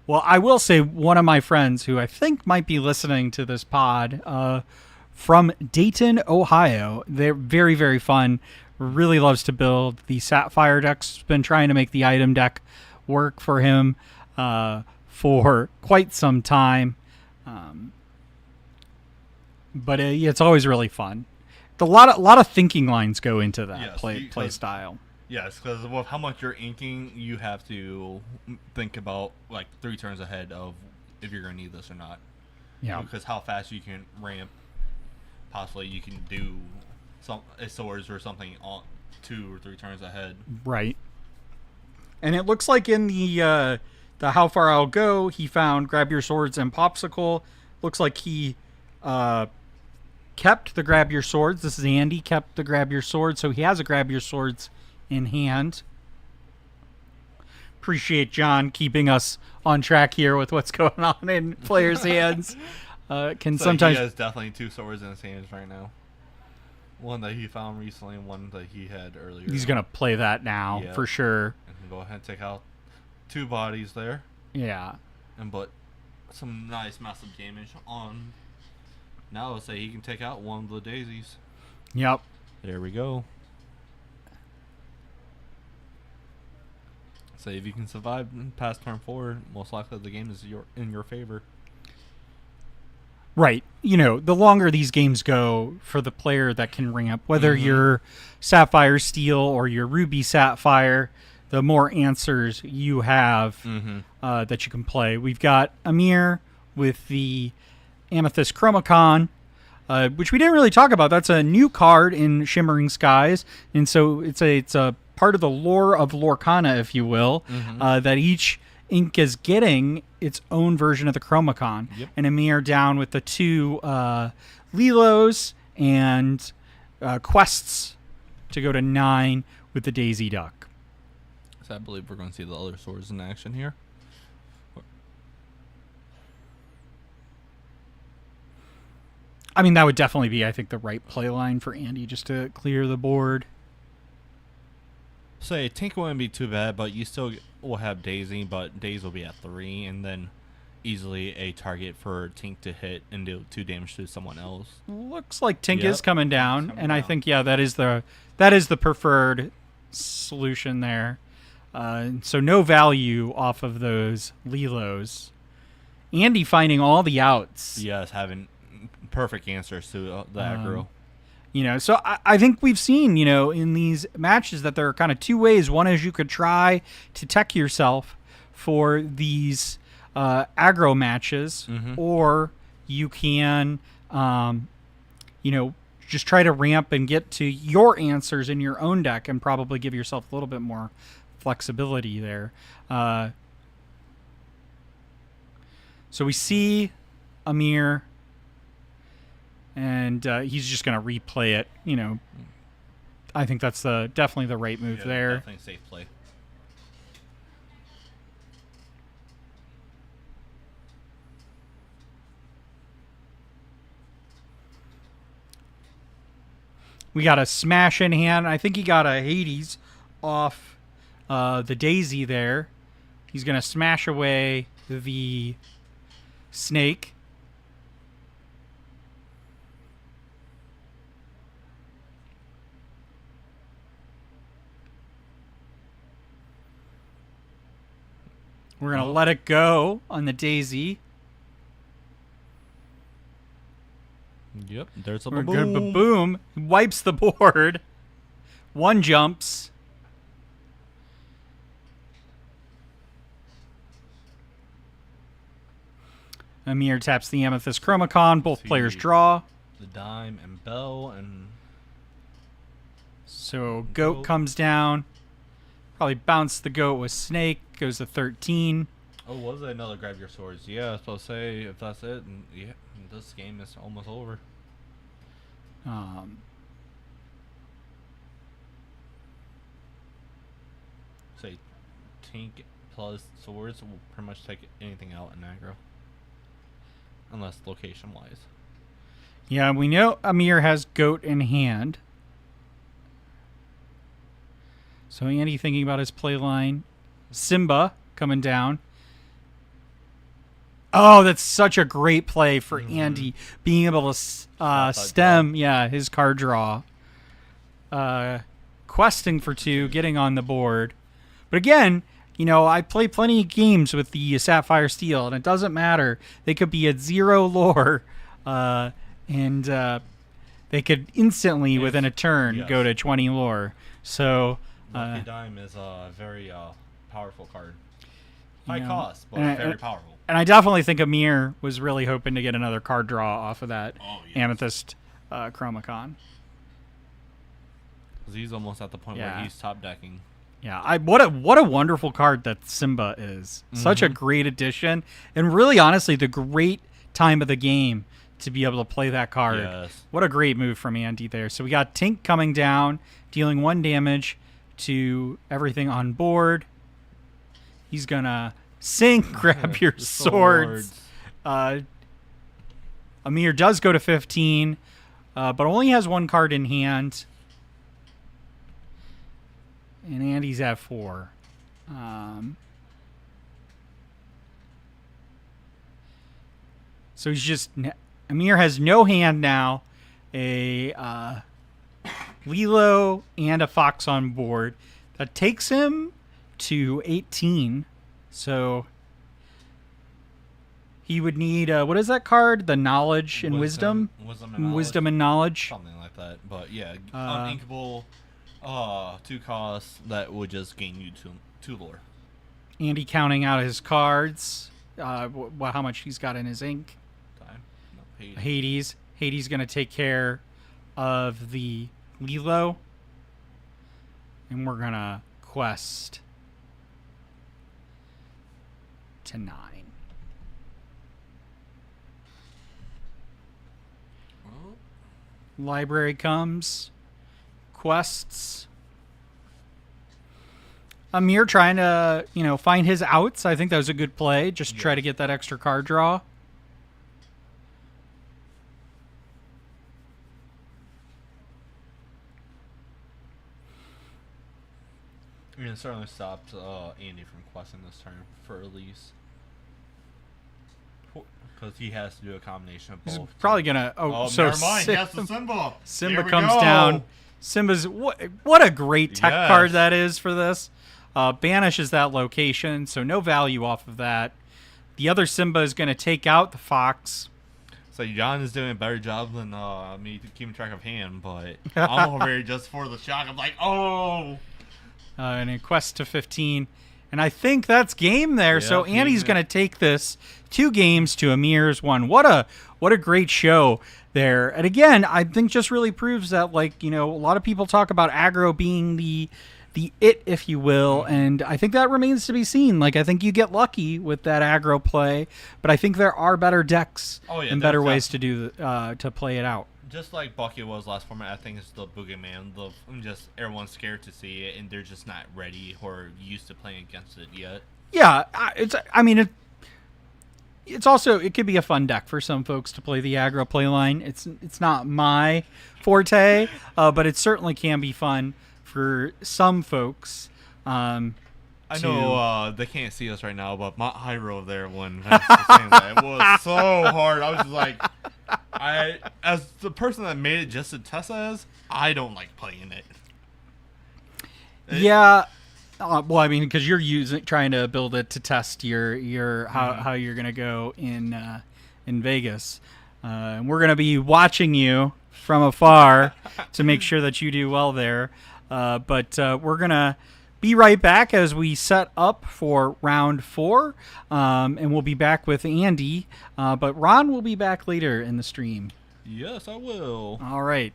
Well, I will say one of my friends who I think might be listening to this pod from Dayton, Ohio. They're very, very fun. Really loves to build the Sapphire decks. Been trying to make the item deck work for him for quite some time. But it's always really fun. A lot of thinking lines go into that play style. Yes, because with how much you're inking, you have to think about like 3 turns ahead of if you're going to need this or not. Yeah. Because how fast you can ramp, possibly you can do some swords or something on 2 or 3 turns ahead. Right. And it looks like in the How Far I'll Go, he found Grab Your Swords and Popsicle. Looks like he kept the Grab Your Swords. This is Andy, kept the Grab Your Swords, so he has a Grab Your Swords in hand. Appreciate John keeping us on track here with what's going on in players' hands. Sometimes he has definitely 2 swords in his hands right now. One that he found recently, and one that he had earlier. He's gonna play that now for sure. And go ahead and take out 2 bodies there. Yeah. And put some nice massive damage on. Now let's say he can take out one of the daisies. Yep. There we go. So if you can survive past turn 4, most likely the game is in your favor. Right. The longer these games go for the player that can ramp, whether you're Sapphire Steel or you're Ruby Sapphire, the more answers you have that you can play. We've got Amir with the Amethyst Chromacon, which we didn't really talk about. That's a new card in Shimmering Skies, and so it's a part of the lore of Lorcana, if you will, that each ink is getting its own version of the Chromacon. Yep. And Amir down with the 2 Lilos and quests to go to 9 with the Daisy Duck. I believe we're going to see the other swords in action here. I mean, that would definitely be, I think, the right play line for Andy, just to clear the board. Say, Tink wouldn't be too bad, but you still will have Daisy, but Daisy will be at 3, and then easily a target for Tink to hit and do 2 damage to someone else. Looks like Tink Yep, is coming down, coming and I down. think, yeah, that is the preferred solution there. So no value off of those Lilos. Andy finding all the outs. Yes, having perfect answers to the aggro. You know, so I think we've seen, you know, in these matches that there are kind of 2 ways. One is you could try to tech yourself for these aggro matches, or you can, you know, just try to ramp and get to your answers in your own deck and probably give yourself a little bit more flexibility there. So we see Amir, and he's just going to replay it. You know, I think that's definitely the right move there. Definitely safe play. We got a smash in hand. I think he got a Hades off the Daisy there. He's going to smash away the snake. We're going to let it go on the Daisy. Yep, there's a We're boom. good. Boom. Wipes the board. 1 jumps. Amir taps the Amethyst Chromacon. Both players draw. The dime and bell, and So goat comes down. Probably bounce the goat with snake. Goes to 13. oh, was it another grab your swords? Yeah, I was supposed to say if that's it, and yeah, this game is almost over. Say, Tink plus swords will pretty much take anything out in aggro, unless location wise. Yeah, we know Amir has goat in hand. So Andy thinking about his play line. Simba coming down. Oh, that's such a great play for Andy, being able to stem, his card draw. Questing for 2, getting on the board. But again, you know, I play plenty of games with the Sapphire Steel, and it doesn't matter. They could be at 0 lore, and they could instantly, within a turn, go to 20 lore. So Lucky Dime is a very powerful card. High know, cost, but very powerful. And I definitely think Amir was really hoping to get another card draw off of that Amethyst Chromacon. Because he's almost at the point where he's top decking. Yeah, what a wonderful card that Simba is. Such a great addition, and really, honestly, the great time of the game to be able to play that card. Yes. What a great move from Andy there. So we got Tink coming down, dealing 1 damage to everything on board. He's gonna grab your swords. Amir does go to 15, but only has 1 card in hand. And Andy's at 4. So he's just... Amir has no hand now. A Lilo and a Fox on board. That takes him to 18. So he would need... what is that card? The Knowledge and Wisdom? Wisdom and Knowledge. Something like that. But yeah, uninkable 2 costs that would just gain you 2 lore. Andy counting out his cards. How much he's got in his ink. Time. No, Hades. Hades going to take care of the Lilo. And we're going to quest to 9. Library comes. Quests. Amir trying to, find his outs. I think that was a good play. Just try to get that extra card draw. I mean, it certainly stopped Andy from questing this turn for release. Because he has to do a combination of both. He's probably going to... so never mind. He has the Simba. Simba comes down. Simba's... What a great tech card that is for this. Banishes that location, so no value off of that. The other Simba is going to take out the fox. So John is doing a better job than me keeping track of him, but I'm over here just for the shock. I'm like, oh... And a quest to 15. And I think that's game there. So Andy's going to take this 2 games to Amir's 1. What a great show there. And again, I think just really proves that, a lot of people talk about aggro being the it, if you will, and I think that remains to be seen. I think you get lucky with that aggro play, but I think there are better decks and better ways to do to play it out. Just like Bucky was last format, I think it's the boogeyman. Just everyone's scared to see it, and they're just not ready or used to playing against it yet. Yeah, it's also, it could be a fun deck for some folks to play the aggro play line. It's not my forte, but it certainly can be fun for some folks. I know they can't see us right now, but my eye roll there when Vince was saying that, it was so hard. I was just like, as the person that made it just to test us, I don't like playing it. Yeah. Because you're trying to build it to test your how you're gonna go in Vegas, and we're gonna be watching you from afar to make sure that you do well there. But we're gonna be right back as we set up for round 4, and we'll be back with Andy. But Ron will be back later in the stream. Yes, I will. All right.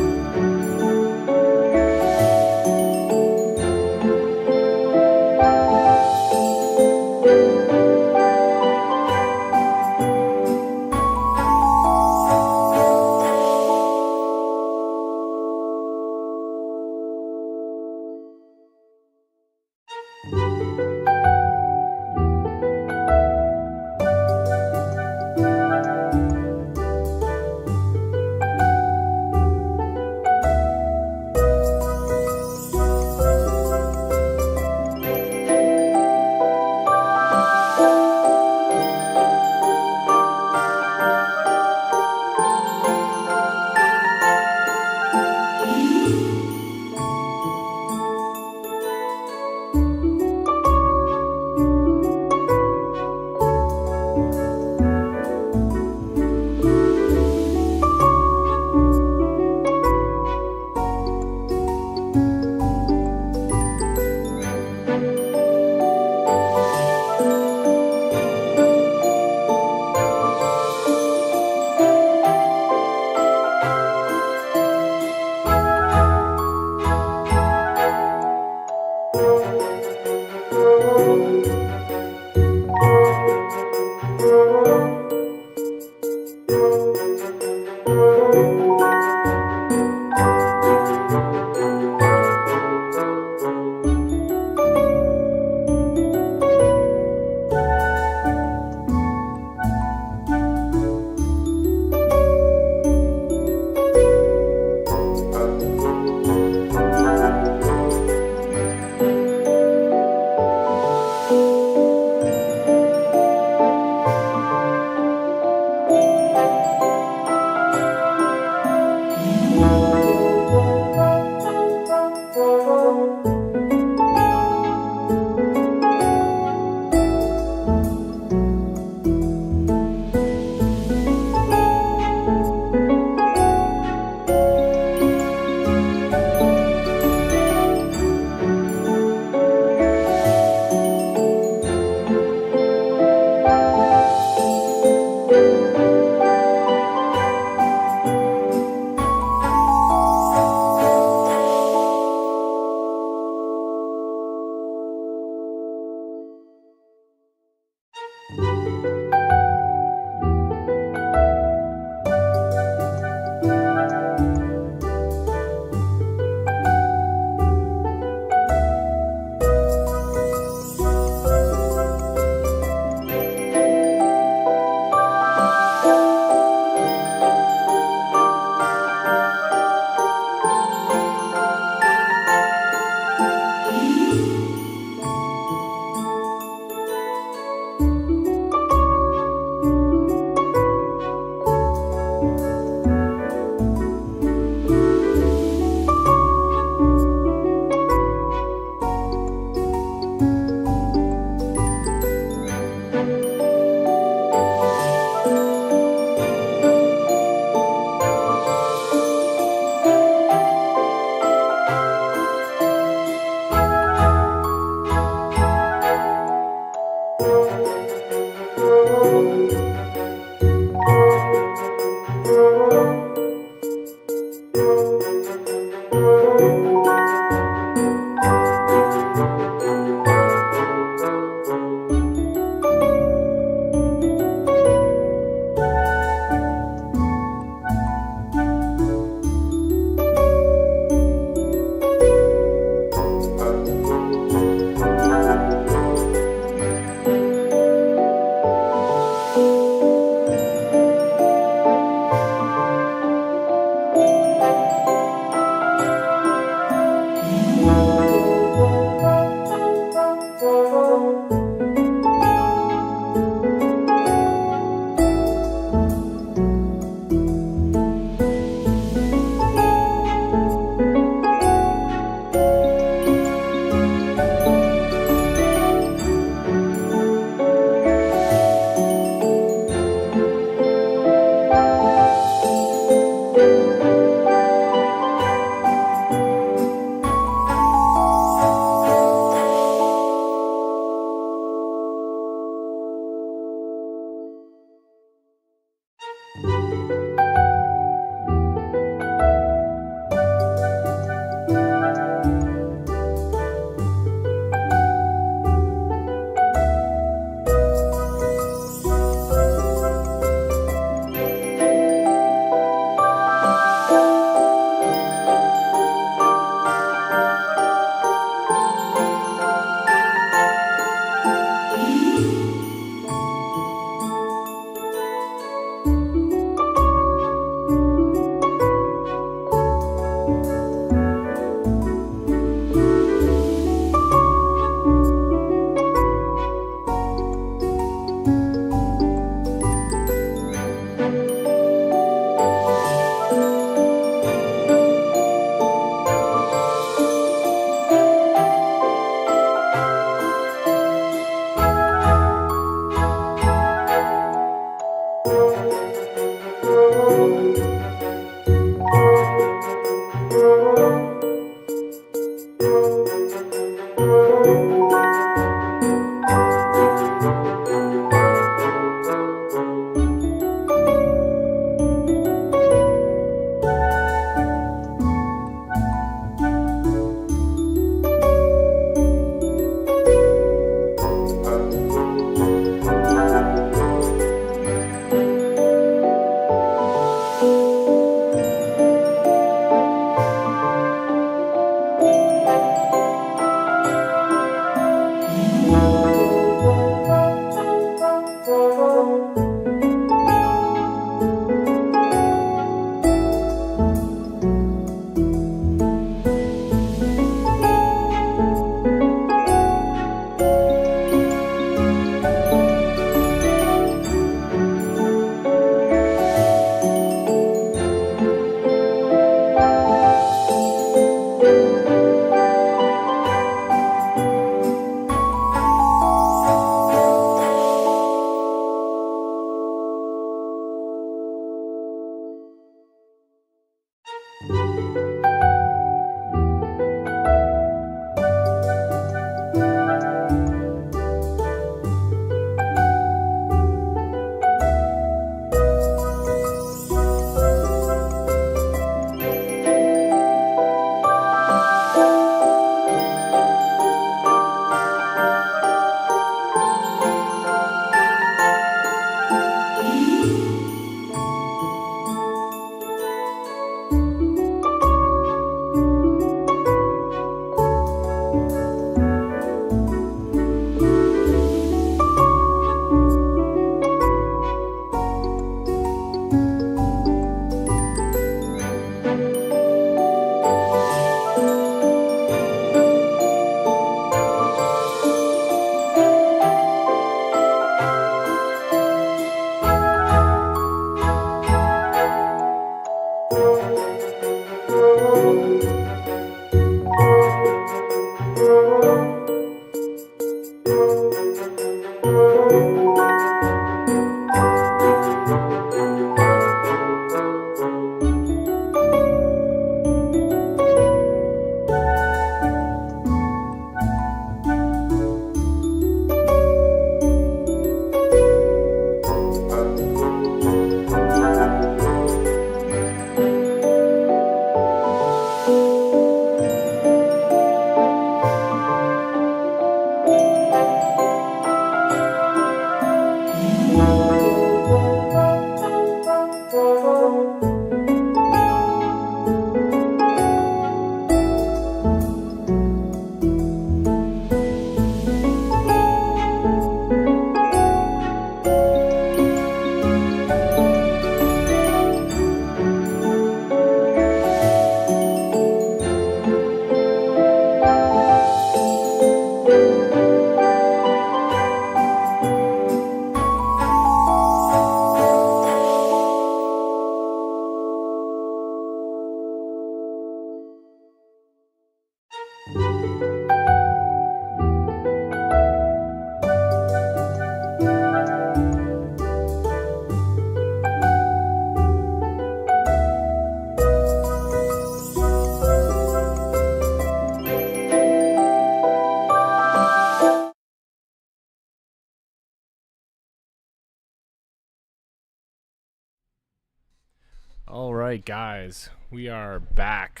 All right, guys, we are back.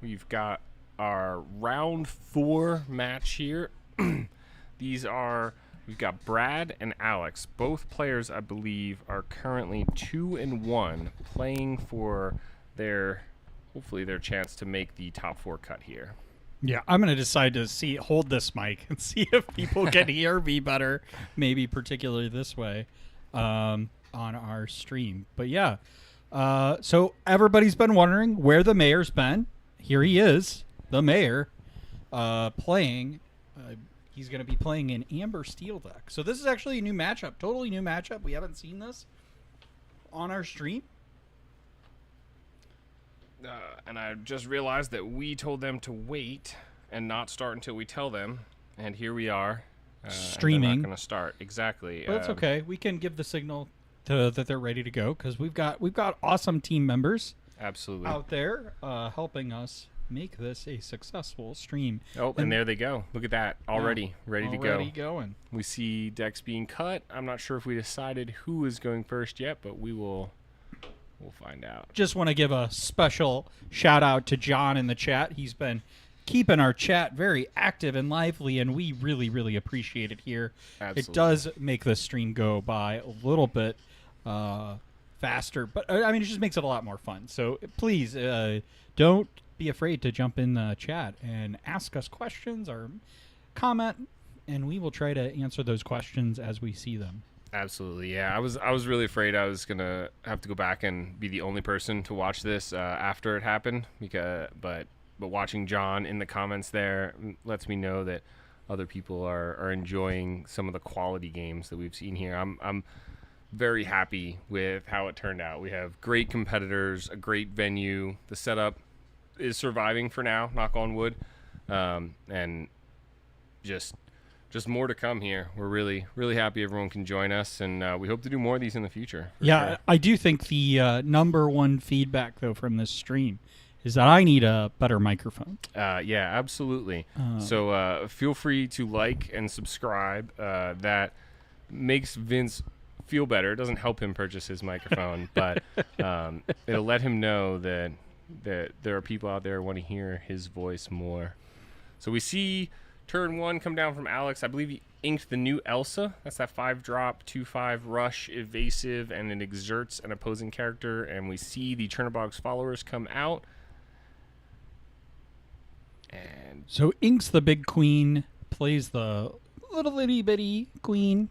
We've got our round 4 match here. We've got Brad and Alex. Both players, I believe, are currently 2-1, playing for hopefully their chance to make the top 4 cut here. Yeah, I'm going to decide to hold this mic and see if people can hear me better, maybe particularly this way on our stream. But yeah. So everybody's been wondering where the mayor's been. Here he is, the mayor, playing. He's going to be playing an Amber Steel deck. So this is actually a new matchup, totally new matchup. We haven't seen this on our stream. And I just realized that we told them to wait and not start until we tell them. And here we are. Streaming. They're not going to start. Exactly. But it's okay. We can give the signal that they're ready to go, because we've got awesome team members absolutely out there helping us make this a successful stream. Oh, and there they go. Look at that. Already ready to go. Already going. We see decks being cut. I'm not sure if we decided who is going first yet, but we'll find out. Just want to give a special shout out to John in the chat. He's been keeping our chat very active and lively, and we really, really appreciate it here. Absolutely. It does make the stream go by a little bit faster, but I mean, it just makes it a lot more fun. So please don't be afraid to jump in the chat and ask us questions or comment, and we will try to answer those questions as we see them. Absolutely, yeah. I was really afraid I was gonna have to go back and be the only person to watch this after it happened, but watching John in the comments there lets me know that other people are enjoying some of the quality games that we've seen here. I'm very happy with how it turned out. We have great competitors, a great venue. The setup is surviving for now, knock on wood, and just more to come here. We're really, really happy everyone can join us, and we hope to do more of these in the future. Yeah, sure. I do think the number one feedback, though, from this stream is that I need a better microphone. Yeah, absolutely. So feel free to like and subscribe. That makes Vince feel better. It doesn't help him purchase his microphone, but it'll let him know that there are people out there who want to hear his voice more. So we see turn 1 come down from Alex. I believe he inked the new Elsa. That's that 5-drop, 2/5 rush, evasive, and it exerts an opposing character. And we see the Chernobog's followers come out. And so inks the big queen, plays the little itty bitty queen.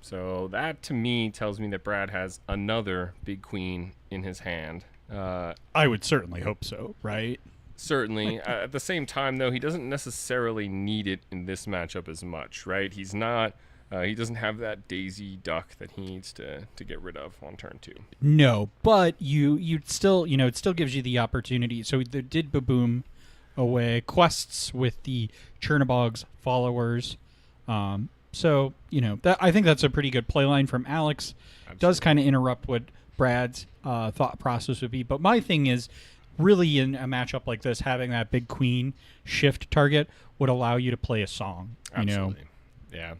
so that to me tells me that Brad has another big queen in his hand. I would certainly hope so, right? Certainly. At the same time, though, he doesn't necessarily need it in this matchup as much, right? He's not. He doesn't have that Daisy Duck that he needs to get rid of on turn 2. No, but you'd still, it still gives you the opportunity. So there did Baboom away quests with the Chernobog's followers. So that I think that's a pretty good play line from Alex. Absolutely. Does kind of interrupt what Brad's thought process would be. But my thing is, really in a matchup like this, having that big queen shift target would allow you to play a song. Absolutely. Yeah.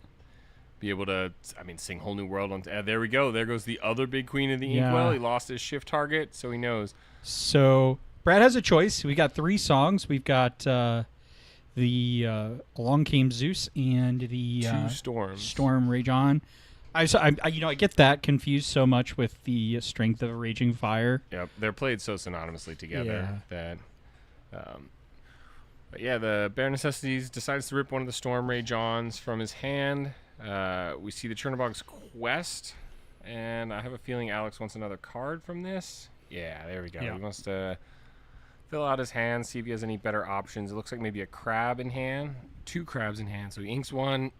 Be able to, sing Whole New World. There we go. There goes the other big queen of the Inkwell. He lost his shift target, so he knows. So Brad has a choice. We got 3 songs. We've got the Along Came Zeus and the 2 storms. Storm Rage On. I get that confused so much with the Strength of a Raging Fire. Yep, they're played so synonymously together that. But yeah, the Bare Necessities decides to rip one of the Storm Rage Ons from his hand. We see the Chernobog's Quest, and I have a feeling Alex wants another card from this. Yeah, there we go. Yeah. He wants to fill out his hand, see if he has any better options. It looks like maybe a crab in hand. 2 crabs in hand. So he inks one,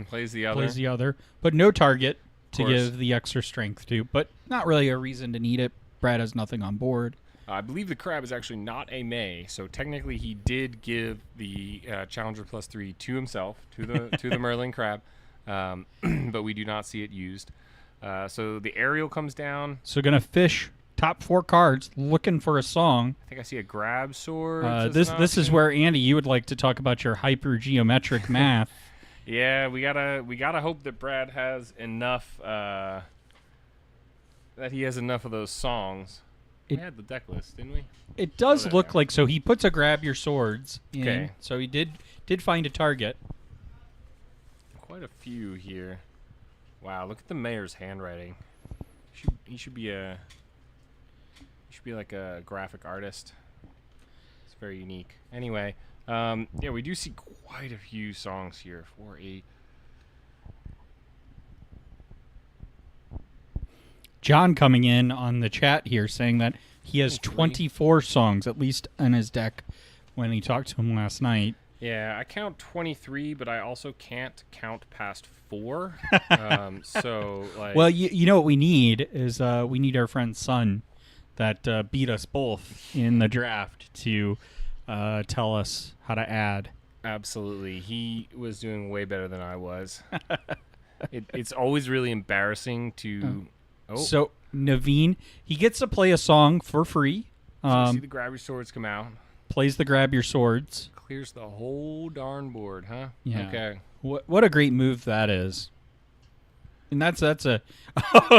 plays the other. But no target to give the extra strength to. But not really a reason to need it. Brad has nothing on board. I believe the crab is actually not a May, so technically he did give the Challenger +3 to himself, to the Merlin crab, but we do not see it used. So the aerial comes down. So gonna fish top 4 cards, looking for a song. I think I see a grab sword. This is where, Andy, you would like to talk about your hypergeometric math. Yeah, we gotta hope that Brad has enough that he has enough of those songs. We It- had the deck list, didn't we? It does there look we are. like, so he puts a grab your swords in. Okay. So he did find a target. Quite a few here. Wow, look at the mayor's handwriting. He should be like a graphic artist. It's very unique. Anyway, yeah, we do see quite a few songs here. 4, 8. John coming in on the chat here saying that he has 24 songs at least in his deck when he talked to him last night. Yeah, I count 23, but I also can't count past 4. So, like... Well, you know what we need is we need our friend Sun that beat us both in the draft to tell us how to add. Absolutely. He was doing way better than I was. It's always really embarrassing to... So, Naveen, he gets to play a song for free. So you see the grab your swords come out. Plays the grab your swords. Clears the whole darn board, huh? Yeah. Okay. What a great move that is. And that's a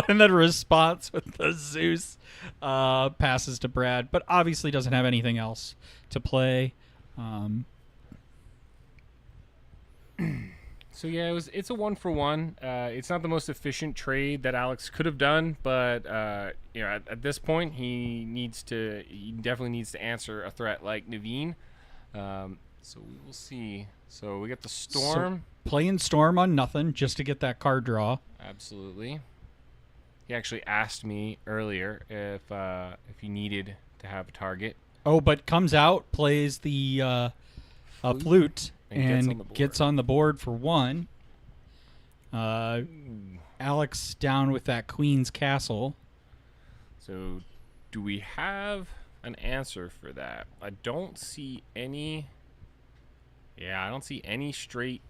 and then response with the Zeus passes to Brad, but obviously doesn't have anything else to play. So yeah, it's a 1-for-1. It's not the most efficient trade that Alex could have done, but at this point he definitely needs to answer a threat like Naveen. So we will see. So we got the Storm. So playing Storm on nothing just to get that card draw. Absolutely. He actually asked me earlier if he needed to have a target. Oh, but comes out, plays the flute, and gets on the board for 1. Alex down with that Queen's Castle. So do we have an answer for that? I don't see any. Yeah, I don't see any straight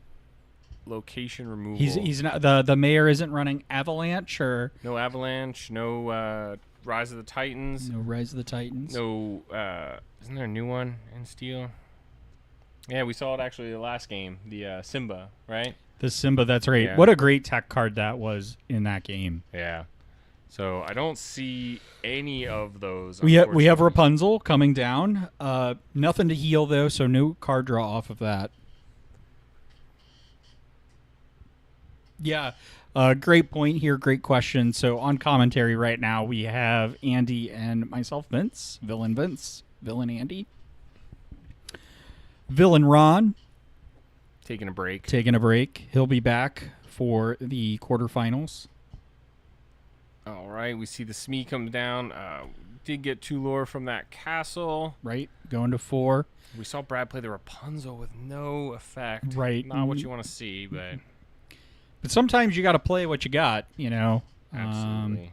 location removal. He's not the mayor isn't running Avalanche or no Avalanche, no Rise of the Titans. no Rise of the Titans. No, isn't there a new one in Steel? Yeah, we saw it actually the last game, the Simba, right? The Simba, that's right. Yeah. What a great tech card that was in that game. Yeah. So I don't see any of those. We have unfortunately. Rapunzel coming down. Nothing to heal though, so no card draw off of that. Yeah. Great point here. Great question. So on commentary right now, we have Andy and myself, Vince, Villain Andy, Villain Ron. taking a break. Taking a break. He'll be back for the quarterfinals. All right, we see the Smee come down. Did get 2 lore from that castle. Right. Going to 4. We saw Brad play the Rapunzel with no effect. Right. Not what you want to see, but But sometimes you got to play what you got, you know. absolutely.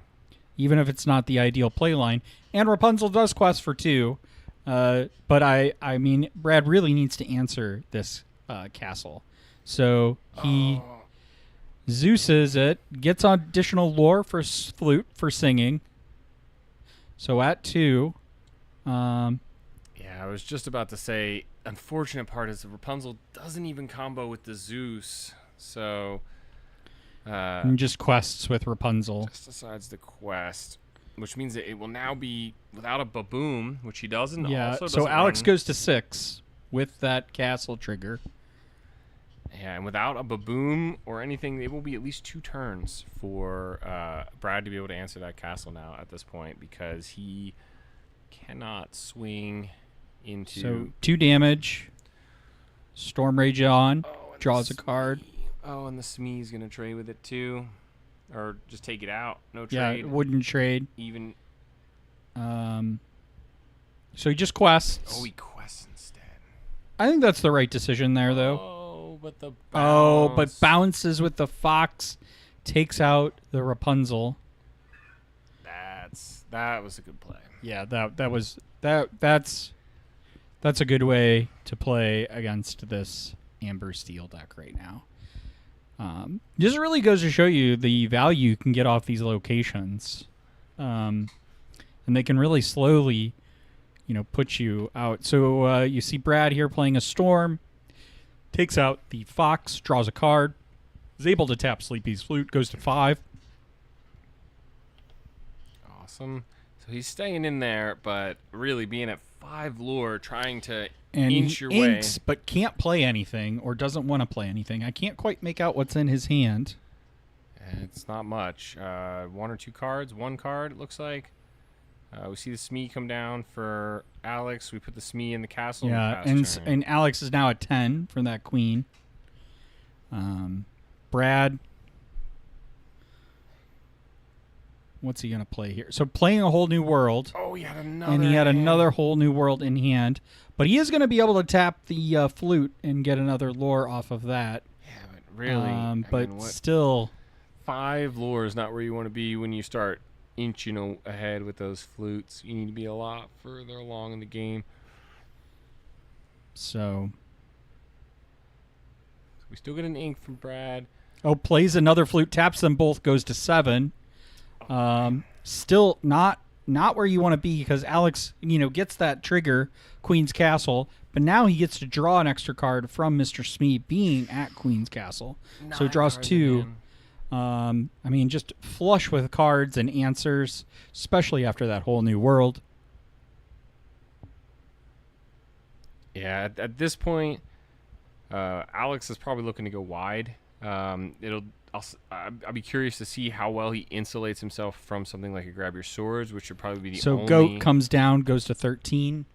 Even if it's not the ideal play line. And Rapunzel does quest for 2. But I mean, Brad really needs to answer this castle. So he Zeus's it, gets additional lore for flute for singing. So at 2. Yeah, I was just about to say, unfortunate part is the Rapunzel doesn't even combo with the Zeus. So And just quests with Rapunzel. just decides the quest, which means that it will now be without a Baboom, which he doesn't. Yeah, Also so doesn't Alex run. goes to 6 with that castle trigger. Yeah, and without a Baboom or anything, it will be at least 2 turns for Brad to be able to answer that castle now at this point, because he cannot swing into... So 2 damage. Storm Rage on. and Draws the a card. Oh, and the Smee's going to trade with it too. Or just take it out. No Yeah, trade. wouldn't trade. Even... So he just quests. Oh, he quests instead. I think that's the right decision there, though. Oh, but the Oh, but bounce. bounces with the fox, takes out the Rapunzel. That was a good play. Yeah, that's a good way to play against this Amber Steel deck right now. This really goes to show you the value you can get off these locations, and they can really slowly, put you out. So you see Brad here playing a Storm, takes out the Fox, draws a card, is able to tap Sleepy's Flute, goes to 5. Awesome. So he's staying in there, but really being at 5 lore, trying to And inch he your inks, way. but can't play anything or doesn't want to play anything. I can't quite make out what's in his hand. It's not much. 1 or 2 cards. 1 card, it looks like. We see the Smee come down for Alex. We put the Smee in the castle. Yeah, in the pass turn. and Alex is now at 10 from that queen. Brad, what's he gonna play here? So playing a whole new world, Oh, he had another. and he had hand. another whole new world in hand. But he is gonna be able to tap the flute and get another lore off of that. Yeah, but really. I but mean, what, still, 5 lore is not where you want to be when you start inching ahead with those flutes. You need to be a lot further along in the game. so. We still get an ink from Brad. Oh, plays another flute, taps them both, goes to 7. Still not where you want to be because Alex, gets that trigger, Queen's Castle, but now he gets to draw an extra card from Mr. Smee being at Queen's Castle. So he draws 2. Just flush with cards and answers, especially after that whole new world. Yeah, at this point, Alex is probably looking to go wide. I'll be curious to see how well he insulates himself from something like a Grab Your Swords, which would probably be the So only... Goat comes down, goes to 13.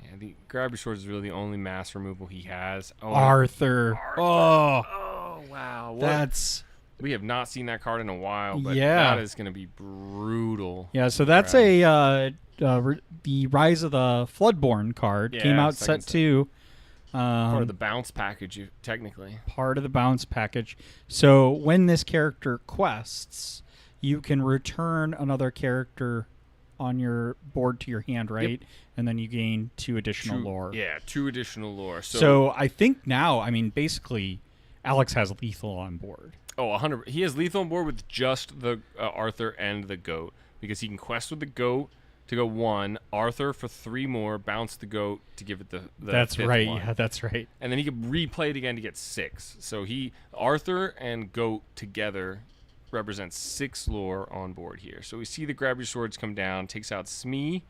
Yeah, the Grab Your Swords is really the only mass removal he has. Oh, Arthur. Oh, Oh, wow. that's... We have not seen that card in a while, but Yeah. that is going to be brutal. Yeah, so that's the Rise of the Floodborn card. Yeah, Came out second set 2. Part of the bounce package, technically. Part of the bounce package. So when this character quests, you can return another character on your board to your hand, right? And then you gain 2 additional lore. Yeah, 2 additional lore. So I think now, basically, Alex has lethal on board. Oh, 100. He has lethal on board with just the Arthur and the Goat because he can quest with the Goat to go 1, Arthur for 3 more, bounce the Goat to give it the That's 5th right. one. Yeah, that's right. And then he can replay it again to get 6. So Arthur and Goat together represents 6 lore on board here. So we see the Grab Your Swords come down, takes out Smee.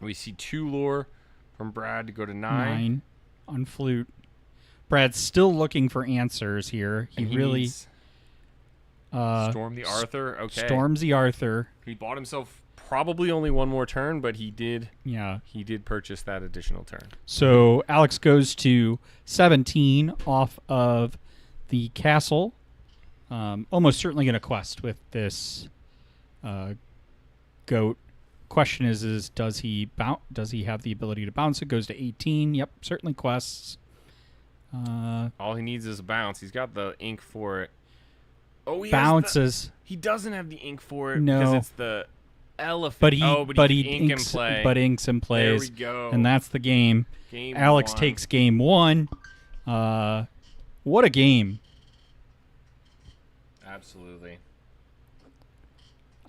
We see 2 lore from Brad to go to 9. 9 on flute. Brad's still looking for answers here. He really needs Storm the Arthur. Okay. storms the Arthur. He bought himself probably only 1 more turn, but he did purchase that additional turn. So Alex goes to 17 off of the castle. Almost certainly going to quest with this Goat. Question is does he have the ability to bounce? It goes to 18. Yep, certainly quests. All he needs is a bounce. He's got the ink for it. Oh, he Bounces. He doesn't have the ink for it No. because it's the elephant. But he can ink and play. inks and plays. There we go. And that's the game. Game Alex 1. takes game 1. What a game. Absolutely.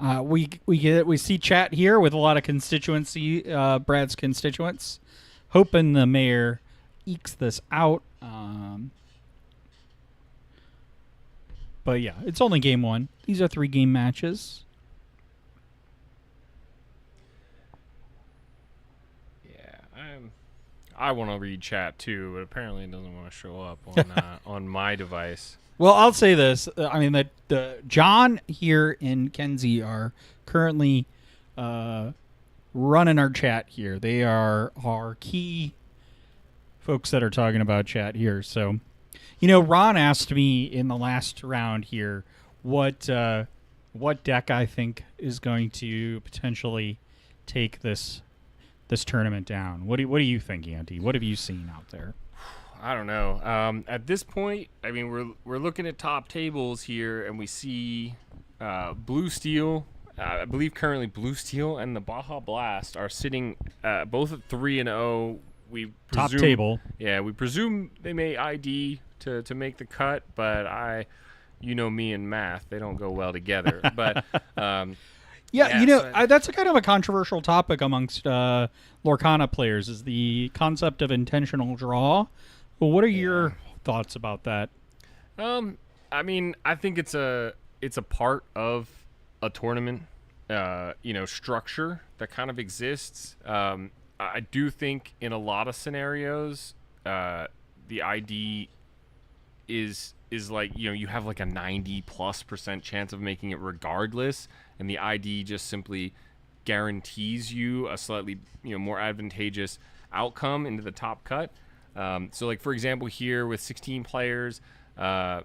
We see chat here with a lot of constituency, Brad's constituents, hoping the mayor ekes this out. But yeah, it's only game 1. These are 3 game matches. Yeah, I want to read chat too, but apparently it doesn't want to show up on on my device. Well, I'll say this. The John here and Kenzie are currently running our chat here. They are our key folks that are talking about chat here. So, Ron asked me in the last round here what deck I think is going to potentially take this tournament down. What do you think, Andy? What have you seen out there? I don't know. At this point, we're looking at top tables here, and we see Blue Steel. I believe currently Blue Steel and the Baja Blast are sitting both at 3-0. We Top presume, table. Yeah, we presume they may ID to make the cut, but me and math, they don't go well together. But that's a kind of a controversial topic amongst Lorcana players is the concept of intentional draw. Well, what are your thoughts about that? I think it's a part of a tournament. structure that kind of exists. I do think in a lot of scenarios, the ID is like, you have like a 90+% chance of making it regardless, and the ID just simply guarantees you a slightly more advantageous outcome into the top cut. So like for example here with 16 players, there's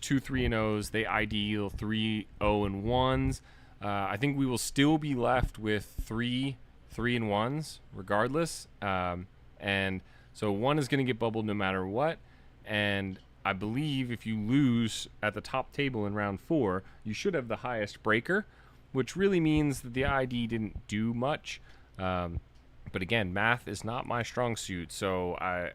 2 3-0s. They ID 3 0-1s. I think we will still be left with 3 3-1s regardless. And so one is going to get bubbled no matter what. And I believe if you lose at the top table in round 4, you should have the highest breaker, which really means that the ID didn't do much. But again, math is not my strong suit, so I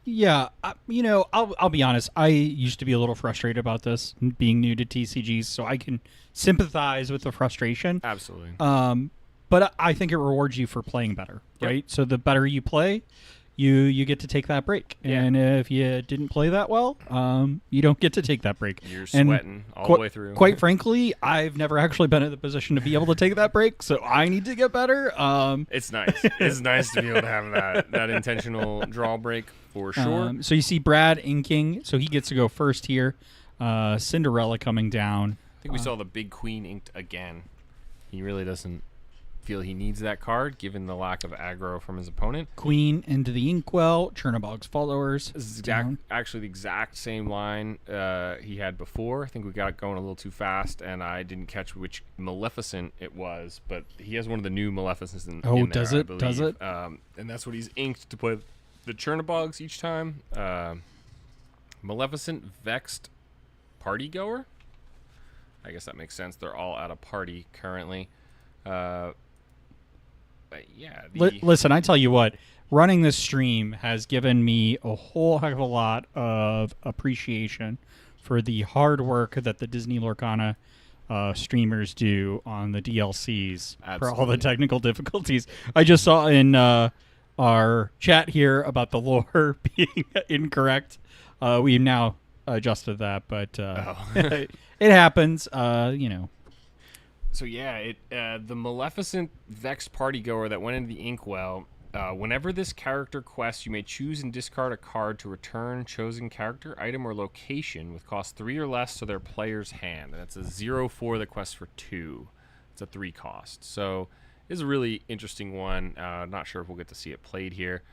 Yeah, I'll be honest. I used to be a little frustrated about this, being new to TCGs, so I can sympathize with the frustration. Absolutely. But I think it rewards you for playing better, Yep. right? So the better you play, you get to take that break. Yeah. And if you didn't play that well, you don't get to take that break. You're And sweating all the way through. Quite frankly, I've never actually been in the position to be able to take that break, so I need to get better. It's nice. It's nice to be able to have that intentional draw break for sure. So you see Brad inking, so he gets to go first here. Cinderella coming down. I think we saw the big queen inked again. He really doesn't feel he needs that card given the lack of aggro from his opponent. Queen into the inkwell. Chernobog's followers. This is down. actually the exact same line he had before. I think we got going a little too fast, and I didn't catch which Maleficent it was, but he has one of the new Maleficents in there, does I it? believe. Does it? And that's what he's inked to play the Chernobogs each time. Maleficent, Vexed, Partygoer. I guess that makes sense. They're all at a party currently. But yeah. Listen, I tell you what, running this stream has given me a whole heck of a lot of appreciation for the hard work that the Disney Lorcana streamers do on the DLCs for all the Absolutely. technical difficulties. I just saw in our chat here about the lore being incorrect. We now adjusted that, but it happens. So yeah, the Maleficent Vexed Partygoer that went into the inkwell. Whenever this character quests, you may choose and discard a card to return chosen character, item, or location with cost 3 or less to their player's hand. And that's a 0/4 that quests for 2. It's a 3 cost. So it's a really interesting one. Not sure if we'll get to see it played here.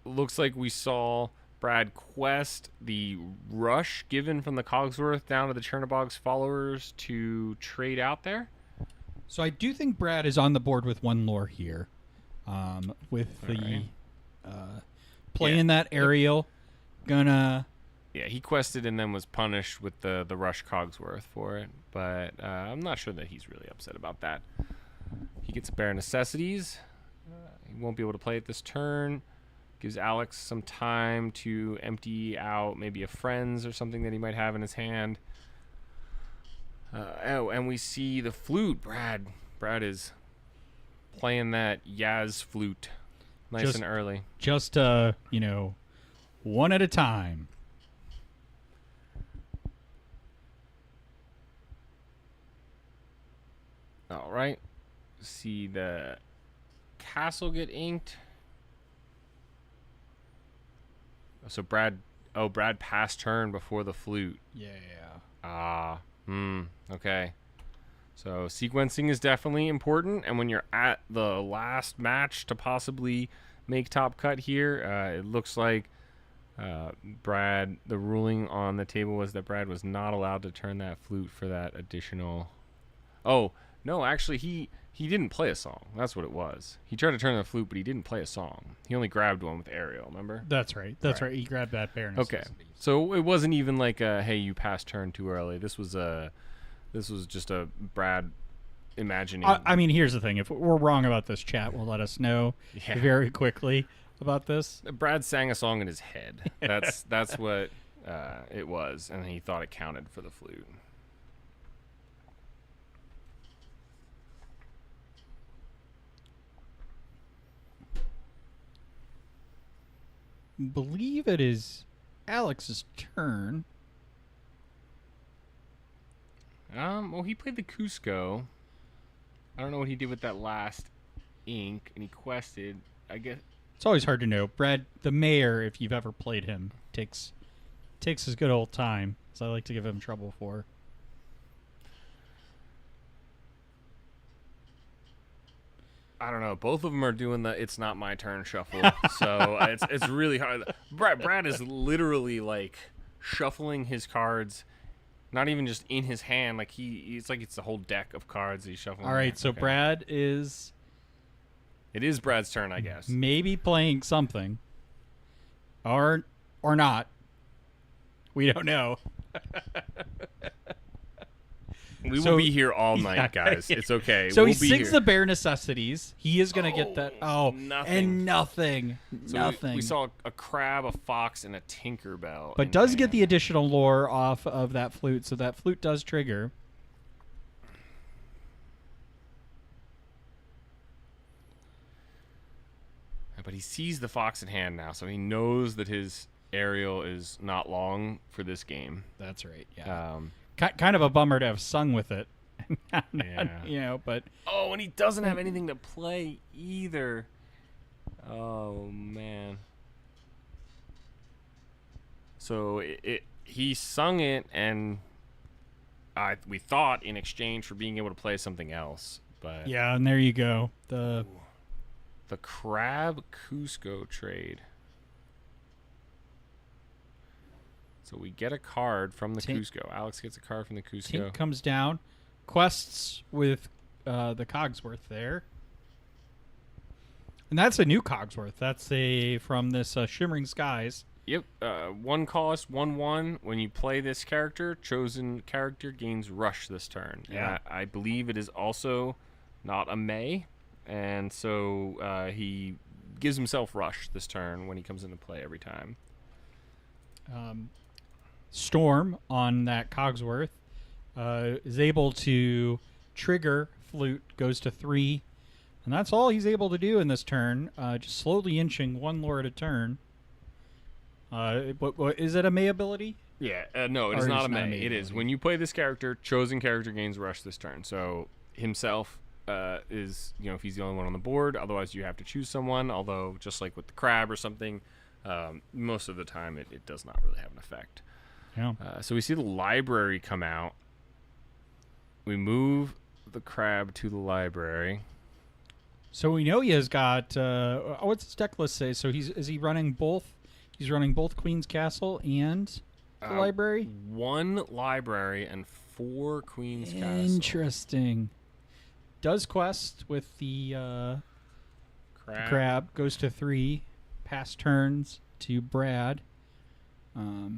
Looks like we saw Brad quest the rush given from the Cogsworth down to the Chernobog's followers to trade out there. So I do think Brad is on the board with one lore here, with the Alright. playing that aerial. Gonna Yeah, he quested and then was punished with the rush Cogsworth for it, but I'm not sure that he's really upset about that. He gets bare necessities. He won't be able to play it this turn. Gives Alex some time to empty out maybe a friend's or something that he might have in his hand. And we see the flute. Brad is playing that Yaz flute nice and early. just one at a time. All right. See the castle get inked. So Brad passed turn before the flute. Yeah. Okay. So sequencing is definitely important, and when you're at the last match to possibly make top cut here, it looks like Brad, the ruling on the table was that Brad was not allowed to turn that flute for that additional. Oh, no, actually he didn't play a song. That's what it was. He tried to turn the flute, but he didn't play a song. He only grabbed one with Ariel, remember? That's right. That's right. He grabbed that bare Okay. necessities. So it wasn't even like hey, you passed turn too early. This was just a Brad imagining. I mean, here's the thing. If we're wrong about this, chat will let us know Yeah. very quickly about this. Brad sang a song in his head. That's what it was, and he thought it counted for the flute. Believe it is Alex's turn. Well, he played the Cusco. I don't know what he did with that last ink, and he quested. I guess It's always hard to know. Brad, the mayor, if you've ever played him, takes his good old time, so I like to give him trouble for. I don't know. Both of them are doing the "it's not my turn" shuffle, so it's really hard. Brad is literally like shuffling his cards, not even just in his hand. Like it's like it's the whole deck of cards he's shuffling. All right, so Okay. Brad is It is Brad's turn, I guess. maybe playing something, or not. We don't know. We So- will be here all yeah. night, guys. It's okay. So we'll he be sings here. the bare necessities. He is going to get that. Oh, nothing. and nothing. So nothing. We saw a crab, a fox, and a Tinkerbell. But in does get hand. the additional lore off of that flute, so that flute does trigger. But he sees the fox in hand now, so he knows that his aerial is not long for this game. That's right. Yeah. Um, Kind of a bummer to have sung with it. Yeah. But oh, and he doesn't have anything to play either. Oh man. So he sung it, and we thought in exchange for being able to play something else, but yeah, and there you go. the crab Cusco trade. So we get a card from the Tink- Cusco. Alex gets a card from the Cusco. Tink comes down, quests with the Cogsworth there. And that's a new Cogsworth. That's from this Shimmering Skies. Yep. One cost, 1/1. When you play this character, chosen character gains rush this turn. Yeah. I believe it is also not a May, and so he gives himself rush this turn when he comes into play every time. Storm on that Cogsworth is able to trigger flute, goes to 3. And that's all he's able to do in this turn, just slowly inching one lore at a turn. What is it a May ability? Yeah, no, it Or is it not is a not a May. May It is. ability. When you play this character, chosen character gains rush this turn. So himself is, if he's the only one on the board. Otherwise, you have to choose someone. Although, just like with the crab or something, most of the time it does not really have an effect. Yeah. So we see the library come out. We move the crab to the library. So we know he has got what's his deck list say? So is he running both? He's running both Queen's Castle and the library. 1 library and 4 Queen's Castle. Interesting. Does quest with the crab goes to 3. Pass turns to Brad. I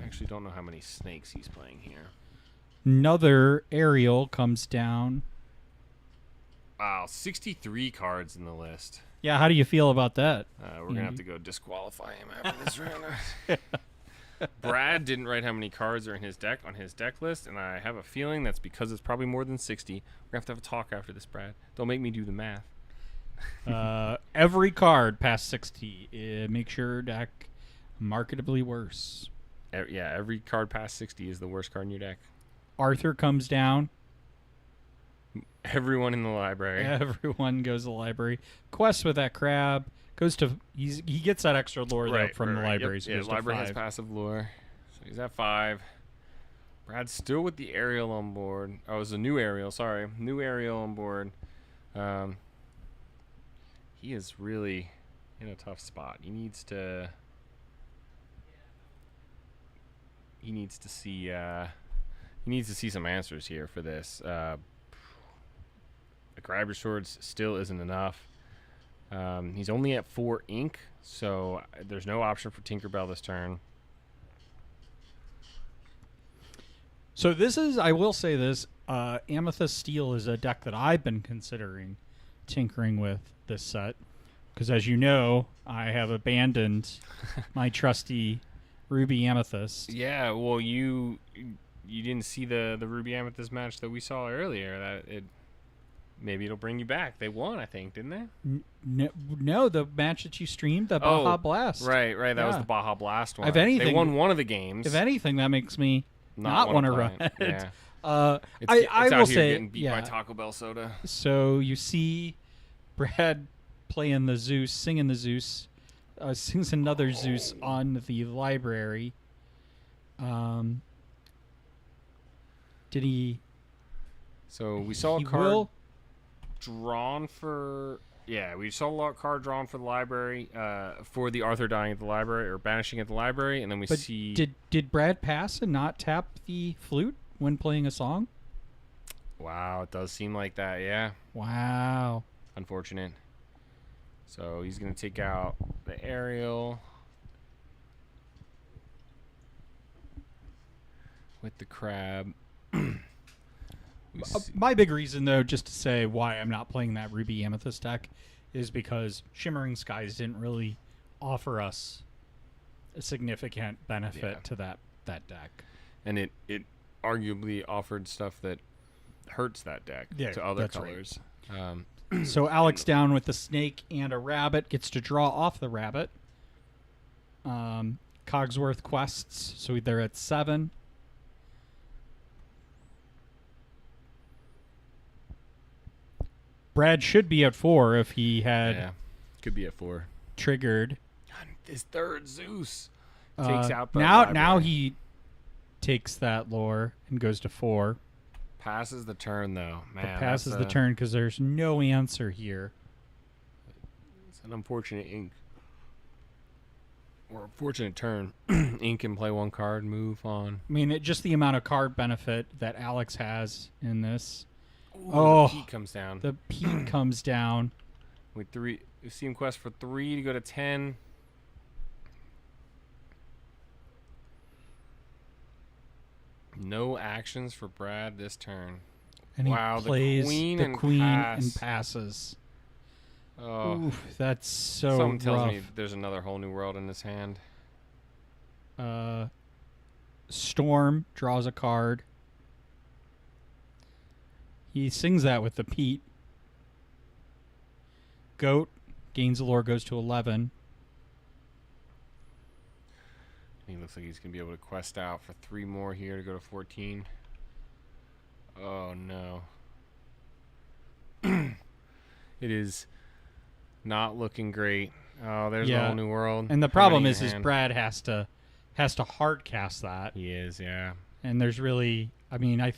actually don't know how many snakes he's playing here. Another aerial comes down. Wow, 63 cards in the list. Yeah, how do you feel about that? We're going to have to go disqualify him after this round. Brad didn't write how many cards are in his deck on his deck list, and I have a feeling that's because it's probably more than 60. We're going to have a talk after this, Brad. Don't make me do the math. Every card past 60 makes your deck marketably worse. Every card past 60 is the worst card in your deck. Arthur comes down. Everyone in the library. Everyone goes to the library. Quest with that crab goes to he gets that extra lore though from the library. Yep. So Yeah, goes the library to has 5. passive lure. So he's at 5. Brad's still with the aerial on board. Oh, it's a new aerial. Sorry. New aerial on board. He is really in a tough spot. He needs to see some answers here for this. The grab your swords still isn't enough. He's only at 4 ink, so there's no option for Tinkerbell this turn. So this is, I will say this, Amethyst Steel is a deck that I've been considering tinkering with this set. Because as you know, I have abandoned my trusty Ruby Amethyst. Yeah, well, you didn't see the Ruby Amethyst match that we saw earlier. Maybe it'll bring you back. They won, I think, didn't they? No, the match that you streamed, the Baja Blast. Right. That was Yeah. the Baja Blast one. If anything- they won one of the games. If anything, that makes me not want to run it. it. Yeah. I out will here say, getting beat by Taco Bell soda. So you see Brad playing the Zeus, singing the Zeus, sings another Zeus on the library. Did he? So we saw a He card will? drawn for. Yeah, we saw a card drawn for the library, for the Arthur dying at the library or banishing at the library, and then we But see. did Brad pass and not tap the flute when playing a song? Wow, it does seem like that. Yeah, Wow. unfortunate. So he's gonna take out the aerial with the crab. My big reason, though, just to say why I'm not playing that Ruby Amethyst deck, is because Shimmering Skies didn't really offer us a significant benefit to that deck. And it arguably offered stuff that hurts that deck to other that's right. colors. So Alex down with the snake and a rabbit gets to draw off the rabbit. Cogsworth quests, so they're at 7. Brad should be at 4 if he had could be at 4. triggered. His third Zeus takes out the now library. he takes that lore and goes to 4. Passes the turn though. Man, Passes that's the turn because there's no answer here. It's an unfortunate ink. Or unfortunate turn. Ink can play one card, move on. I mean, just the amount of card benefit that Alex has in this. Ooh, the peak comes down. The peak comes down. With 3, we see him quest for 3 to go to 10. No actions for Brad this turn. And wow, he plays the queen and passes. Oh, Oof, that's so something tells rough. me there's another whole new world in his hand. Storm draws a card. He sings that with the Pete. Goat gains a lore, goes to 11. He looks like he's going to be able to quest out for 3 more here to go to 14. Oh, no. It is not looking great. Oh, there's a whole new world. And the problem is Brad has to hard cast that. He is, yeah. And there's really, I mean, I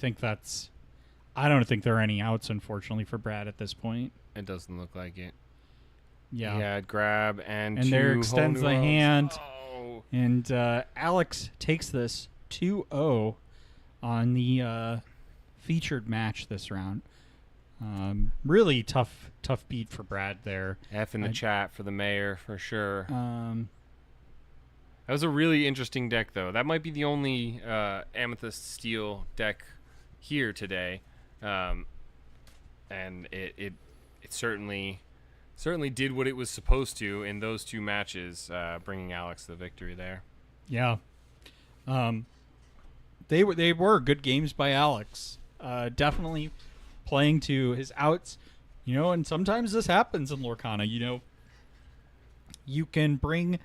don't think there are any outs, unfortunately, for Brad at this point. It doesn't look like it. Yeah. He had grab and there two extends whole the new worlds. hand. Oh. And Alex takes this 2-0 on the featured match this round. Really tough beat for Brad there. F in the chat for the mayor, for sure. That was a really interesting deck, though. That might be the only Amethyst Steel deck here today. And it certainly did what it was supposed to in those 2 matches, bringing Alex the victory there. Yeah. They were good games by Alex. Definitely playing to his outs, and sometimes this happens in Lorcana, you can bring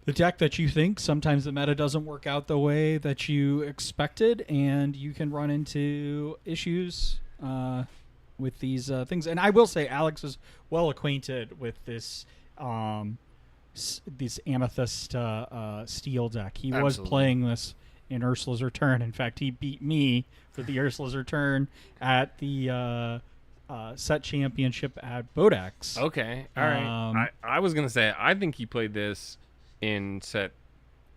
the deck that you think. Sometimes the meta doesn't work out the way that you expected, and you can run into issues with these things. And I will say Alex is well acquainted with this Amethyst Steel deck. He was playing this in Ursula's Return. In fact, he beat me for the Ursula's Return at the set championship at Bodex. Okay, all right. I was going to say, I think he played this in set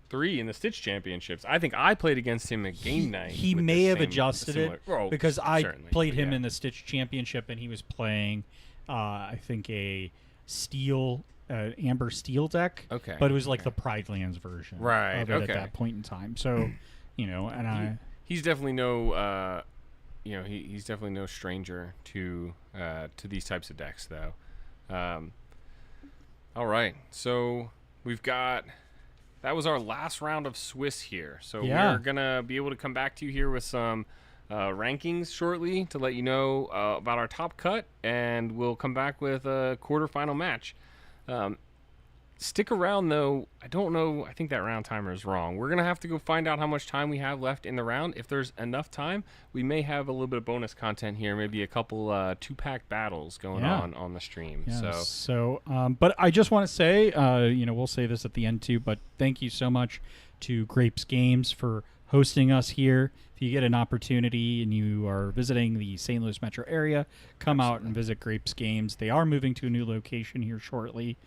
3 in the Stitch Championships. I think I played against him at game night. He may have adjusted it because I played him in in the Stitch Championship, and he was playing, I think, a steel, Amber Steel deck. Okay. But it was like the Pride Lands version of it at that point in time. So, and he's definitely no, he's definitely no stranger to these types of decks, though. All right, so we've got. That was our last round of Swiss here. So we're going to be able to come back to you here with some rankings shortly to let you know about our top cut, and we'll come back with a quarterfinal match. Stick around, though. I don't know. I think that round timer is wrong. We're going to have to go find out how much time we have left in the round. If there's enough time, we may have a little bit of bonus content here, maybe a couple two-pack battles going on the stream. But I just want to say, we'll say this at the end too, but thank you so much to Grapes Games for hosting us here. If you get an opportunity and you are visiting the St. Louis metro area, come out and visit Grapes Games. They are moving to a new location here shortly.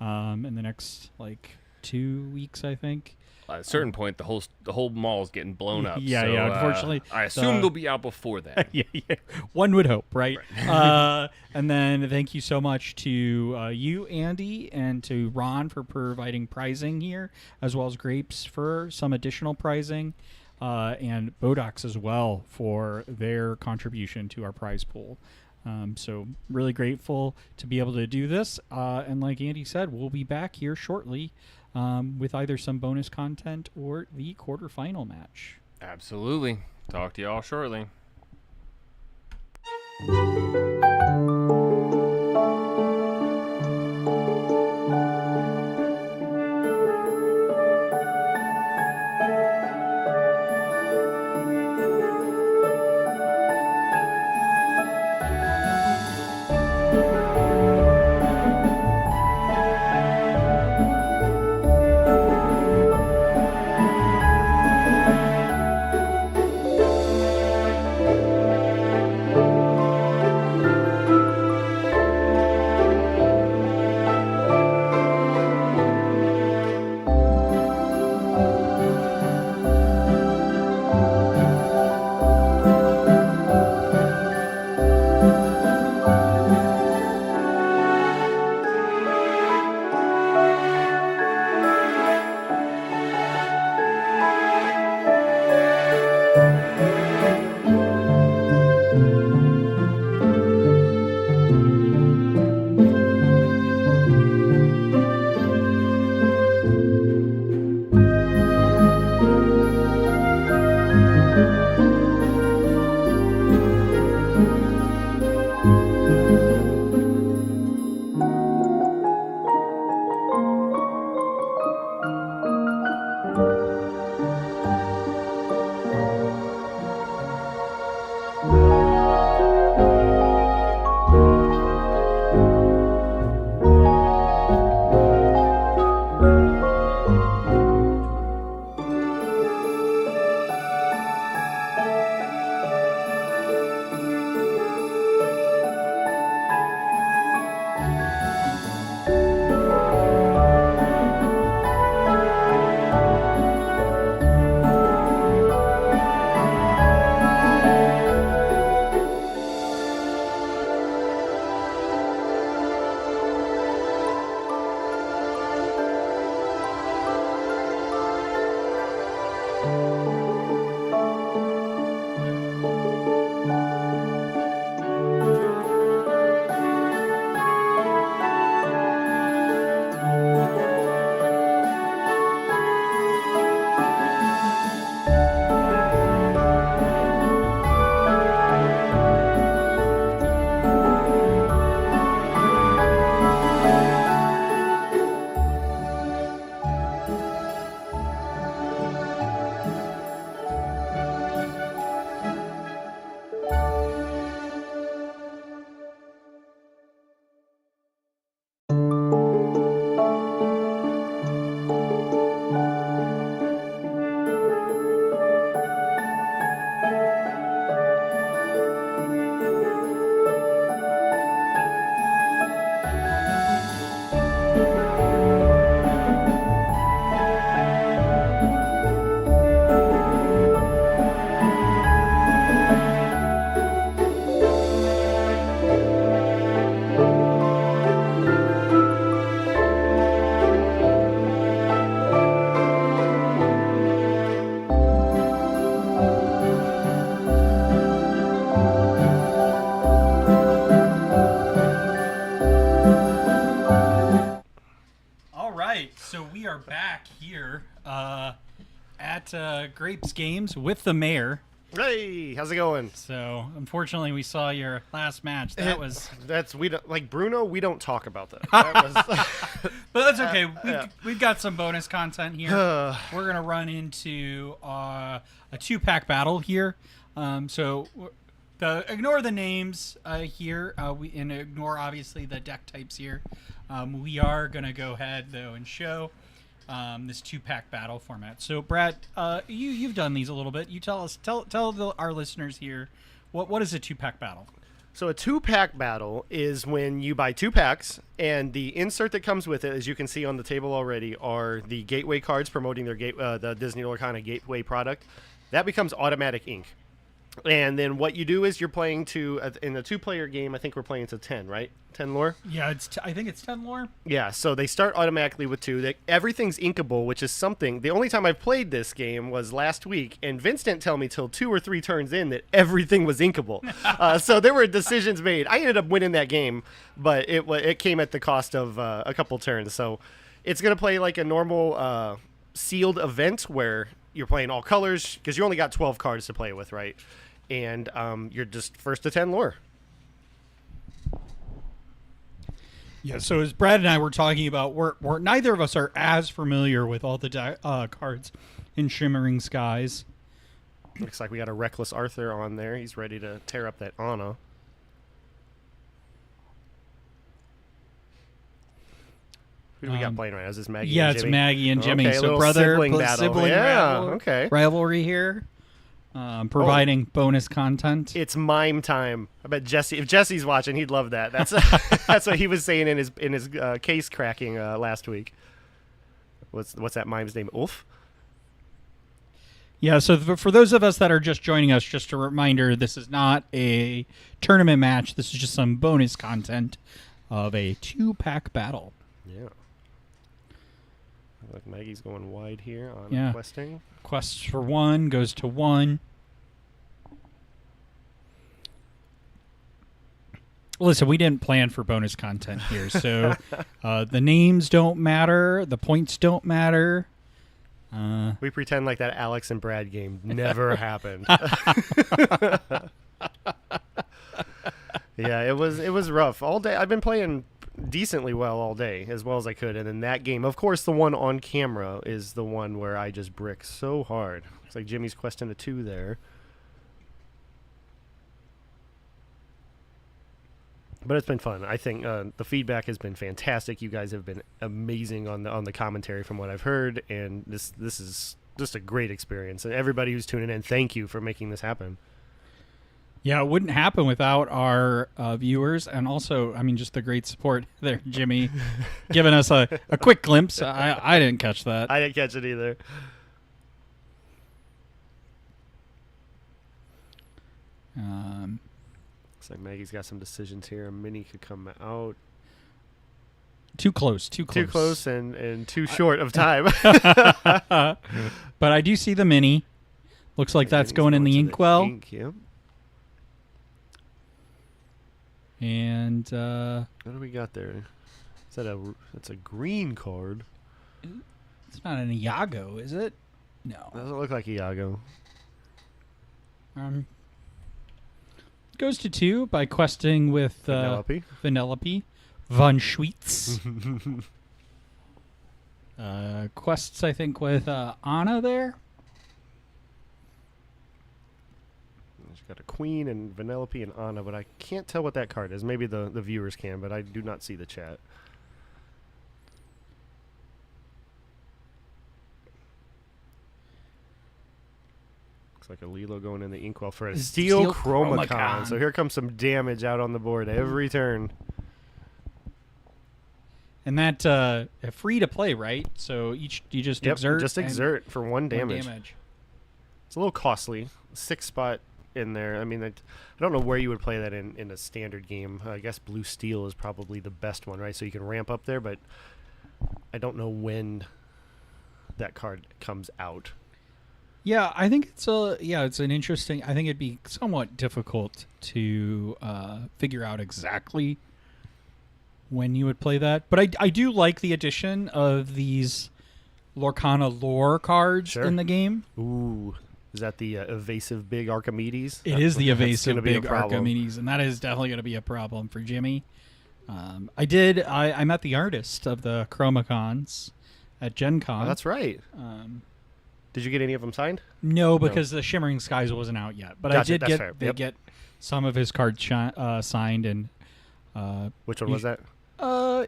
In the next 2 weeks, I think. At a certain point, the whole mall is getting blown up. Yeah. Unfortunately, I assume they'll be out before that. yeah. One would hope, right? And then thank you so much to you, Andy, and to Ron for providing pricing here, as well as Grapes for some additional pricing, and Bodox as well for their contribution to our prize pool. So really grateful to be able to do this. And like Andy said, we'll be back here shortly with either some bonus content or the quarterfinal match. Absolutely. Talk to you all shortly. at Grapes Games with the mayor. Hey, how's it going? So, unfortunately, we saw your last match. That was we don't like Bruno. We don't talk about that. That was but that's okay. We've got some bonus content here. We're gonna run into a 2-pack battle here. Ignore the names here. And ignore obviously the deck types here. We are gonna go ahead though and show this 2-pack battle format. So Brad, you've done these a little bit. You tell our listeners here what is a 2-pack battle. So a 2-pack battle is when you buy 2 packs, and the insert that comes with it, as you can see on the table already, are the Gateway cards promoting their the Disney Lorcana Gateway product. That becomes automatic ink. And then what you do is you're playing in a 2-player game, I think we're playing to 10, right? 10 lore? Yeah, I think it's 10 lore. Yeah, so they start automatically with 2. Everything's inkable, which is something. The only time I've played this game was last week, and Vince didn't tell me till 2 or 3 turns in that everything was inkable. So there were decisions made. I ended up winning that game, but it came at the cost of a couple turns. So it's going to play like a normal sealed event where you're playing all colors, because you only got 12 cards to play with, right? And you're just first to 10 lore. Yeah, so as Brad and I were talking about, we're neither of us are as familiar with all the cards in Shimmering Skies. Looks like we got a Rekkless Arthur on there. He's ready to tear up that Anna. Who do we got playing right now? Is this Maggie and it's Jimmy? Maggie and Jimmy. Okay, so little brother, sibling battle. Yeah, rivalry here. Providing bonus content. It's mime time. I bet if Jesse's watching, he'd love that. That's that's what he was saying in his case cracking last week. What's that mime's name? Ulf? Yeah, so for those of us that are just joining us, just a reminder, this is not a tournament match. This is just some bonus content of a 2-pack battle. Yeah. Like Maggie's going wide here on questing. Quests for 1 goes to 1. Listen, we didn't plan for bonus content here, so the names don't matter, the points don't matter. We pretend like that Alex and Brad game never happened. Yeah, it was rough all day. I've been playing decently well all day, as well as I could, and then that game, of course, the one on camera is the one where I just brick so hard. Looks like Jimmy's questing a 2 there. But it's been fun. I think the feedback has been fantastic. You guys have been amazing on the commentary from what I've heard, and this is just a great experience. And everybody who's tuning in, thank you for making this happen. Yeah, it wouldn't happen without our viewers, and also, I mean, just the great support there, Jimmy, giving us a quick glimpse. I didn't catch that. I didn't catch it either. Looks like Maggie's got some decisions here. A mini could come out. Too close and too short of time. But I do see the mini. Looks like that's going in the inkwell. Yep. And what do we got there? That's a green card. It's not an Iago, is it? No. Doesn't look like Iago. Goes to 2 by questing with Vanellope. Von Schweetz. Quests, I think, with Anna there. She's got a queen and Vanellope and Anna, but I can't tell what that card is. Maybe the viewers can, but I do not see the chat. Looks like a Lilo going in the inkwell for a Steel Chromacon. So here comes some damage out on the board every turn. And that free to play, right? So you just exert. Just exert for 1 damage. It's a little costly. 6 spot in there. I mean, I don't know where you would play that in a standard game. I guess Blue Steel is probably the best one, right? So you can ramp up there, but I don't know when that card comes out. Yeah, I think it's an interesting. I think it'd be somewhat difficult to figure out exactly when you would play that. But I do like the addition of these Lorcana lore cards in the game. Ooh. Is that the evasive big Archimedes? It is the evasive big Archimedes, and that is definitely going to be a problem for Jimmy. I met the artist of the Chromacons at Gen Con. Oh, that's right. Did you get any of them signed? No, because the Shimmering Skies wasn't out yet. But Gotcha, I did that's fair. Yep. get some of his cards signed. And Which one was that?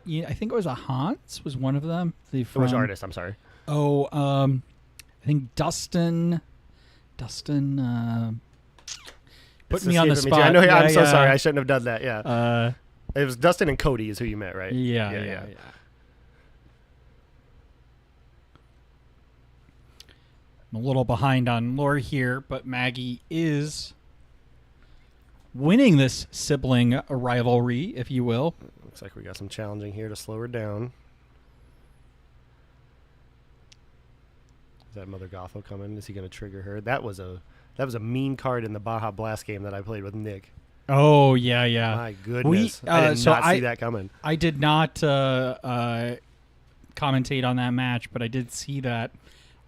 yeah, I think it was a Hans was one of them. Which artist? I'm sorry. Oh, I think Dustin. Put me on the spot. I know. Yeah, I'm so yeah. sorry. I shouldn't have done that. Yeah. It was Dustin and Cody is who you met, right? Yeah. I'm a little behind on lore here, but Maggie is winning this sibling rivalry, if you will. Looks like we got some challenging here to slow her down. Is that Mother Gothel coming? Is he going to trigger her? That was a mean card in the Baja Blast game that I played with Nick. Oh, yeah. My goodness. I did not see that coming. I did not commentate on that match, but I did see that.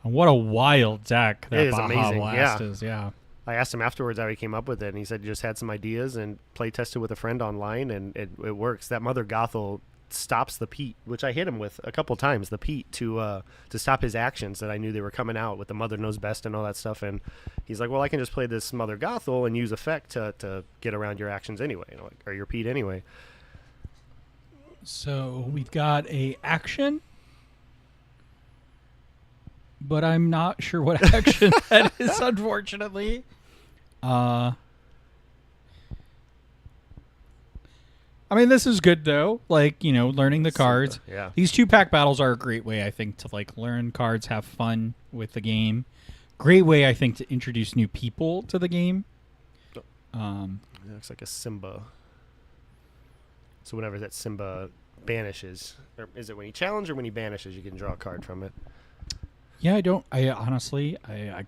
And what a wild deck that It is Baja amazing, Blast yeah. is. Yeah. I asked him afterwards how he came up with it, and he said he just had some ideas and play tested with a friend online, and it works. That Mother Gothel stops the Pete, which I hit him with a couple times, the Pete, to stop his actions that I knew they were coming out with the Mother Knows Best and all that stuff. And he's like, well, I can just play this Mother Gothel and use effect to get around your actions anyway, or your Pete anyway. So we've got a action, but I'm not sure what action that is, unfortunately. I mean, this is good, though. Like, learning the cards. Yeah. These 2-pack battles are a great way, I think, to, learn cards, have fun with the game. Great way, I think, to introduce new people to the game. It looks like a Simba. So whenever that Simba banishes, or is it when he challenges or when he banishes, you can draw a card from it? Yeah, I honestly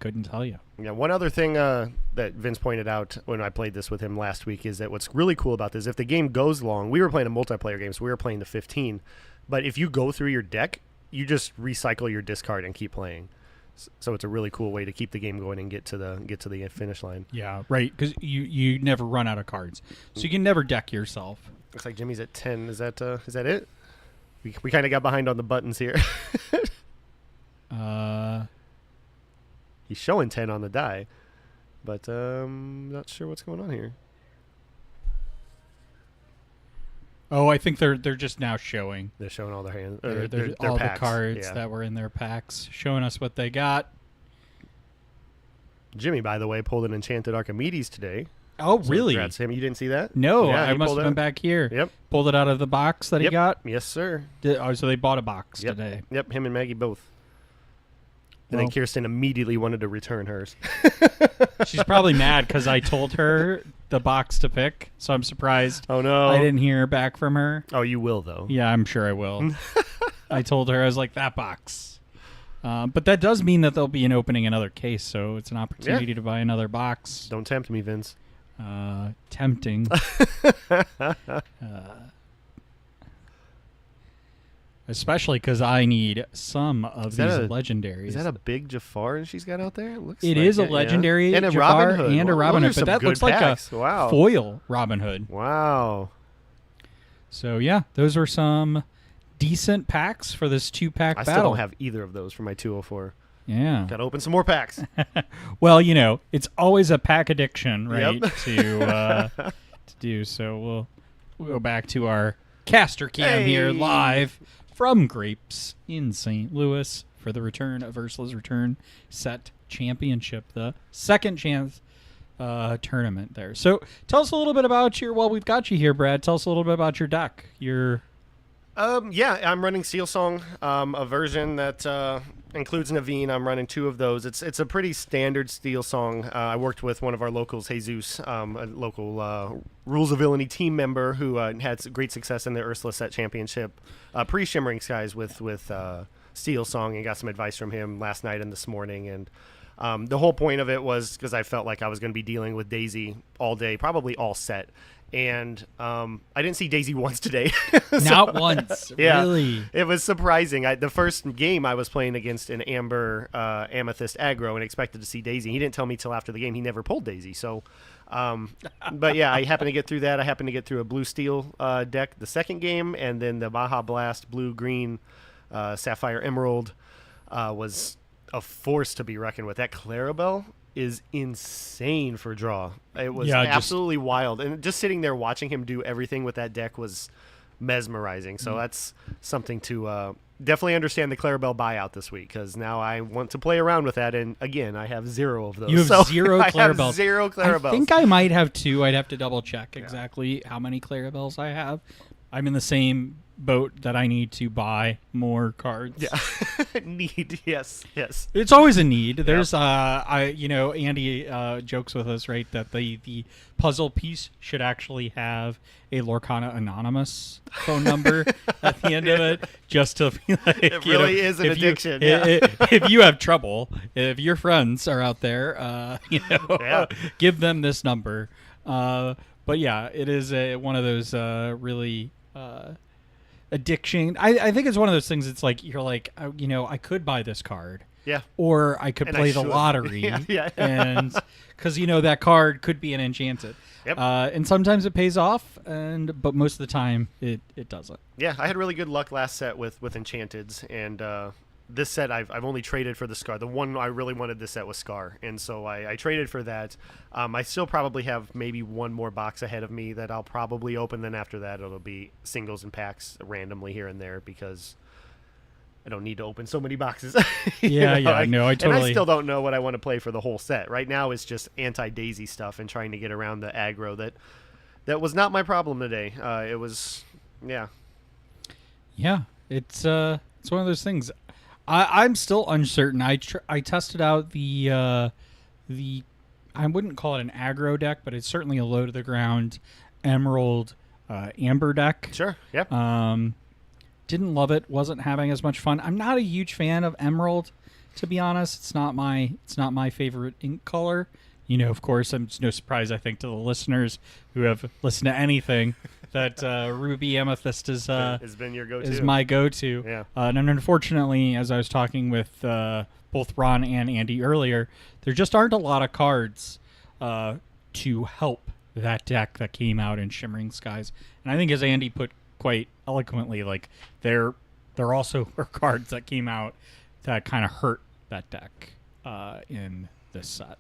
couldn't tell you. Yeah, one other thing that Vince pointed out when I played this with him last week is that what's really cool about this, if the game goes long, we were playing a multiplayer game, so we were playing the 15, but if you go through your deck, you just recycle your discard and keep playing. So it's a really cool way to keep the game going and get to the finish line. Yeah, right, because you never run out of cards, so you can never deck yourself. Looks like Jimmy's at 10. Is that it? We kind of got behind on the buttons here. He's showing 10 on the die, but not sure what's going on here. Oh, I think they're just now showing. They're showing all their hands. They're their all packs. the cards Yeah. that were in their packs, showing us what they got. Jimmy, by the way, pulled an Enchanted Archimedes today. Oh, So really? congrats to him. You didn't see that? No, Yeah, I he must pulled have it. been back here. Yep. Pulled it out of the box that he Yep. got. Yes, sir. So they bought a box Yep. today. Yep, him and Maggie both. And Well- then Kirsten immediately wanted to return hers. She's probably mad because I told her the box to pick, so I'm surprised Oh, no. I didn't hear back from her. Oh, you will, though. Yeah, I'm sure I will. I told her, I was like, that box. But that does mean that they'll be opening another case, so it's an opportunity to buy another box. Don't tempt me, Vince. Tempting. Especially because I need some of these legendaries. Is that a big Jafar she's got out there? It is a legendary and a Jafar Robin Hood. and a Wow, Robin those Hood, are but that some looks good like packs. a Wow. foil Robin Hood. Wow. So yeah, those were some decent packs for this 2-pack I battle. still don't have either of those for my 204. Yeah. Got to open some more packs. Well, it's always a pack addiction, right? Yep. To do. So we'll go back to our caster cam here Hey. live from Grapes in St. Louis for the return of Ursula's Return Set Championship, the second chance tournament there. So tell us a little bit about we've got you here, Brad. Tell us a little bit about your deck. Yeah, I'm running Seal Song, a version that includes Naveen. I'm running 2 of those. It's a pretty standard Steel Song. I worked with one of our locals, Jesus, a local Rules of Villainy team member who had great success in the Ursula Set Championship pre-Shimmering Skies with Steel Song, and got some advice from him last night and this morning. And the whole point of it was because I felt like I was going to be dealing with Daisy all day, probably all set. And I didn't see Daisy once today. Not once. Yeah, Really. it was surprising. The first game I was playing against an Amber Amethyst aggro and expected to see Daisy. He didn't tell me till after the game he never pulled Daisy. So, but yeah, I happened to get through that. I happened to get through a blue steel deck the second game, and then the Baja Blast blue green Sapphire Emerald was a force to be reckoned with. That Clarabelle is insane for draw. It was absolutely wild. And just sitting there watching him do everything with that deck was mesmerizing. So that's something to definitely understand the Clarabelle buyout this week, because now I want to play around with that. And again, I have 0 of those. You have 0 I Clarabelles. have 0 Clarabelles. I think I might have 2. I'd have to double check exactly how many Clarabelles I have. I'm in the same boat that I need to buy more cards. Yeah. Need. Yes. It's always a need. There's Andy jokes with us, right, that the puzzle piece should actually have a Lorcana Anonymous phone number at the end of it, just to be like, It really is an addiction. If you have trouble, if your friends are out there, give them this number. But yeah, it is one of those really addiction. I think it's one of those things. It's like you're like, I could buy this card. Yeah. Or I could And play I the should. lottery. Yeah. And because that card could be an Enchanted. Yep. And sometimes it pays off, but most of the time it doesn't. Yeah, I had really good luck last set with Enchanteds, and this set I've only traded for the Scar. The one I really wanted this set was Scar, and so I traded for that. I still probably have maybe one more box ahead of me that I'll probably open. Then after that, it'll be singles and packs randomly here and there, because I don't need to open so many boxes. I totally. And I still don't know what I want to play for the whole set. Right now, it's just anti-Daisy stuff and trying to get around the aggro that was not my problem today. It was, yeah. Yeah, it's one of those things. I'm still uncertain. I tested out the I wouldn't call it an aggro deck, but it's certainly a low to the ground Emerald Amber deck. Sure. Yeah. Didn't love it. Wasn't having as much fun. I'm not a huge fan of Emerald, to be honest. It's not my favorite ink color. Of course, it's no surprise, I think, to the listeners who have listened to anything that Ruby Amethyst has been your go-to. Is my go-to. Yeah. And unfortunately, as I was talking with both Ron and Andy earlier, there just aren't a lot of cards to help that deck that came out in Shimmering Skies. And I think, as Andy put quite eloquently, like there also were cards that came out that kind of hurt that deck in this set.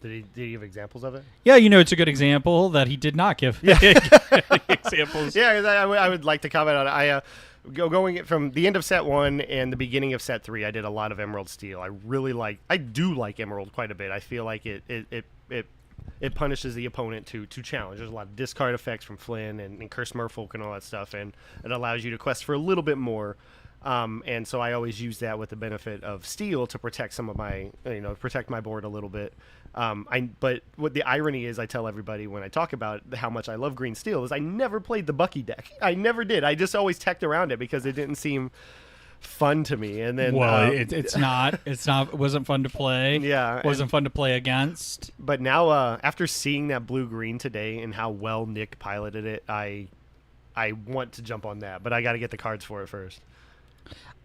Did he give examples of it? Yeah, it's a good example that he did not give examples. Yeah, I would like to comment on it. Going from the end of set 1 and the beginning of set 3, I did a lot of Emerald Steel. I do like Emerald quite a bit. I feel like it punishes the opponent to challenge. There's a lot of discard effects from Flynn and Curse Merfolk and all that stuff, and it allows you to quest for a little bit more. And so I always use that with the benefit of Steel to protect some of my, protect my board a little bit. But what the irony is, I tell everybody when I talk about how much I love Green Steel, is I never played the Bucky deck. I never did. I just always teched around it because it didn't seem fun to me. And then it wasn't fun to play. Yeah, wasn't fun to play against. But now, after seeing that blue green today and how well Nick piloted it, I want to jump on that, but I got to get the cards for it first.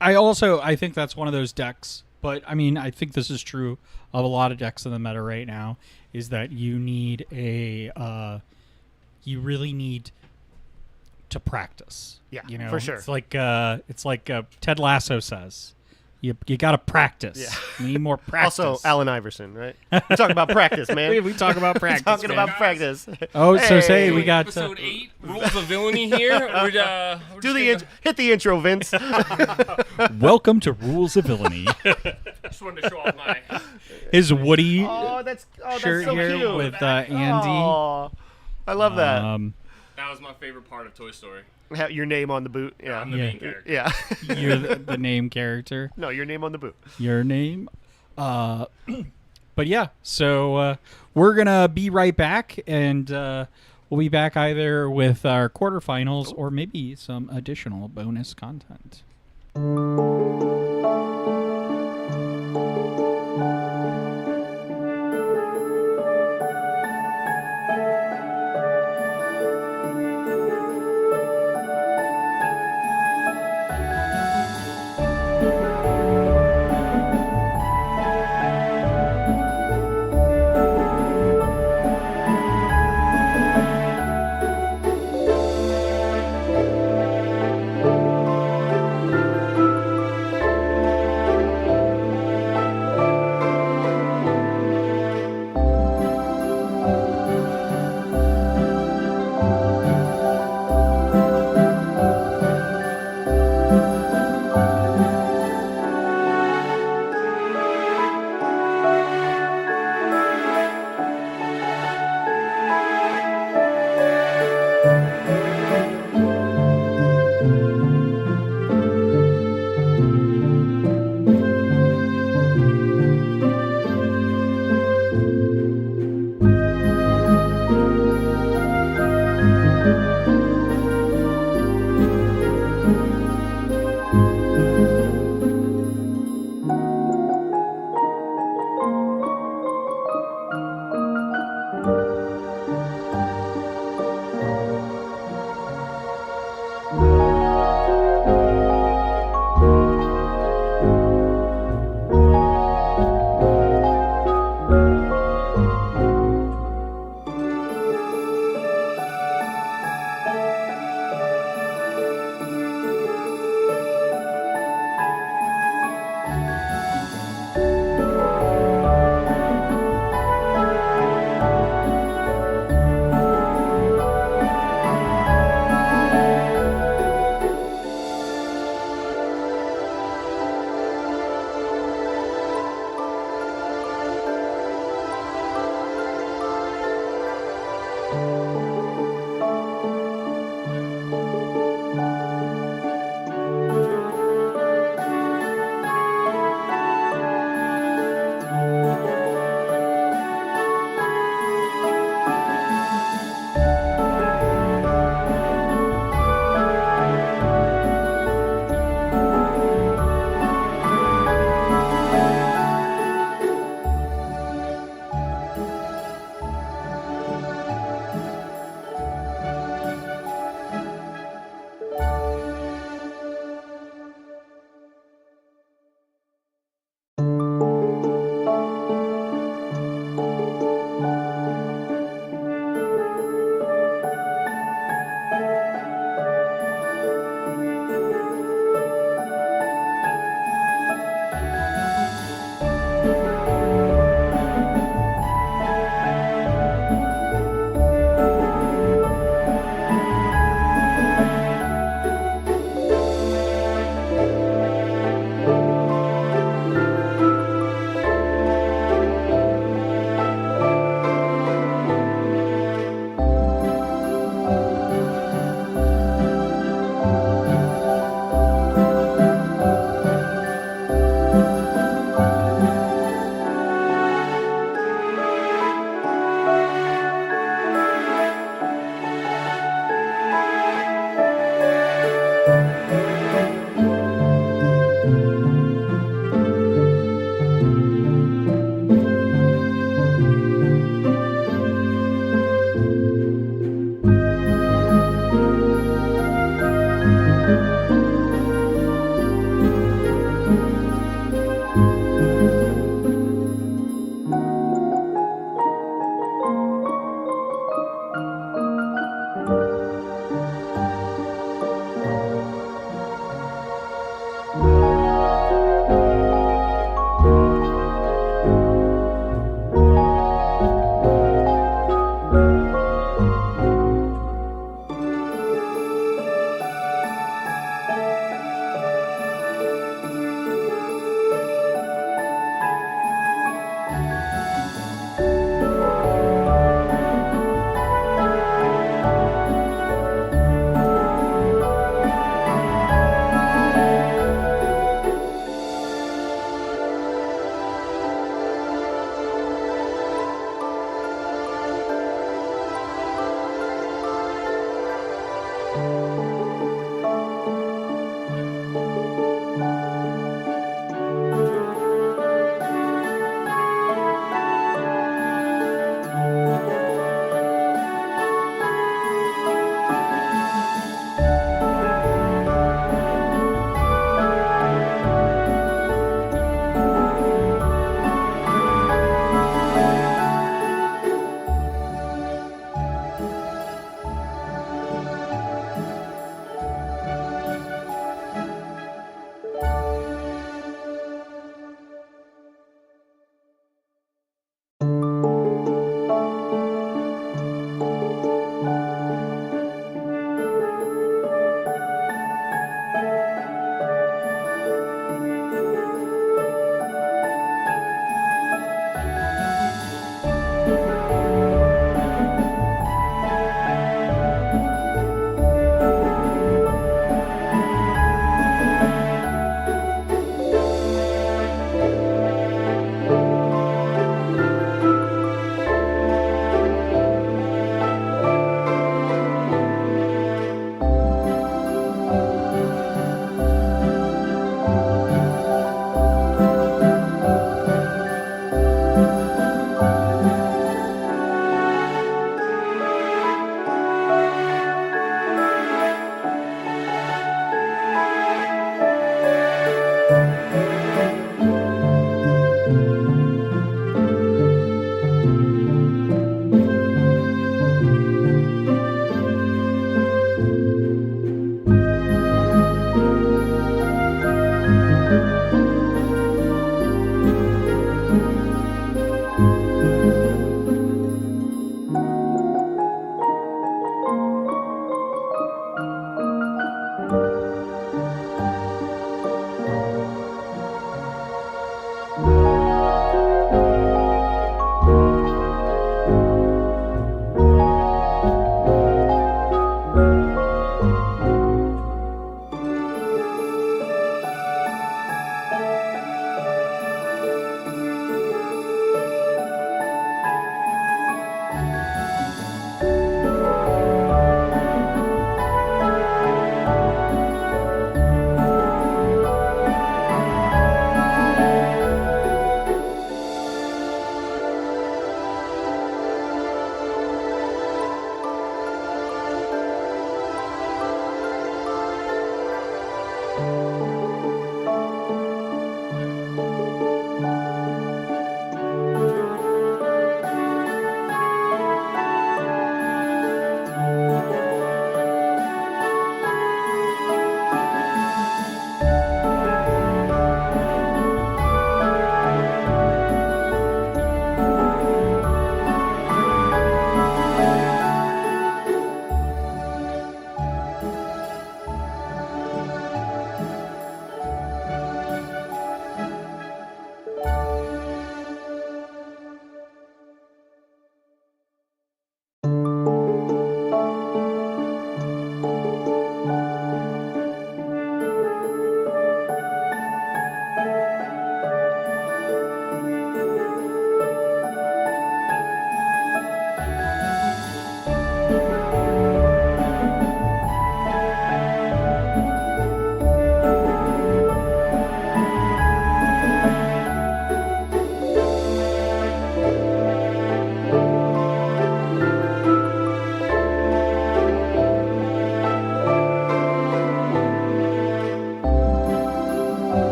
I think that's one of those decks, but I mean, I think this is true of a lot of decks in the meta right now, is that you need you really need to practice. Yeah, for sure. It's like Ted Lasso says, you got to practice. Yeah. You need more practice. Also, Allen Iverson, right? We talk about practice, man. we talk about practice. Talking man. about practice. Oh, so say we got episode 8, Rules of Villainy here. We're Hit the intro, Vince. Welcome to Rules of Villainy. just wanted to show off my. His Woody that's shirt so here cute. with Andy. Oh, I love that. That was my favorite part of Toy Story. Have your name on the boot. Yeah. I'm the main character. Yeah. You're the name character. No, your name on the boot. Your name. But yeah, so we're gonna be right back, and we'll be back either with our quarterfinals or maybe some additional bonus content.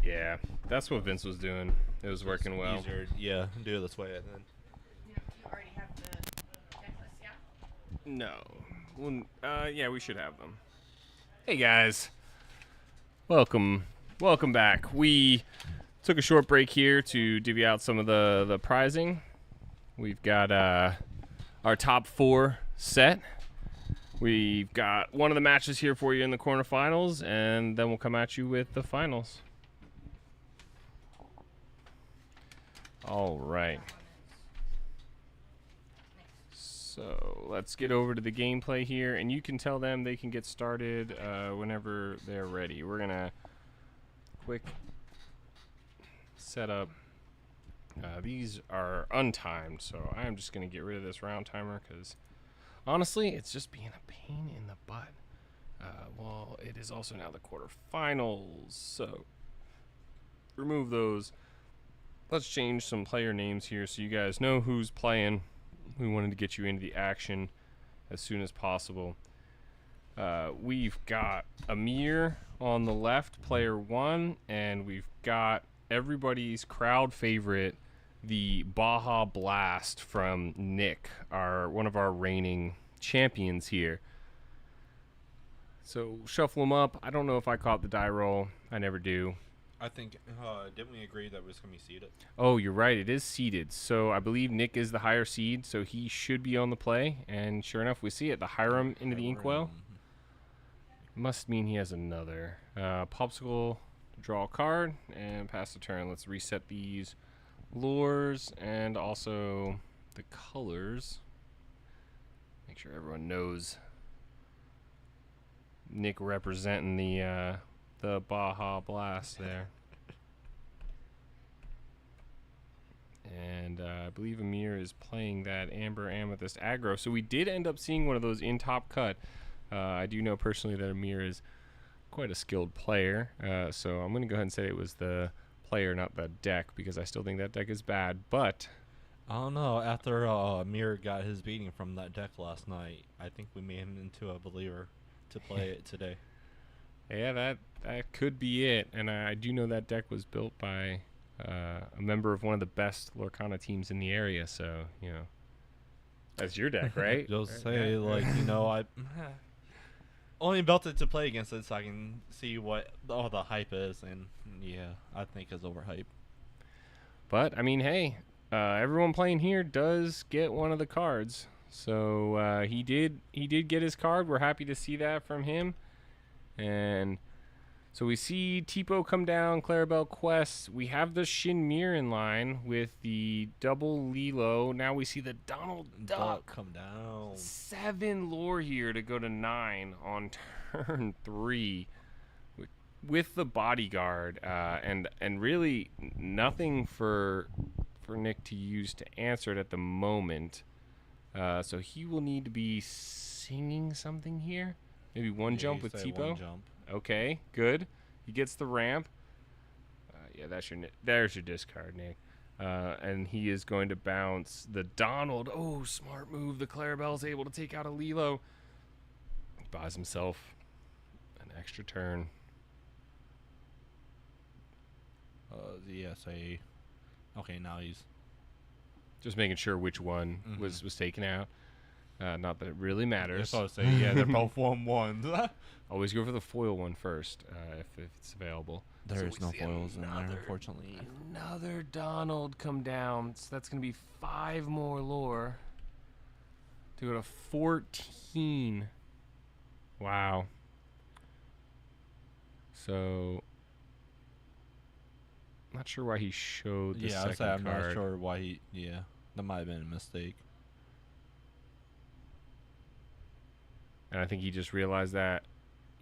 Yeah, that's what Vince was doing. It was working well. Easier, yeah, do it this way and then. You already have the deck list, yeah? No. Well, yeah, we should have them. Hey guys, welcome back. We took a short break here to divvy out some of the prizing. We've got our top 4 set. We've got one of the matches here for you in the quarterfinals, and then we'll come at you with the finals. All right. So let's get over to the gameplay here, and you can tell them they can get started whenever they're ready. We're gonna quick set up. These are untimed, so I'm just gonna get rid of this round timer because honestly, it's just being a pain in the butt. Well, it is also now the quarterfinals, so remove those. Let's change some player names here so you guys know who's playing. We wanted to get you into the action as soon as possible. We've got Amir on the left, player 1, and we've got everybody's crowd favorite, the Baja Blast from Nick, one of our reigning champions here. So shuffle them up. I don't know if I caught the die roll. I never do. I think, didn't we agree that it was going to be seeded? Oh, you're right. It is seeded. So I believe Nick is the higher seed, so he should be on the play. And sure enough, we see it. The Hiram into the inkwell. Must mean he has another. Popsicle, draw a card, and pass the turn. Let's reset these lures and also the colors. Make sure everyone knows Nick representing the Baja Blast there. And I believe Amir is playing that Amber Amethyst aggro. So we did end up seeing one of those in top cut. I do know personally that Amir is quite a skilled player. So I'm going to go ahead and say it was the player, not the deck, because I still think that deck is bad. But I don't know. After Amir got his beating from that deck last night, I think we made him into a believer to play it today. yeah, that could be it. And I do know that deck was built by a member of one of the best Lorcana teams in the area. So, you know, that's your deck, right? Just say, like, you know, I only built it to play against it so I can see what all the hype is. And, yeah, I think it's overhyped. But, I mean, hey, everyone playing here does get one of the cards. So he did get his card. We're happy to see that from him. And so we see Tipo come down, Clarabelle Quest. We have the Shin Mir in line with the double Lilo. Now we see the Donald Duck come down. 7 lore here to go to 9 on turn 3 with the bodyguard. And really nothing for Nick to use to answer it at the moment. So he will need to be singing something here. Maybe one jump with Tipo. One jump. Okay, good. He gets the ramp. Yeah, there's your discard, Nick. And he is going to bounce the Donald. Oh, smart move. The Clarabelle's able to take out a Lilo. He buys himself an extra turn. The ESA. Okay, now he's Just making sure which one was taken out. Not that it really matters. I was say, yeah, they're both 1/1. Always go for the foil one first if it's available. There's no foils in there, unfortunately. Another Donald come down. So that's going to be 5 more lore to go to 14. Wow. So, not sure why he showed the second I'm card. not sure why he. Yeah, that might have been a mistake. And I think he just realized that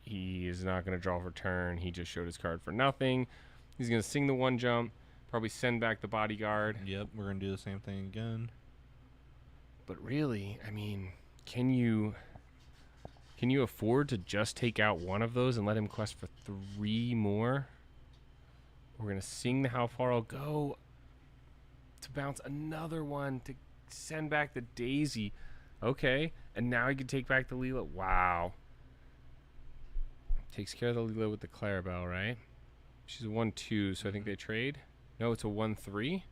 he is not going to draw for turn. He just showed his card for nothing. He's going to sing the 1 jump, probably send back the bodyguard. Yep, we're going to do the same thing again. But really, I mean, can you afford to just take out one of those and let him quest for 3 more? We're going to sing the How Far I'll Go to bounce another one to send back the Daisy. Okay, and now he can take back the Leela. Wow. Takes care of the Leela with the Clarabelle, right? She's a 1/2, so I think they trade. No, it's a 1/3.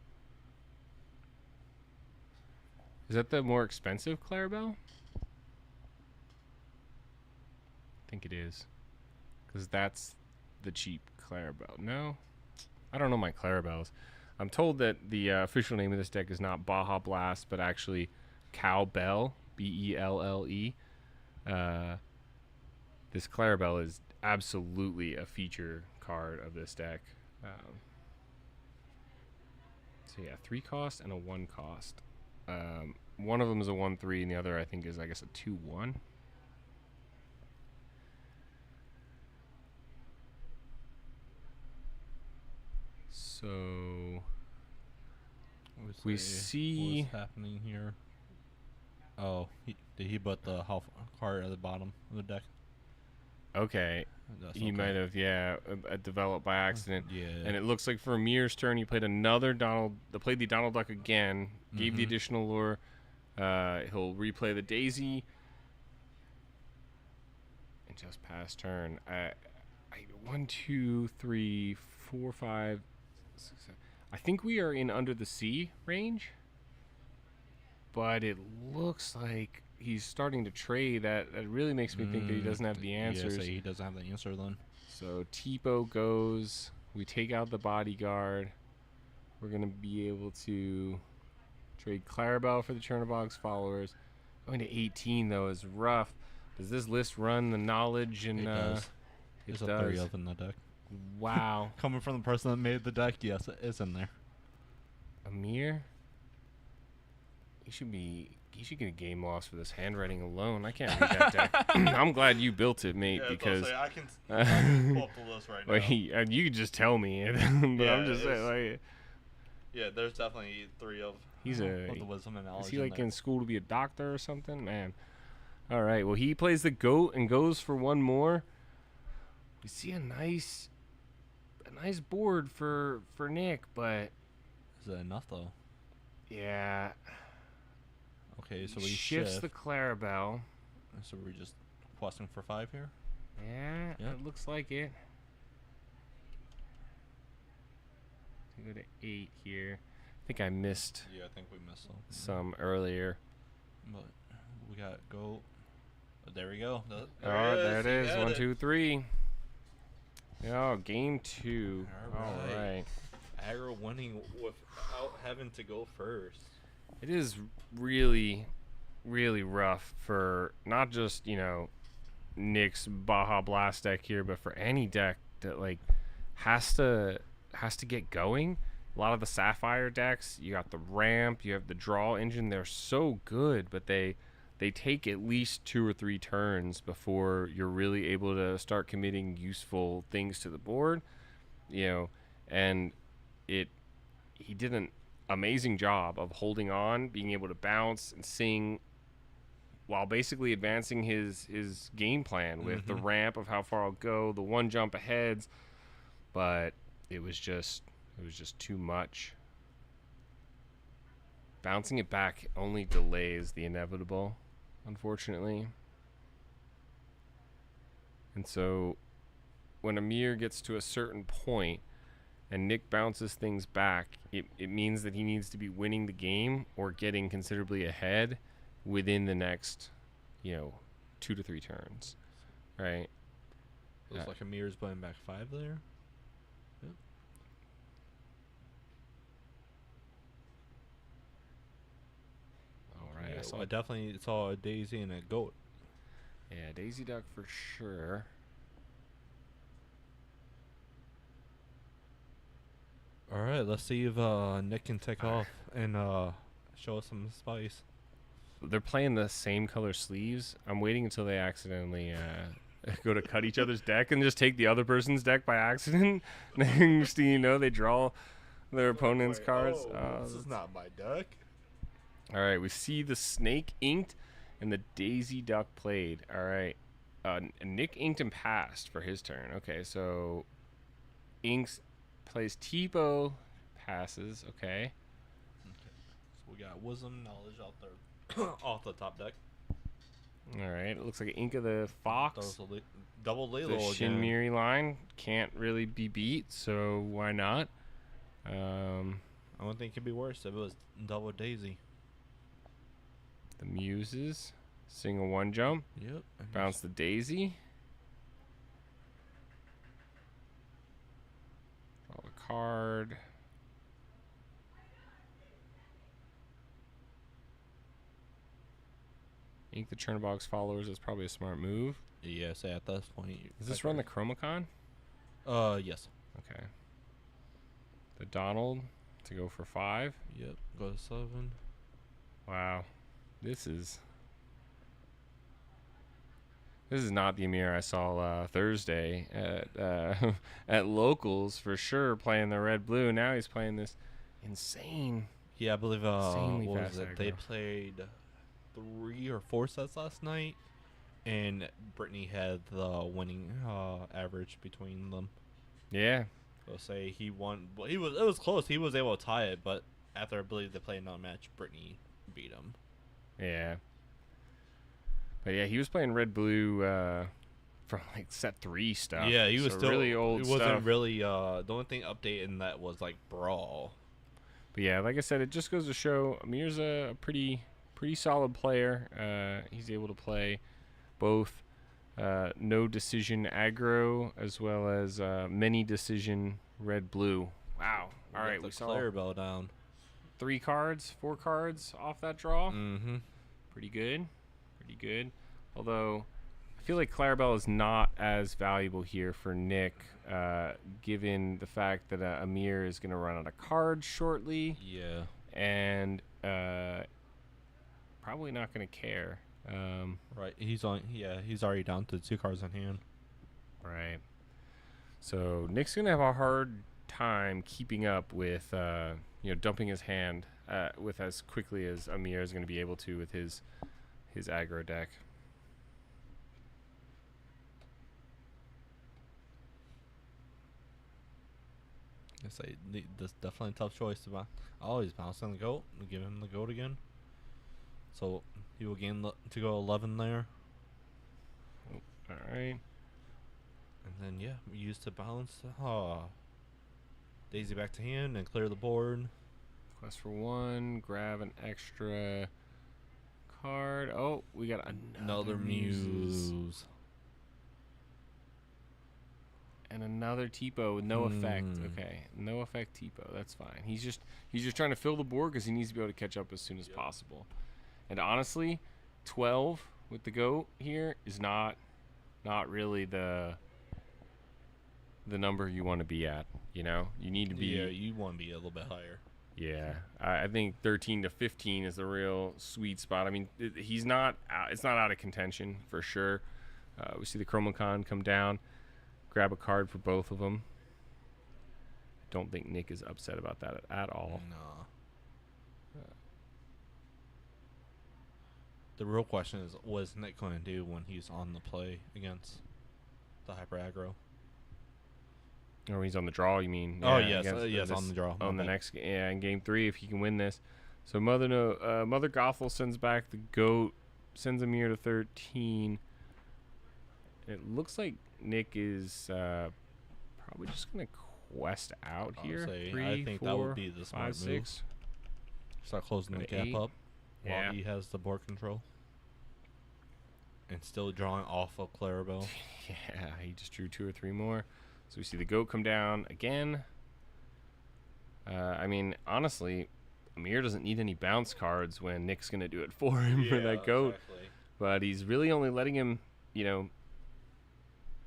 Is that the more expensive Clarabelle? I think it is. Because that's the cheap Clarabelle. No? I don't know my Clarabelles. I'm told that the official name of this deck is not Baja Blast, but actually Cowbell. Belle. This Clarabelle is absolutely a feature card of this deck. So yeah, 3 cost and a 1 cost. One of them is a 1/3, and the other I think is, I guess, a 2/1. So we see what's happening here. Oh, did he put the half card at the bottom of the deck? okay. He might have, developed by accident. Yeah. And it looks like for Amir's turn, he played played the Donald Duck again, gave the additional lure. He'll replay the Daisy. And just pass turn. 1, 2, 3, 4, 5, 6, 7. I think we are in Under the Sea range. But it looks like he's starting to trade. That really makes me think that he doesn't have the answers. Yeah, so he doesn't have the answer then. So Tipo goes. We take out the bodyguard. We're going to be able to trade Clarabelle for the Chernobog's followers. Going to 18, though, is rough. Does this list run the knowledge? And it does. It There's a does. 3 of in the deck. Wow. Coming from the person that made the deck, yes, it is in there. Amir? He should get a game loss for this handwriting alone. I can't read that deck. I'm glad you built it, mate, because I can pull up the list right like, you could just tell me, but I'm just saying, like, yeah, there's definitely 3 of. He's of the wisdom and knowledge. is he like in school to be a doctor or something, man? All right, well, he plays the goat and goes for 1 more. We see a nice board for Nick, but Is it enough though? yeah. Okay, so He we shifts shift. the Clarabelle. So we're just questing for 5 here. Yeah, Yep. it looks like it. To go to 8 here. I think I missed Yeah, I think we missed some. some earlier. But we got go. Oh, there we go. There it is. 1, 2, 3. Oh, game 2. All right. Aggro winning without having to go first. It is really, really rough for not just, Nick's Baja Blast deck here, but for any deck that like has to get going. A lot of the Sapphire decks, you got the ramp, you have the draw engine. They're so good, but they take at least 2 or 3 turns before you're really able to start committing useful things to the board. And he did an amazing job of holding on, being able to bounce and sing while basically advancing his game plan with the ramp of how far I'll go, the 1 jump aheads, but it was just too much. Bouncing it back only delays the inevitable, unfortunately. And so when Amir gets to a certain point and Nick bounces things back, it means that he needs to be winning the game or getting considerably ahead within the next, 2 to 3 turns, right? Looks like Amir's playing back 5 there. Yep. All right. Yeah, I definitely saw a Daisy and a goat. Yeah, Daisy Duck for sure. All right, let's see if Nick can take off and show us some spice. They're playing the same color sleeves. I'm waiting until they accidentally go to cut each other's deck and just take the other person's deck by accident. Next thing you know, they draw their opponent's cards. This is not my deck. All right, we see the Snake inked and the Daisy Duck played. All right, Nick inked and passed for his turn. Okay, so inks plays Tipo, passes. Okay. So we got wisdom knowledge out there off the top deck. All right, it looks like Inca the Fox. Double The Lalo Shin again. Miri line can't really be beat, so why not? I don't think it could be worse if it was double Daisy. The Muses, single one jump, Yep. bounce the Daisy. Draw the card. Ink the Chernobog's followers is probably a smart move. Yes, at this point. Does this run the Chromacon? Yes. Okay. The Donald to go for 5. Yep. Go to 7. Wow. This is not the Amir I saw Thursday at at locals for sure, playing the red blue. Now he's playing this insane. Yeah, I believe. Insanely What fast was it? They aggro. played 3 or 4 sets last night, and Brittany had the winning average between them. Yeah. So say he won. Well, it was close. He was able to tie it, but after I believe they played another match, Brittany beat him. Yeah. But yeah, he was playing red blue from like set 3 stuff. Yeah, he was so still really old It wasn't stuff. really. The only thing updating that was like Brawl. But yeah, like I said, it just goes to show Amir's a pretty solid player. He's able to play both no decision aggro as well as many decision red blue. Wow. All right, we saw Clarabelle down. 4 cards off that draw. Mm-hmm. Pretty good. Although I feel like Clarabelle is not as valuable here for Nick, given the fact that Amir is going to run out of cards shortly. Yeah. And probably not going to care. Right. He's on. Yeah. He's already down to 2 cards in hand. Right. So Nick's going to have a hard time keeping up with, dumping his hand with as quickly as Amir is going to be able to with his aggro deck. I say this definitely a tough choice to buy. Oh, he's bouncing the goat. We give him the goat again. So he will gain to go 11 there. All right. And then yeah, we use to balance. Daisy back to hand and clear the board. Quest for 1. Grab an extra card. Oh, we got another Muses. Muse. And another Tipo with no effect. Okay, no effect Tipo. That's fine. He's just trying to fill the board because he needs to be able to catch up as soon as possible. And honestly, 12 with the goat here is not really the number you want to be at. You know, you need to be. Yeah, you want to be a little bit higher. Yeah, I think 13 to 15 is the real sweet spot. I mean, he's not. It's not out of contention for sure. We see the Chromacon come down. Grab a card for both of them. Don't think Nick is upset about that at all. No. The real question is, what is Nick going to do when he's on the play against the hyper aggro? Or he's on the draw, you mean? Oh, Yeah, yes, against yes, on the draw. On the My bad. next, in game 3, if he can win this. So Mother Gothel sends back the goat, sends Amir to 13. It looks like Nick is probably just gonna quest out I'll here. say, 3, I think 4, that would be the smart 5, move. 6. Start closing the Go to gap 8. up Yeah. while he has the board control. And still drawing off of Clarabelle. Yeah, he just drew 2 or 3 more. So we see the goat come down again. I mean, honestly, Amir doesn't need any bounce cards when Nick's gonna do it for him for that goat. Exactly. But he's really only letting him,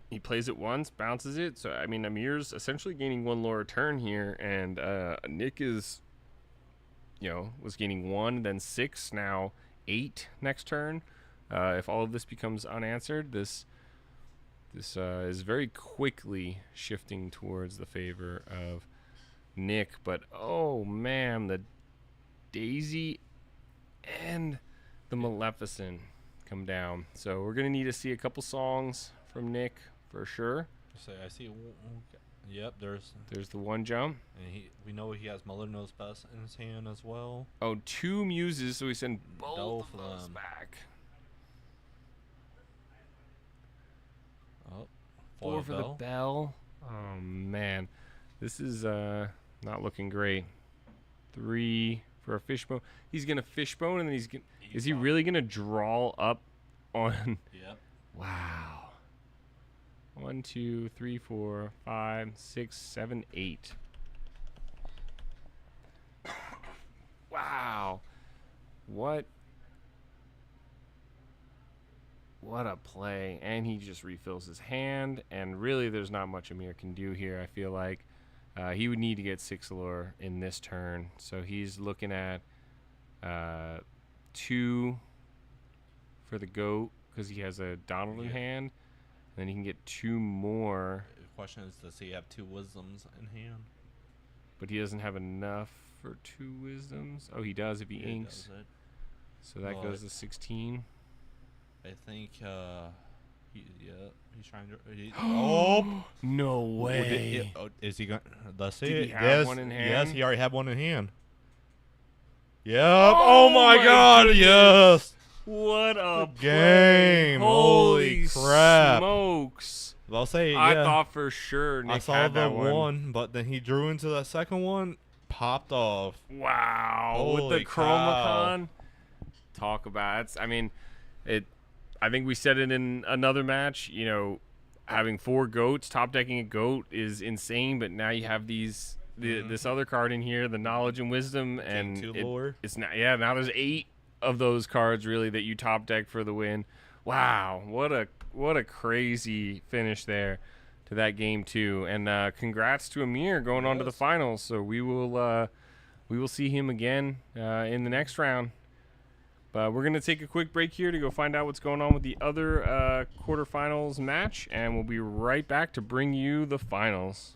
he plays it once, bounces it. So, I mean, Amir's essentially gaining 1 lower turn here. And Nick is, was gaining 1, then 6, now 8 next turn. If all of this becomes unanswered, this is very quickly shifting towards the favor of Nick. But, oh, man, the Daisy and the Maleficent come down. So we're going to need to see a couple songs from Nick for sure. So I see. Yep, there's. There's the 1 jump. And we know he has Mother Knows Best in his hand as well. Oh, 2 Muses, so we send both Both of of those them. back. 4 for the bell. Oh man, this is not looking great. 3 for a fishbone. He's gonna fishbone, and then is he really gonna draw up on? Yep. Wow. 1, 2, 3, 4, 5, 6, 7, 8. Wow. What a play. And he just refills his hand, and really there's not much Amir can do here. I feel like he would need to get 6 lure in this turn. So he's looking at 2 for the goat because he has a Donald in hand. And then he can get 2 more. The question is, does he have 2 wisdoms in hand? But he doesn't have enough for 2 wisdoms. Oh, he does if he inks. Does it. So that goes to 16. I think he's trying to. Oh no way! Is he going? Let's see. Did he have yes, one in hand? Yes, he already had one in hand. Yep. Oh, my God! goodness. Yes. What a game! Holy crap! Smokes! I'll say. I yeah. thought for sure Nick I saw had the that one, but then he drew into that second one, popped off. Wow! With Holy the cow. Chromacon. Talk about it. I mean, it. I think we said it in another match. You know, having 4 goats, top decking a goat is insane. But now you have these this other card in here, the knowledge and wisdom, and it's not. Yeah, now there's 8 of those cards really that you top deck for the win. Wow, what a crazy finish there to that game too. And congrats to Amir going on to the finals. So we will see him again in the next round. But we're going to take a quick break here to go find out what's going on with the other quarterfinals match, and we'll be right back to bring you the finals.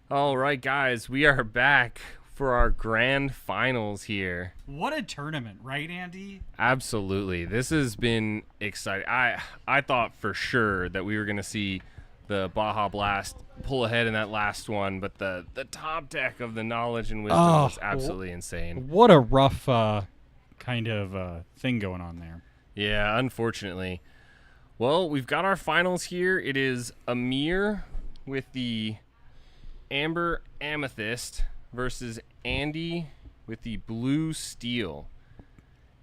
All right, guys, we are back for our grand finals here. What a tournament, right, Andy? Absolutely. This has been exciting. I thought for sure that we were going to see the Baja Blast pull ahead in that last one, but the top deck of the Knowledge and Wisdom was absolutely insane. What a rough kind of thing going on there. Yeah, unfortunately. Well, we've got our finals here. It is Amir with the Amber Amethyst versus Andy with the Blue Steel.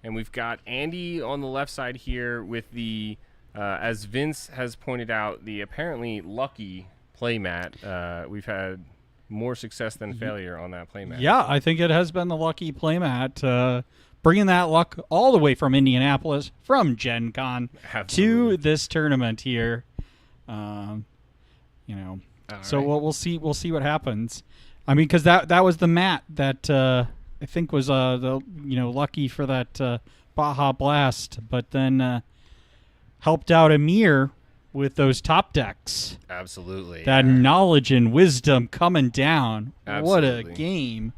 And we've got Andy on the left side here with the, as Vince has pointed out, the apparently lucky playmat. We've had more success than failure on that playmat. Yeah, I think it has been the lucky playmat, bringing that luck all the way from Indianapolis, from Gen Con Absolutely. to this tournament here. So right. we'll see what happens. I mean, because that was the mat that I think was the lucky for that Baja Blast, but then helped out Amir with those top decks. Absolutely. That Knowledge and Wisdom coming down. Absolutely. What a game!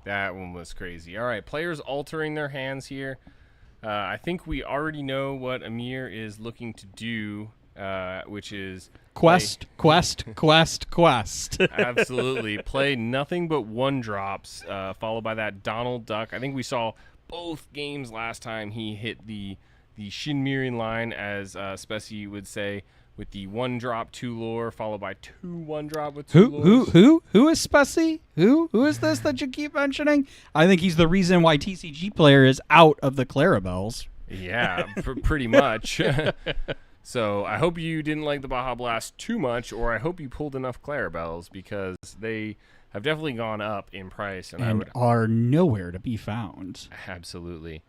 That one was crazy. All right, players altering their hands here. I think we already know what Amir is looking to do, which is Quest. Absolutely. Play nothing but 1-drops, followed by that Donald Duck. I think we saw both games last time he hit the Shin Mirin line, as Specie would say, with the 1-drop 2 lore, followed by 2 1-drop with 2 lures. Who is Specie? Who is this that you keep mentioning? I think he's the reason why TCG player is out of the Clarabelles. Yeah, pretty much. So I hope you didn't like the Baja Blast too much, or I hope you pulled enough Clarabelles, because they have definitely gone up in price. And are nowhere to be found. Absolutely.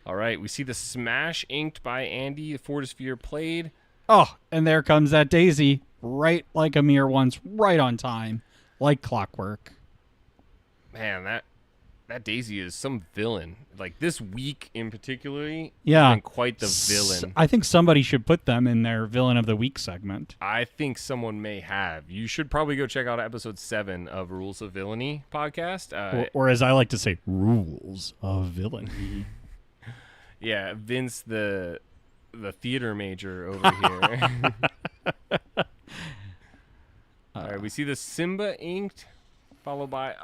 All right, we see the Smash inked by Andy, the Fortisphere played. Oh, and there comes that Daisy, right like Amir wants, right on time, like clockwork. Man, that Daisy is some villain. Like, this week in particularly, Yeah, has been quite the villain. I think somebody should put them in their Villain of the Week segment. I think someone may have. You should probably go check out episode 7 of Rules of Villainy podcast. Or as I like to say, Rules of Villainy. Yeah, Vince, the theater major over here. All right, we see the Simba inked, followed by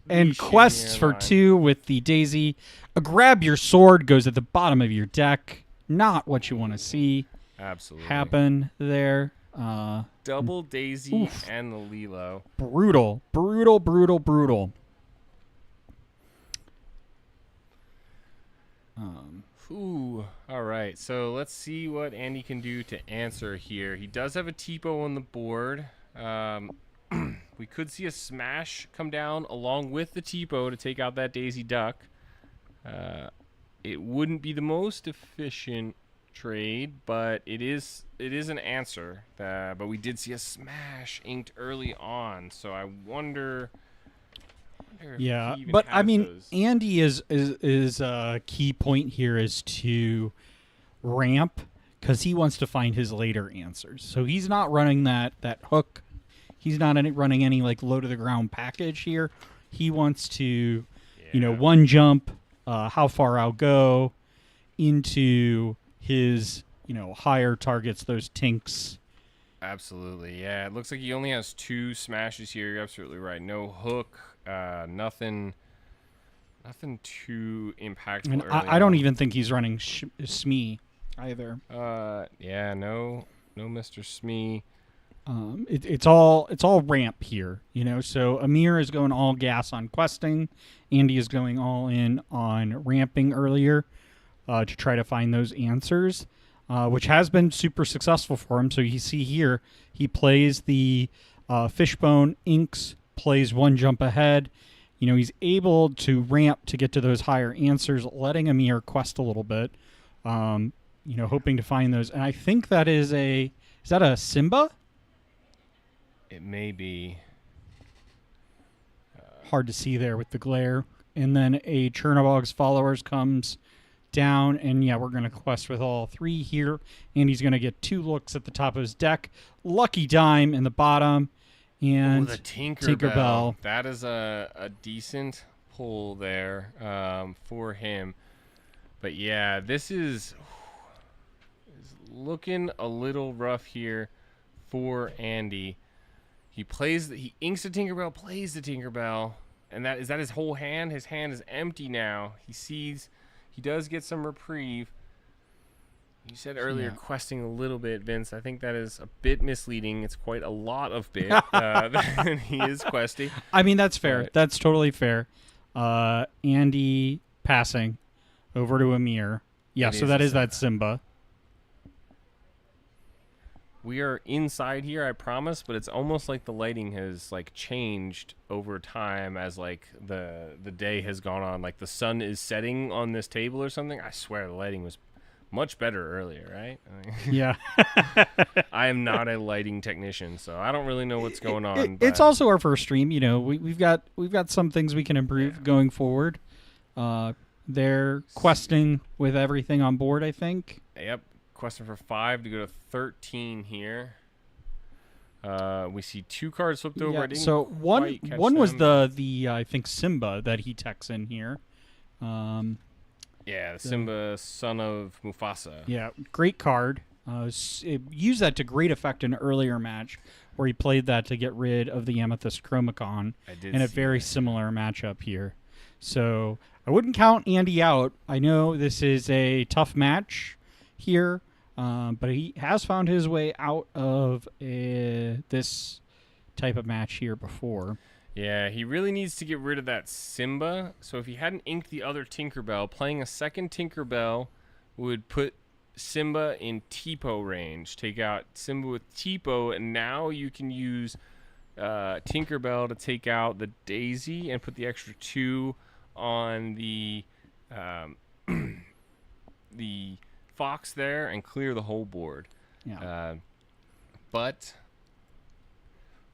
And quests for 2 with the Daisy. A grab your sword goes at the bottom of your deck. Not what you want to see Absolutely happen there. Double Daisy and the Lilo. Brutal. All right, so let's see what Andy can do to answer here. He does have a Tipo on the board. We could see a Smash come down along with the Tipo to take out that Daisy Duck. It wouldn't be the most efficient trade, but it is an answer. But we did see a Smash inked early on, so I wonder if Yeah, he even but has I mean, those. Andy is a key point here is to ramp, because he wants to find his later answers. So he's not running that hook. He's not running any like low to the ground package here. He wants to, one jump, how far I'll go into his, higher targets, those tinks, Absolutely, yeah. It looks like he only has 2 smashes here. You're absolutely right. No hook, nothing too impactful. And early I don't on. even think he's running Smee either. Yeah, no Mr. Smee. It's all ramp here, So Amir is going all gas on questing. Andy is going all in on ramping earlier to try to find those answers, which has been super successful for him. So you see here, he plays the Fishbone, inks, plays 1 jump ahead. He's able to ramp to get to those higher answers, letting Amir quest a little bit, hoping to find those. And I think that is that a Simba? It may be. Hard to see there with the glare. And then a Chernobog's Followers comes down, and we're going to quest with all 3 here. And he's going to get 2 looks at the top of his deck. Lucky Dime in the bottom. And the Tinkerbell. That is a decent pull there for him. But yeah, this is looking a little rough here for Andy. He inks the Tinkerbell, plays the Tinkerbell, and is that his whole hand? His hand is empty now. He does get some reprieve. You said earlier questing a little bit, Vince. I think that is a bit misleading. It's quite a lot of bit that he is questing. I mean, that's fair. But That's totally fair. Andy passing over to Amir. Yeah, so that is that Simba. We are inside here, I promise, but it's almost like the lighting has changed over time as the day has gone on. Like the sun is setting on this table or something. I swear the lighting was much better earlier, right? Yeah. I am not a lighting technician, so I don't really know what's going on. It's also our first stream. We've got some things we can improve going forward. They're questing with everything on board, I think. Yep. Question for 5 to go to 13 here. We see 2 cards flipped over. I didn't so one quite catch was them. the I think Simba that he techs in here. Yeah, Simba, son of Mufasa. Yeah, great card. Used that to great effect in an earlier match where he played that to get rid of the Amethyst Chromacon in a very similar matchup here. So I wouldn't count Andy out. I know this is a tough match here, but he has found his way out of this type of match here before. Yeah, he really needs to get rid of that Simba. So if he hadn't inked the other Tinkerbell, playing a second Tinkerbell would put Simba in Tipo range. Take out Simba with Tipo, and now you can use Tinkerbell to take out the Daisy and put the extra 2 on the the Fox there and clear the whole board. Yeah. But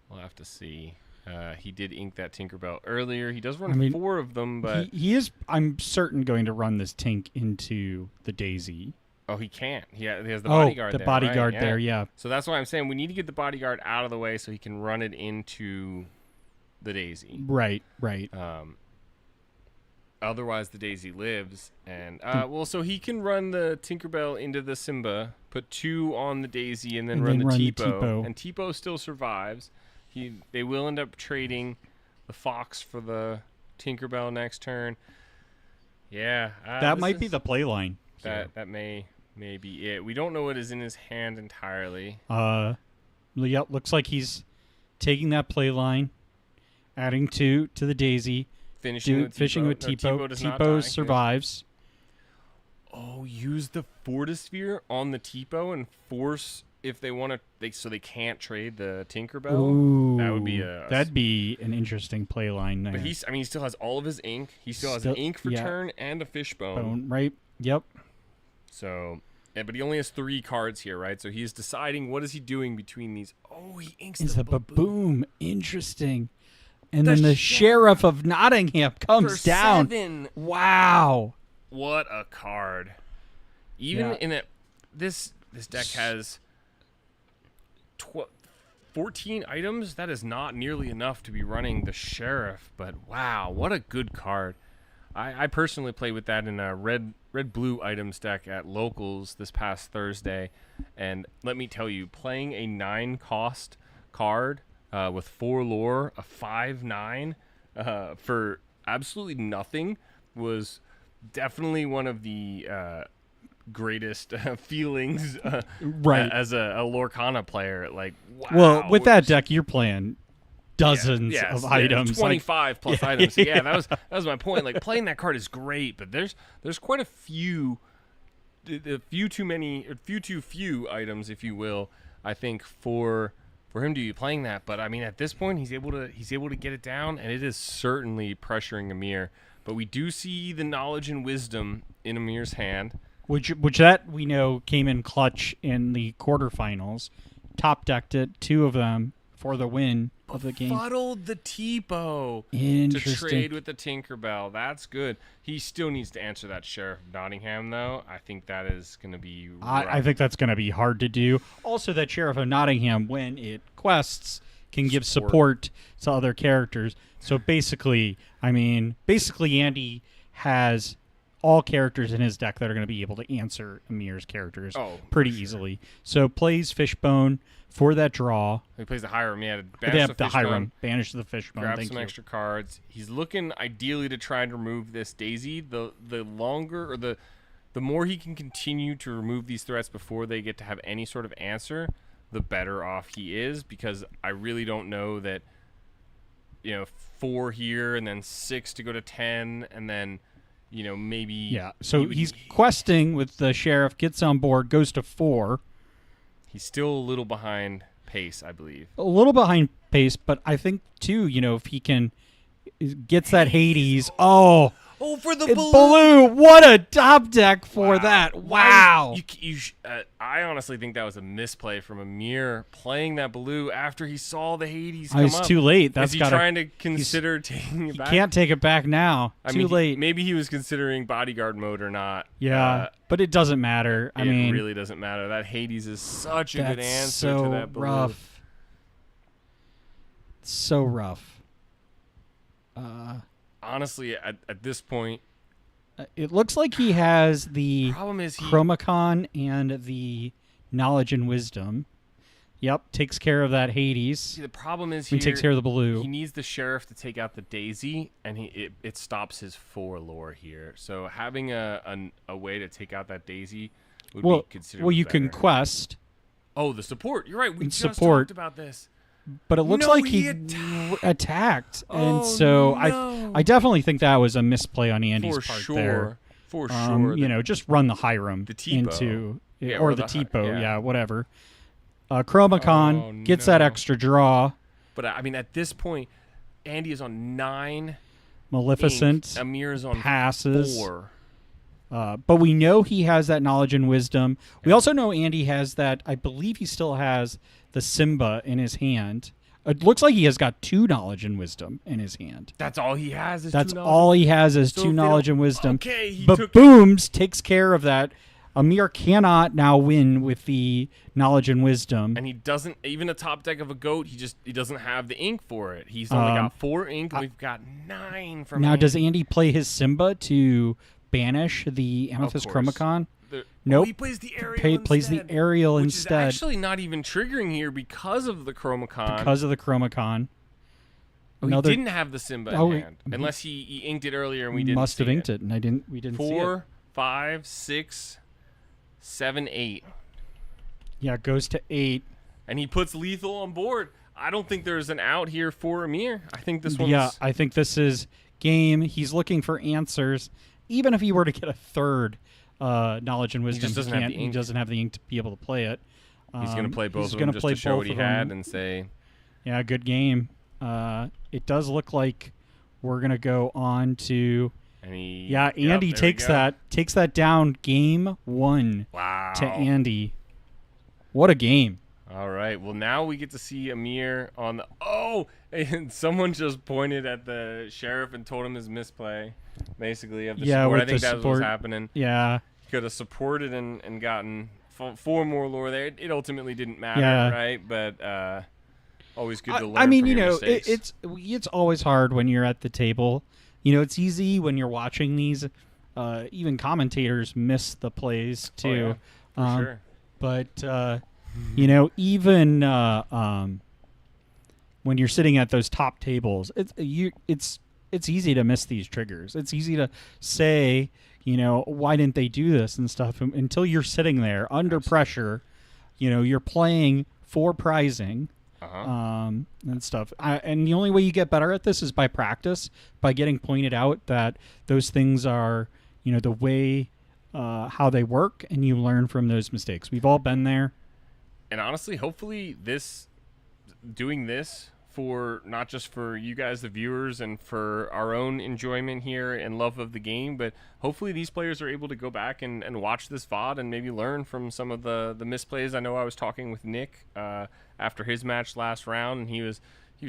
we'll have to see. He did ink that Tinkerbell earlier. He does run 4 of them, but he is, I'm certain, going to run this Tink into the Daisy. Oh, he can't. He has the bodyguard there. The bodyguard right? there, yeah. So that's why I'm saying we need to get the bodyguard out of the way so he can run it into the Daisy. Right. Otherwise, the Daisy lives. And so he can run the Tinkerbell into the Simba, put 2 on the Daisy, and then run the Tipo. And Tipo still survives. They will end up trading the Fox for the Tinkerbell next turn. Yeah. That might be the play line. That may be it. We don't know what is in his hand entirely. Yeah, looks like he's taking that play line, adding 2 to the Daisy, fishing with Tipo. Tipo survives. Oh, use the Fortisphere on the Tipo and force if they want to, so they can't trade the Tinkerbell. Ooh, that would be that'd be an interesting play line there. But he still has all of his ink. He still has an ink for turn and a Fishbone. Right. Yep. So, but he only has 3 cards here, right? So he's deciding what is he doing between these. Oh, he inks the Baboom. Baboom. Interesting. And then the Sheriff of Nottingham comes down. 7. Wow. What a card. Even in it, this deck has 14 items. That is not nearly enough to be running the Sheriff, but wow, what a good card. I personally played with that in a red blue items deck at locals this past Thursday, and let me tell you, playing a 9 cost card with 4 lore, a 5/9 for absolutely nothing was definitely one of the greatest feelings Right. as a Lorcana player. Like, wow. Well, with that deck, you're playing dozens Yes, of yeah, items. 25 plus items. So, yeah, that was my point. Like, playing that card is great, but there's quite a few too few items, if you will, I think, for him to be playing that. But I mean, at this point, he's able to get it down, and it is certainly pressuring Amir. But we do see the knowledge and wisdom in Amir's hand. Which that we know came in clutch in the quarterfinals. Top decked it, 2 of them for the win of the game. Fuddled the Tipo to Interesting. trade with the Tinkerbell. That's good. He still needs to answer that Sheriff of Nottingham, though. I think that is going to be rough. I think that's going to be hard to do. Also, that Sheriff of Nottingham, when it quests, can give support to other characters. So basically, Andy has all characters in his deck that are going to be able to answer Amir's characters pretty easily. So plays Fishbone for that draw. He plays the Hiram. Yeah, They have the Hiram. Banish the Fishbone. Grab Thank some you. extra cards. He's looking ideally to try and remove this Daisy. The longer or the more he can continue to remove these threats before they get to have any sort of answer, the better off he is, because I really don't know that 4 here and then 6 to go to 10 and then maybe. Yeah, so he's questing with the Sheriff, gets on board, goes to 4. He's still a little behind pace, I believe. A little behind pace, but I think, too, if he gets that Hades. Oh, for the blue. What a top deck for that. Wow. I honestly think that was a misplay from Amir playing that blue after he saw the Hades come It's up. too late. Is he trying to consider taking it back? He can't take it back now. Too late. Maybe he was considering bodyguard mode or not. Yeah, but it doesn't matter. It really doesn't matter. That Hades is such a good answer to that blue. Rough. So rough. Honestly, at this point, it looks like he has the problem is Chromacon and the Knowledge and Wisdom. Yep, takes care of that Hades. See, the problem is he takes care of the blue. He needs the Sheriff to take out the Daisy, and it stops his 4 lore here. So having a way to take out that Daisy would be considered Well, you better. can quest. Oh, the support. You're right. We just support. talked about this. But it looks like he attacked. And so I definitely think that was a misplay on Andy's part there. For sure. Just run the Hiram the Tipo. or the Tipo, whatever. Chromacon gets that extra draw. But at this point, Andy is on 9. Maleficent. Amir is on passes. 4. But we know he has that Knowledge and Wisdom. We also know Andy has that. I believe he still has the Simba in his hand. It looks like he has got 2 Knowledge and Wisdom in his hand. That's all he has. That's all he has is 2 Knowledge and Wisdom. Okay, but Booms takes care of that. Amir cannot now win with the Knowledge and Wisdom. And he doesn't, even a top deck of a goat, he doesn't have the ink for it. He's only got 4 ink, and we've got 9 from Now, Andy. does Andy play his Simba to banish the Amethyst Chromacon? Nope. He plays the Ariel plays the Ariel which instead. is actually not even triggering here because of the Chromacon. Because of the Chromacon. He didn't have the Simba in hand. Unless he inked it earlier and we didn't must have inked it, and we didn't see it. 4, 5, 6, 7, 8. Yeah, it goes to 8. And he puts lethal on board. I don't think there's an out here for Amir. I think this one's... Yeah, I think this is game. He's looking for answers. Even if he were to get a 3rd Knowledge and Wisdom, he doesn't have the ink to be able to play it. He's going to play both of them just to show what he had and say... Yeah, good game. It does look like we're going to go on to... Andy takes that down game 1 to Andy. What a game. All right. Well, now we get to see Amir on the... Oh! And someone just pointed at the Sheriff and told him his misplay, basically, of the support. I think that's what's happening. Yeah. He could have supported and gotten 4 more lore there. It ultimately didn't matter, right? But always good to learn from your mistakes. It's always hard when you're at the table it's easy when you're watching these. Even commentators miss the plays too. For sure. But even when you're sitting at those top tables, it's easy to miss these triggers. It's easy to say, why didn't they do this and stuff until you're sitting there under pressure. You're playing for prizing. And stuff. And the only way you get better at this is by practice, by getting pointed out that those things are, the way how they work, and you learn from those mistakes. We've all been there. And honestly, hopefully doing this for not just for you guys, the viewers, and for our own enjoyment here and love of the game, but hopefully these players are able to go back and watch this VOD and maybe learn from some of the misplays. I know I was talking with Nick after his match last round, and he was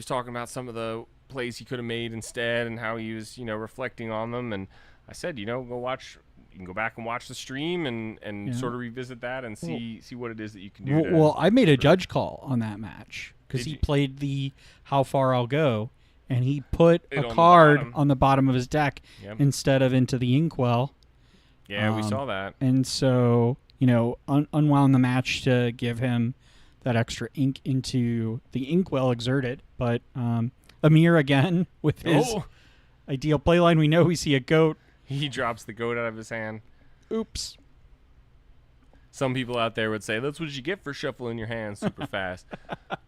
talking about some of the plays he could have made instead and how he was, reflecting on them. And I said, you can go back and watch the stream and sort of revisit that and see what it is that you can do. Well, I made a judge call on that match because he played the how far I'll go, and he put a card on the bottom of his deck instead of into the inkwell. Yeah, we saw that. And so, unwound the match to give him that extra ink into the inkwell exerted. But Amir, again, with his ideal playline, we see a goat. He drops the goat out of his hand. Oops. Some people out there would say, that's what you get for shuffling your hands super fast.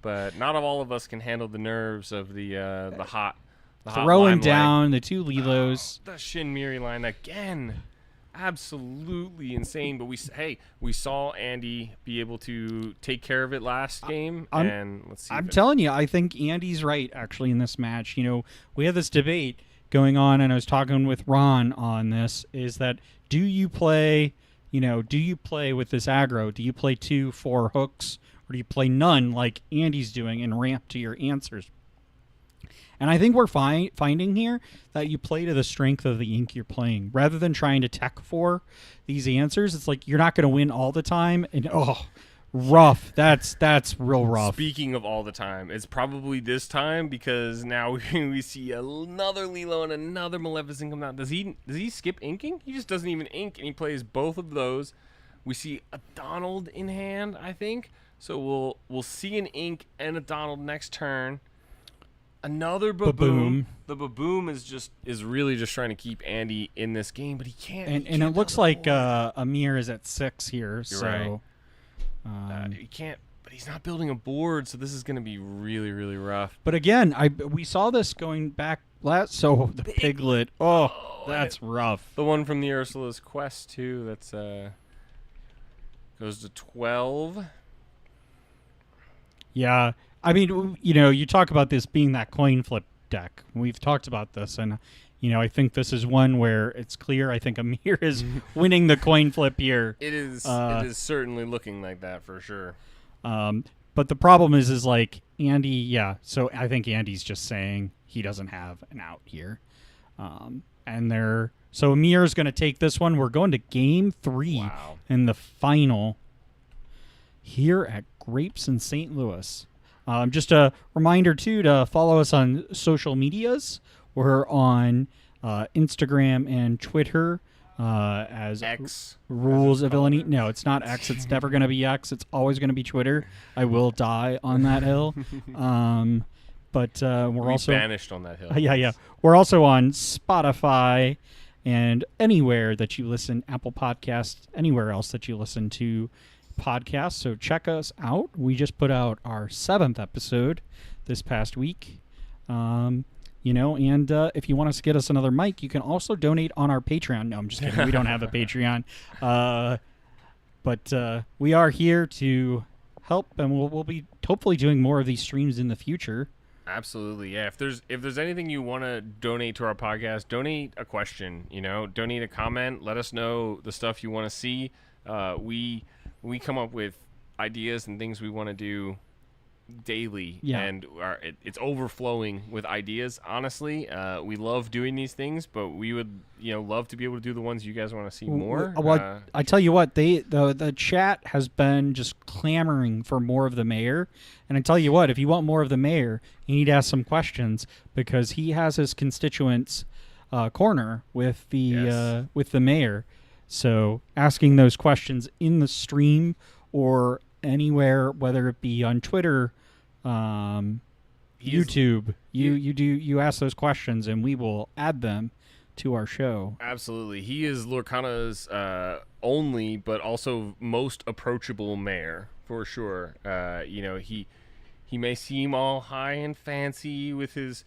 But not all of us can handle the nerves of the hot throwing down the two Lilos. The Shin Miri line again. Absolutely insane. But we saw Andy be able to take care of it last game. And let's see. I'm telling you, I think Andy's right, actually, in this match. We had this debate going on, and I was talking with Ron on this, is that do you play with this aggro? Do you play 2-4 hooks, or do you play none like Andy's doing and ramp to your answers? And I think we're finding here that you play to the strength of the ink you're playing. Rather than trying to tech for these answers, it's like you're not going to win all the time, and rough. That's real rough. Speaking of all the time, it's probably this time because now we see another Lilo and another Maleficent come out. Does he skip inking? He just doesn't even ink, and he plays both of those. We see a Donald in hand, I think. So we'll see an ink and a Donald next turn. Another Baboom. The Baboom is really just trying to keep Andy in this game, but he can't. And it looks like Amir is at 6 here. You're right. He can't, but he's not building a board, so this is going to be really, really rough. But again, we saw this going back last. So the Piglet, that's rough. The one from the Ursula's Quest too. That's goes to 12. Yeah, I mean, you talk about this being that coin flip deck. We've talked about this, and I think this is one where it's clear. I think Amir is winning the coin flip here. It is certainly looking like that for sure. But the problem is like Andy, yeah. So I think Andy's just saying he doesn't have an out here. So Amir's going to take this one. We're going to game 3 in the final here at Grapes in St. Louis. Just a reminder, too, to follow us on social medias. We're on Instagram and Twitter as X. Rules of Villainy. No, it's not X. It's never going to be X. It's always going to be Twitter. I will die on that hill. But we're also banished on that hill. Yeah. We're also on Spotify and anywhere that you listen, Apple Podcasts, anywhere else that you listen to podcasts. So check us out. We just put out our 7th episode this past week. And if you want us to get us another mic, you can also donate on our Patreon. No, I'm just kidding. We don't have a Patreon. But we are here to help, and we'll be hopefully doing more of these streams in the future. Absolutely, yeah. If there's anything you want to donate to our podcast, donate a question, donate a comment. Let us know the stuff you want to see. We come up with ideas and things we want to do daily, and it's overflowing with ideas. Honestly, we love doing these things, but we would love to be able to do the ones you guys want to see more. Well, I tell you what, the chat has been just clamoring for more of the mayor, and I tell you what, if you want more of the mayor, you need to ask some questions, because he has his constituents corner with the Yes. with the mayor. So asking those questions in the stream or anywhere, whether it be on Twitter, He is- YouTube, you ask those questions and we will add them to our show. Absolutely. He is Lorcana's only, but also most approachable mayor, for sure. He may seem all high and fancy with his,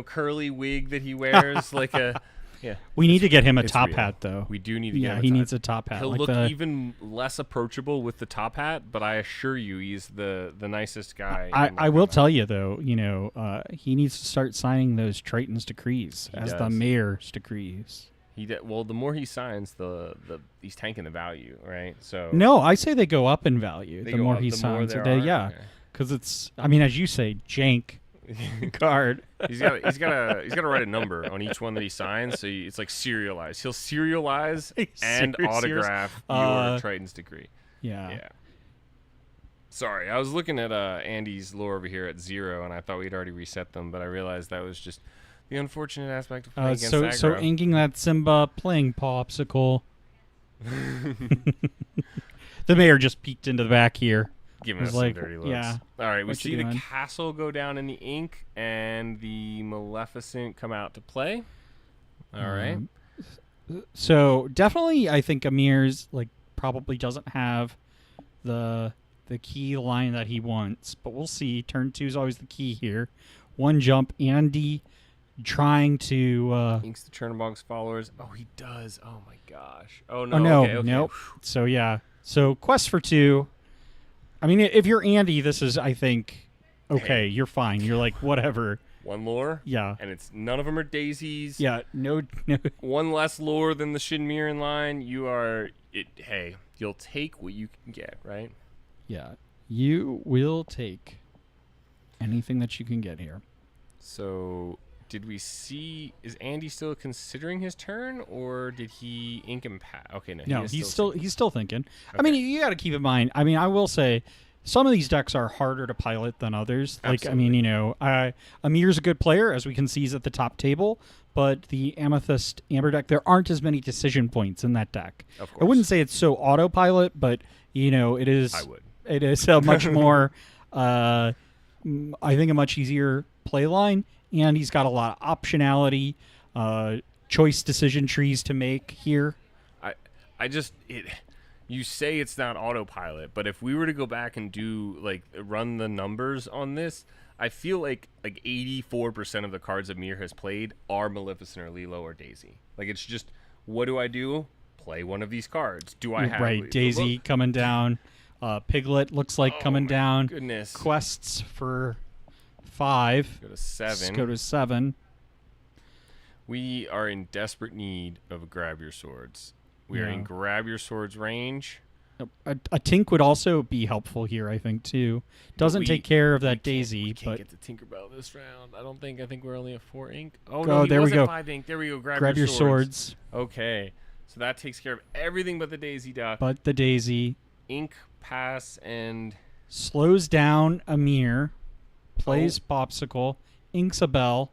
curly wig that he wears, like a... Yeah. We need to get him a It's top real. hat, though. We do need to get Yeah, him he needs a top hat. He'll like look the- even less approachable with the top hat, but I assure you he's the nicest guy. in I will Lorcana. tell you though, he needs to start signing those Triton's decrees He as the does. mayor's decrees. Well, the more he signs, he's tanking the value, right? So No, I say they go up in value They the go more up, he the more signs. there They- are? yeah, Okay. because it's. I mean, as you say, jank card. He's got to write a number on each one that he signs, so it's like serialized. He'll serialize and autograph your Triton's decree. Yeah. Sorry, I was looking at Andy's lore over here at 0, and I thought we'd already reset them, but I realized that was just the unfortunate aspect of playing against So aggro. inking that Simba, playing popsicle. The mayor just peeked into the back here. Giving was us like, some dirty looks. yeah, All right, we what you see the doing? castle go down in the ink and the Maleficent come out to play. All right. So definitely, I think Amir's probably doesn't have the key line that he wants, but we'll see. Turn 2 is always the key here. One jump, Andy trying to. Inks the Chernobog's followers. Oh, he does. Oh my gosh. Oh no. Oh no, okay. nope. So yeah, so quest for 2. I mean, if you're Andy, this is, I think, okay. You're fine. You're like whatever. One lore. Yeah. And none of them are daisies. Yeah. No. One less lore than the Shinmir in line. You are it. Hey, you'll take what you can get, right? Yeah. You will take anything that you can get here. So, did we see? Is Andy still considering his turn, or did he ink and pass? Okay, no. No, is he's still thinking. I Okay. mean, you got to keep in mind. I mean, I will say, some of these decks are harder to pilot than others. Like, I mean, Amir's a good player, as we can see, he's at the top table. But the Amethyst Amber deck, there aren't as many decision points in that deck. Of course. I wouldn't say it's so autopilot, but it is. I would. It is a much more, I think, a much easier play line, and he's got a lot of optionality, choice decision trees to make here. You say it's not autopilot, but if we were to go back and run the numbers on this, I feel like 84% of the cards Amir has played are Maleficent or Lilo or Daisy. Like, it's just, what do I do? Play one of these cards. Do I have Right, Daisy coming down, Piglet looks like coming down. Goodness. Quests for 5. Go to 7. Let's go to 7. We are in desperate need of Grab Your Swords. We are Yeah. in Grab Your Swords range. A Tink would also be helpful here, I think, too. Doesn't take care of that Daisy, We can't but get the Tinkerbell this round. I think we're only at 4 ink. Oh, Oh, no, he there we was at go. 5 ink. There we go. grab your swords. Okay. So that takes care of everything but the Daisy duck. But the Daisy Ink, pass, and... slows down Amir, plays Popsicle, inks a bell.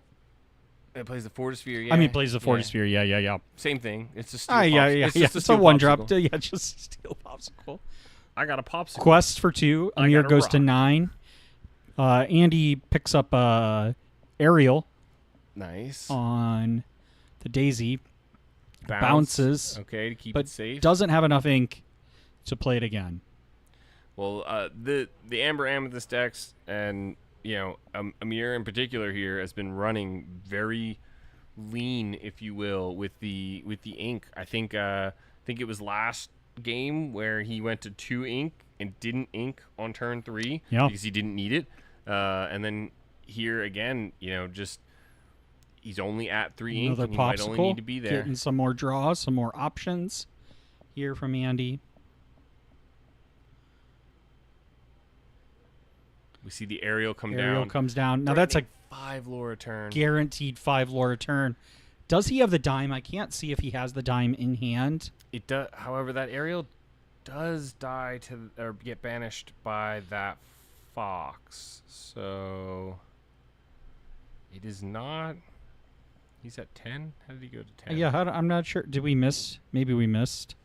It plays the Fortisphere, yeah. I mean, plays the Fortisphere. Yeah. Same thing. It's a steel Yeah. It's just a It's a steel one drop. popsicle. Yeah, just steal Popsicle. I got a Popsicle. Quest for 2. I Amir got a goes to rock. 9. Andy picks up Ariel Nice. on the Daisy. Bounces. Okay, to keep but it safe. doesn't have enough ink to play it again. Well, the Amber Amethyst decks and Amir in particular here has been running very lean, if you will, with the ink. I think it was last game where he went to 2 ink and didn't ink on turn 3 because he didn't need it. And then here again, just he's only at 3 ink Another and he might only need to be there. Getting some more draws, some more options here from Andy. We see the Ariel come down. Ariel comes down. Now that's a 5 lore turn. guaranteed 5 lore return. Does he have the dime? I can't see if he has the dime in hand. It does. However, that Ariel does die or get banished by that fox. So it is not. He's at 10? How did he go to 10? Yeah, I'm not sure. Did we miss? Maybe we missed.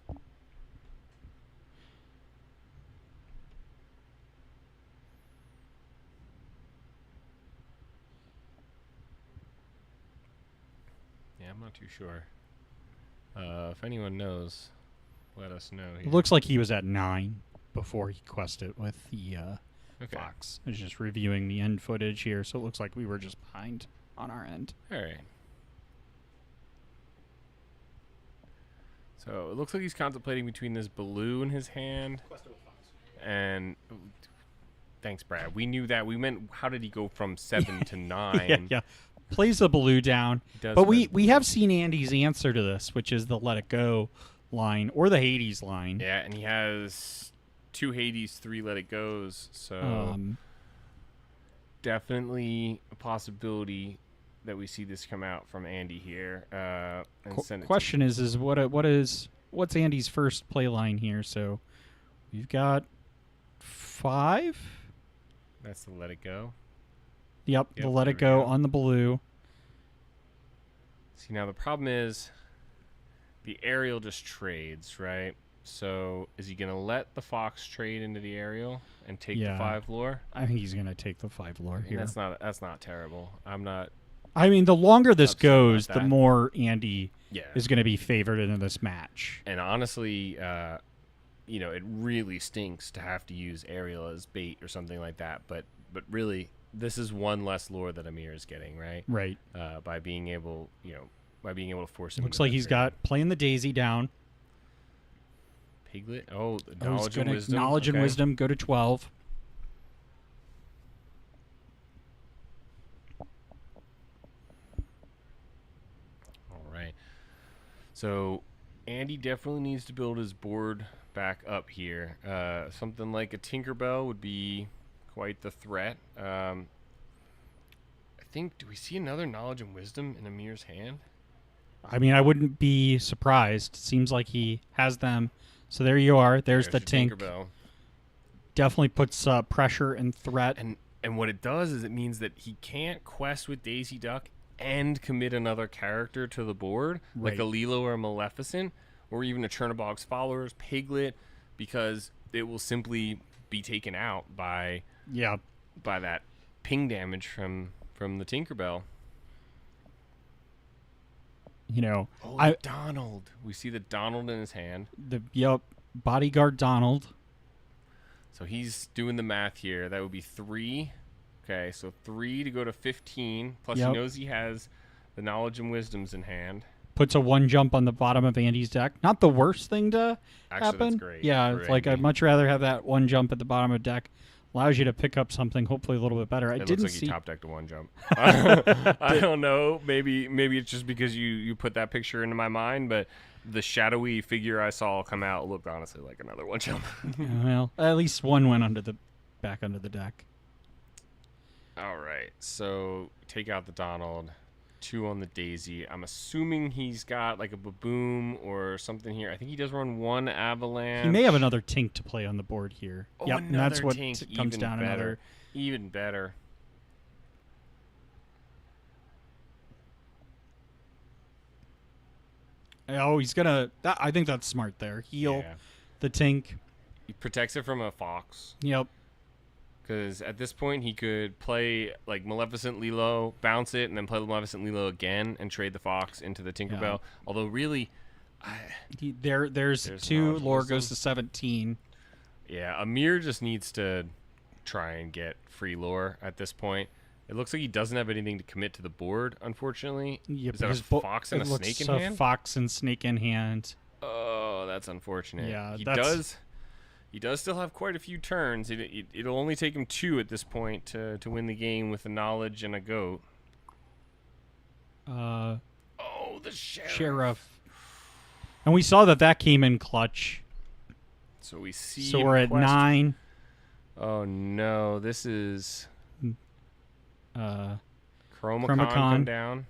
Yeah, I'm not too sure. If anyone knows, let us know. It Here. looks like he was at 9 before he quested with the Okay. Fox. I was just reviewing the end footage here, so it looks like we were just behind on our end. All right. So it looks like he's contemplating between this blue in his hand and. Thanks, Brad. We knew that. We meant how did he go from 7 to 9? Yeah. Plays the blue down. Does But play we have seen Andy's answer to this, which is the Let It Go line or the Hades line. Yeah, and he has 2 Hades, 3 Let It Goes. So definitely a possibility that we see this come out from Andy here. And send it Question is what's Andy's first play line here? So we've got 5. That's the Let It Go. Yep, the Let there It we Go go. on the blue. See, now the problem is the aerial just trades, right? So is he going to let the Fox trade into the aerial and take the 5 lore? I think he's going to take the 5 lore And here. that's not terrible. I'm not. I mean, the longer this upset about goes, the that. more Andy Yeah. is going to be favored in this match. And honestly, it really stinks to have to use aerial as bait or something like that. But really, this is one less lore that Amir is getting, right? Right. By being able, to force him. Looks into like that he's trade. got playing the daisy down. Piglet. Oh, the Oh, he's knowledge and gonna- wisdom. Knowledge and Okay. wisdom go to 12. All right. So Andy definitely needs to build his board back up here. Something like a Tinkerbell would be quite the threat. I think, do we see another knowledge and wisdom in Amir's hand? I mean, I wouldn't be surprised. Seems like he has them. So there you are. There's the your Tink. Tinkerbell. Definitely puts pressure and threat. And what it does is it means that he can't quest with Daisy Duck and commit another character to the board, like Right. a Lilo or a Maleficent, or even a Chernobog's Followers, Piglet, because it will simply be taken out by Yeah. that ping damage from the Tinkerbell. You know, Oh, Donald. We see the Donald in his hand. Bodyguard Donald. So he's doing the math here. That would be 3. Okay, so 3 to go to 15. Plus Yep. he knows he has the knowledge and wisdoms in hand. Puts a 1 jump on the bottom of Andy's deck. Not the worst thing to Actually, happen. that's great. Yeah, for it's like I'd Andy. much rather have that 1 jump at the bottom of the deck. Allows you to pick up something hopefully a little bit better. I It didn't looks like see. he top decked a 1 jump. I don't know. Maybe it's just because you put that picture into my mind, but the shadowy figure I saw come out looked honestly like another 1 jump. Well, at least 1 went back under the deck. All right, so take out the Donald, 2 on the Daisy. I'm assuming he's got like a Baboom or something here. I think he does run 1 Avalanche. He may have another Tink to play on the board here. Oh, Yep, and that's another what Tink, comes even down better. another. Even better. Oh, he's gonna. I think that's smart there. Heal Yeah. the Tink. He protects it from a Fox. Yep. Because at this point, he could play like Maleficent Lilo, bounce it, and then play the Maleficent Lilo again and trade the Fox into the Tinkerbell. Although, really, There's 2. knowledge Lore wisdom. goes to 17. yeah, Amir just needs to try and get free lore at this point. It looks like he doesn't have anything to commit to the board, unfortunately. Yep, Is that a his fox and it a looks snake in a hand? Fox and snake in hand. Oh, that's unfortunate. Yeah, he that's- does still have quite a few turns. It'll only take him 2 at this point to win the game with a knowledge and a goat. Oh, the Sheriff. And we saw that came in clutch. So we see. So we're at quest- 9. Oh no, this is Chromacon Chromacon. come down.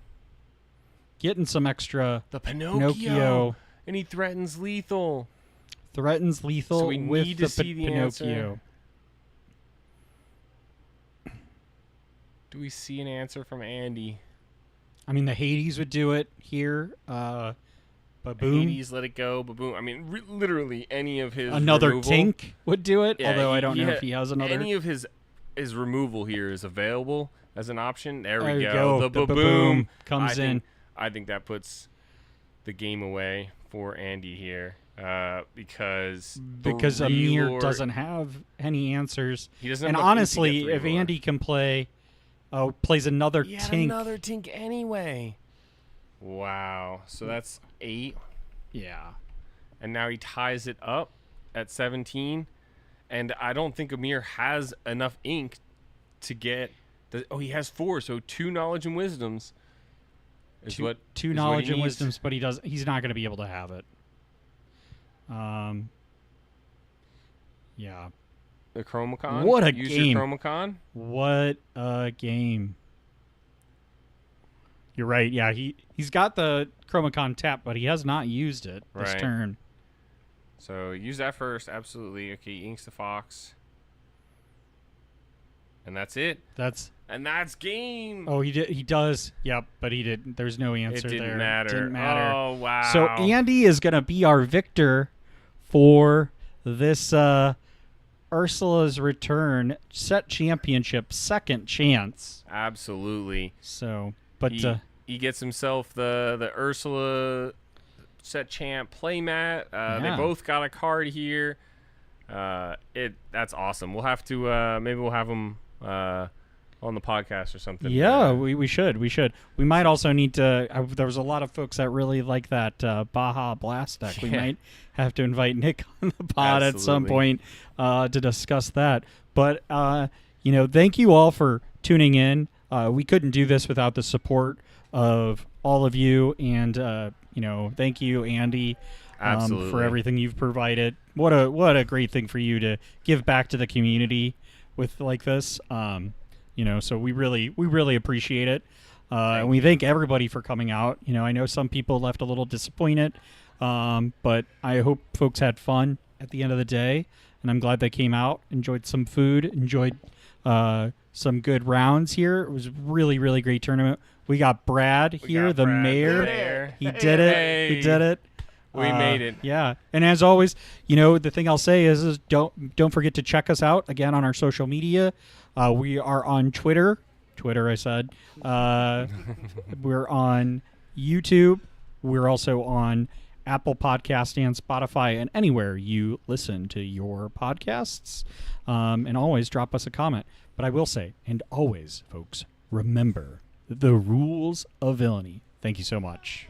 Getting some extra. The Pinocchio. Pinocchio. And he threatens lethal. Threatens lethal So we with need the to see the Pinocchio. Do we see an answer from Andy? I mean, the Hades would do it here. Baboon. Hades, Let It Go, Baboon. I mean, literally any of his Another removal, Tink would do it, Yeah, although I he- don't he know ha- if he has another. Any of his removal here is available as an option. There we There you go. go. The The Baboom Baboom comes in. I think that puts the game away for Andy here because the Amir relore- doesn't have any answers. He doesn't. And have enough ink to honestly, get if the relore. Andy can plays another He had Tink. another Tink anyway. Wow. So that's 8. Yeah. And now he ties it up at 17. And I don't think Amir has enough ink to get. He has 4, so 2 knowledge and wisdoms. Is Two what two is what knowledge he and needs. wisdoms, but he's not going to be able to have it. Yeah. The Chromacon. What a Use game. Your Chromacon. What a game. You're right. Yeah, he's got the Chromacon tap, but he has not used it this Right. turn. So use that first. Absolutely. Okay, inks the fox. And that's it. That's game. Oh, he does. Yep, but he didn't. There's no answer It didn't there. matter. Didn't matter. Oh, wow. So Andy is going to be our victor for this Ursula's Return Set Championship second chance. Absolutely. So, but He gets himself the Ursula Set Champ Playmat. They Yeah. both got a card here. That's awesome. We'll have to maybe we'll have them on the podcast or something. yeah, we should. We might also need to. There was a lot of folks that really like that Baja Blast deck. We Yeah. might have to invite Nick on the pod at some Absolutely. point to discuss that. But thank you all for tuning in. We couldn't do this without the support of all of you, and thank you, Andy, for Absolutely. everything you've provided. What a great thing for you to give back to the community with like this. So we really appreciate it. And we thank everybody for coming out. I know some people left a little disappointed, but I hope folks had fun at the end of the day. And I'm glad they came out, enjoyed some food, enjoyed some good rounds here. It was a really, really great tournament. We got Brad here, got the Brad mayor. there. He did it. Hey. He did it. We made it. Yeah. And as always, the thing I'll say is don't forget to check us out again on our social media. We are on Twitter. I said. We're on YouTube. We're also on Apple Podcast and Spotify and anywhere you listen to your podcasts. And always drop us a comment. But I will say, and always, folks, remember the rules of villainy. Thank you so much.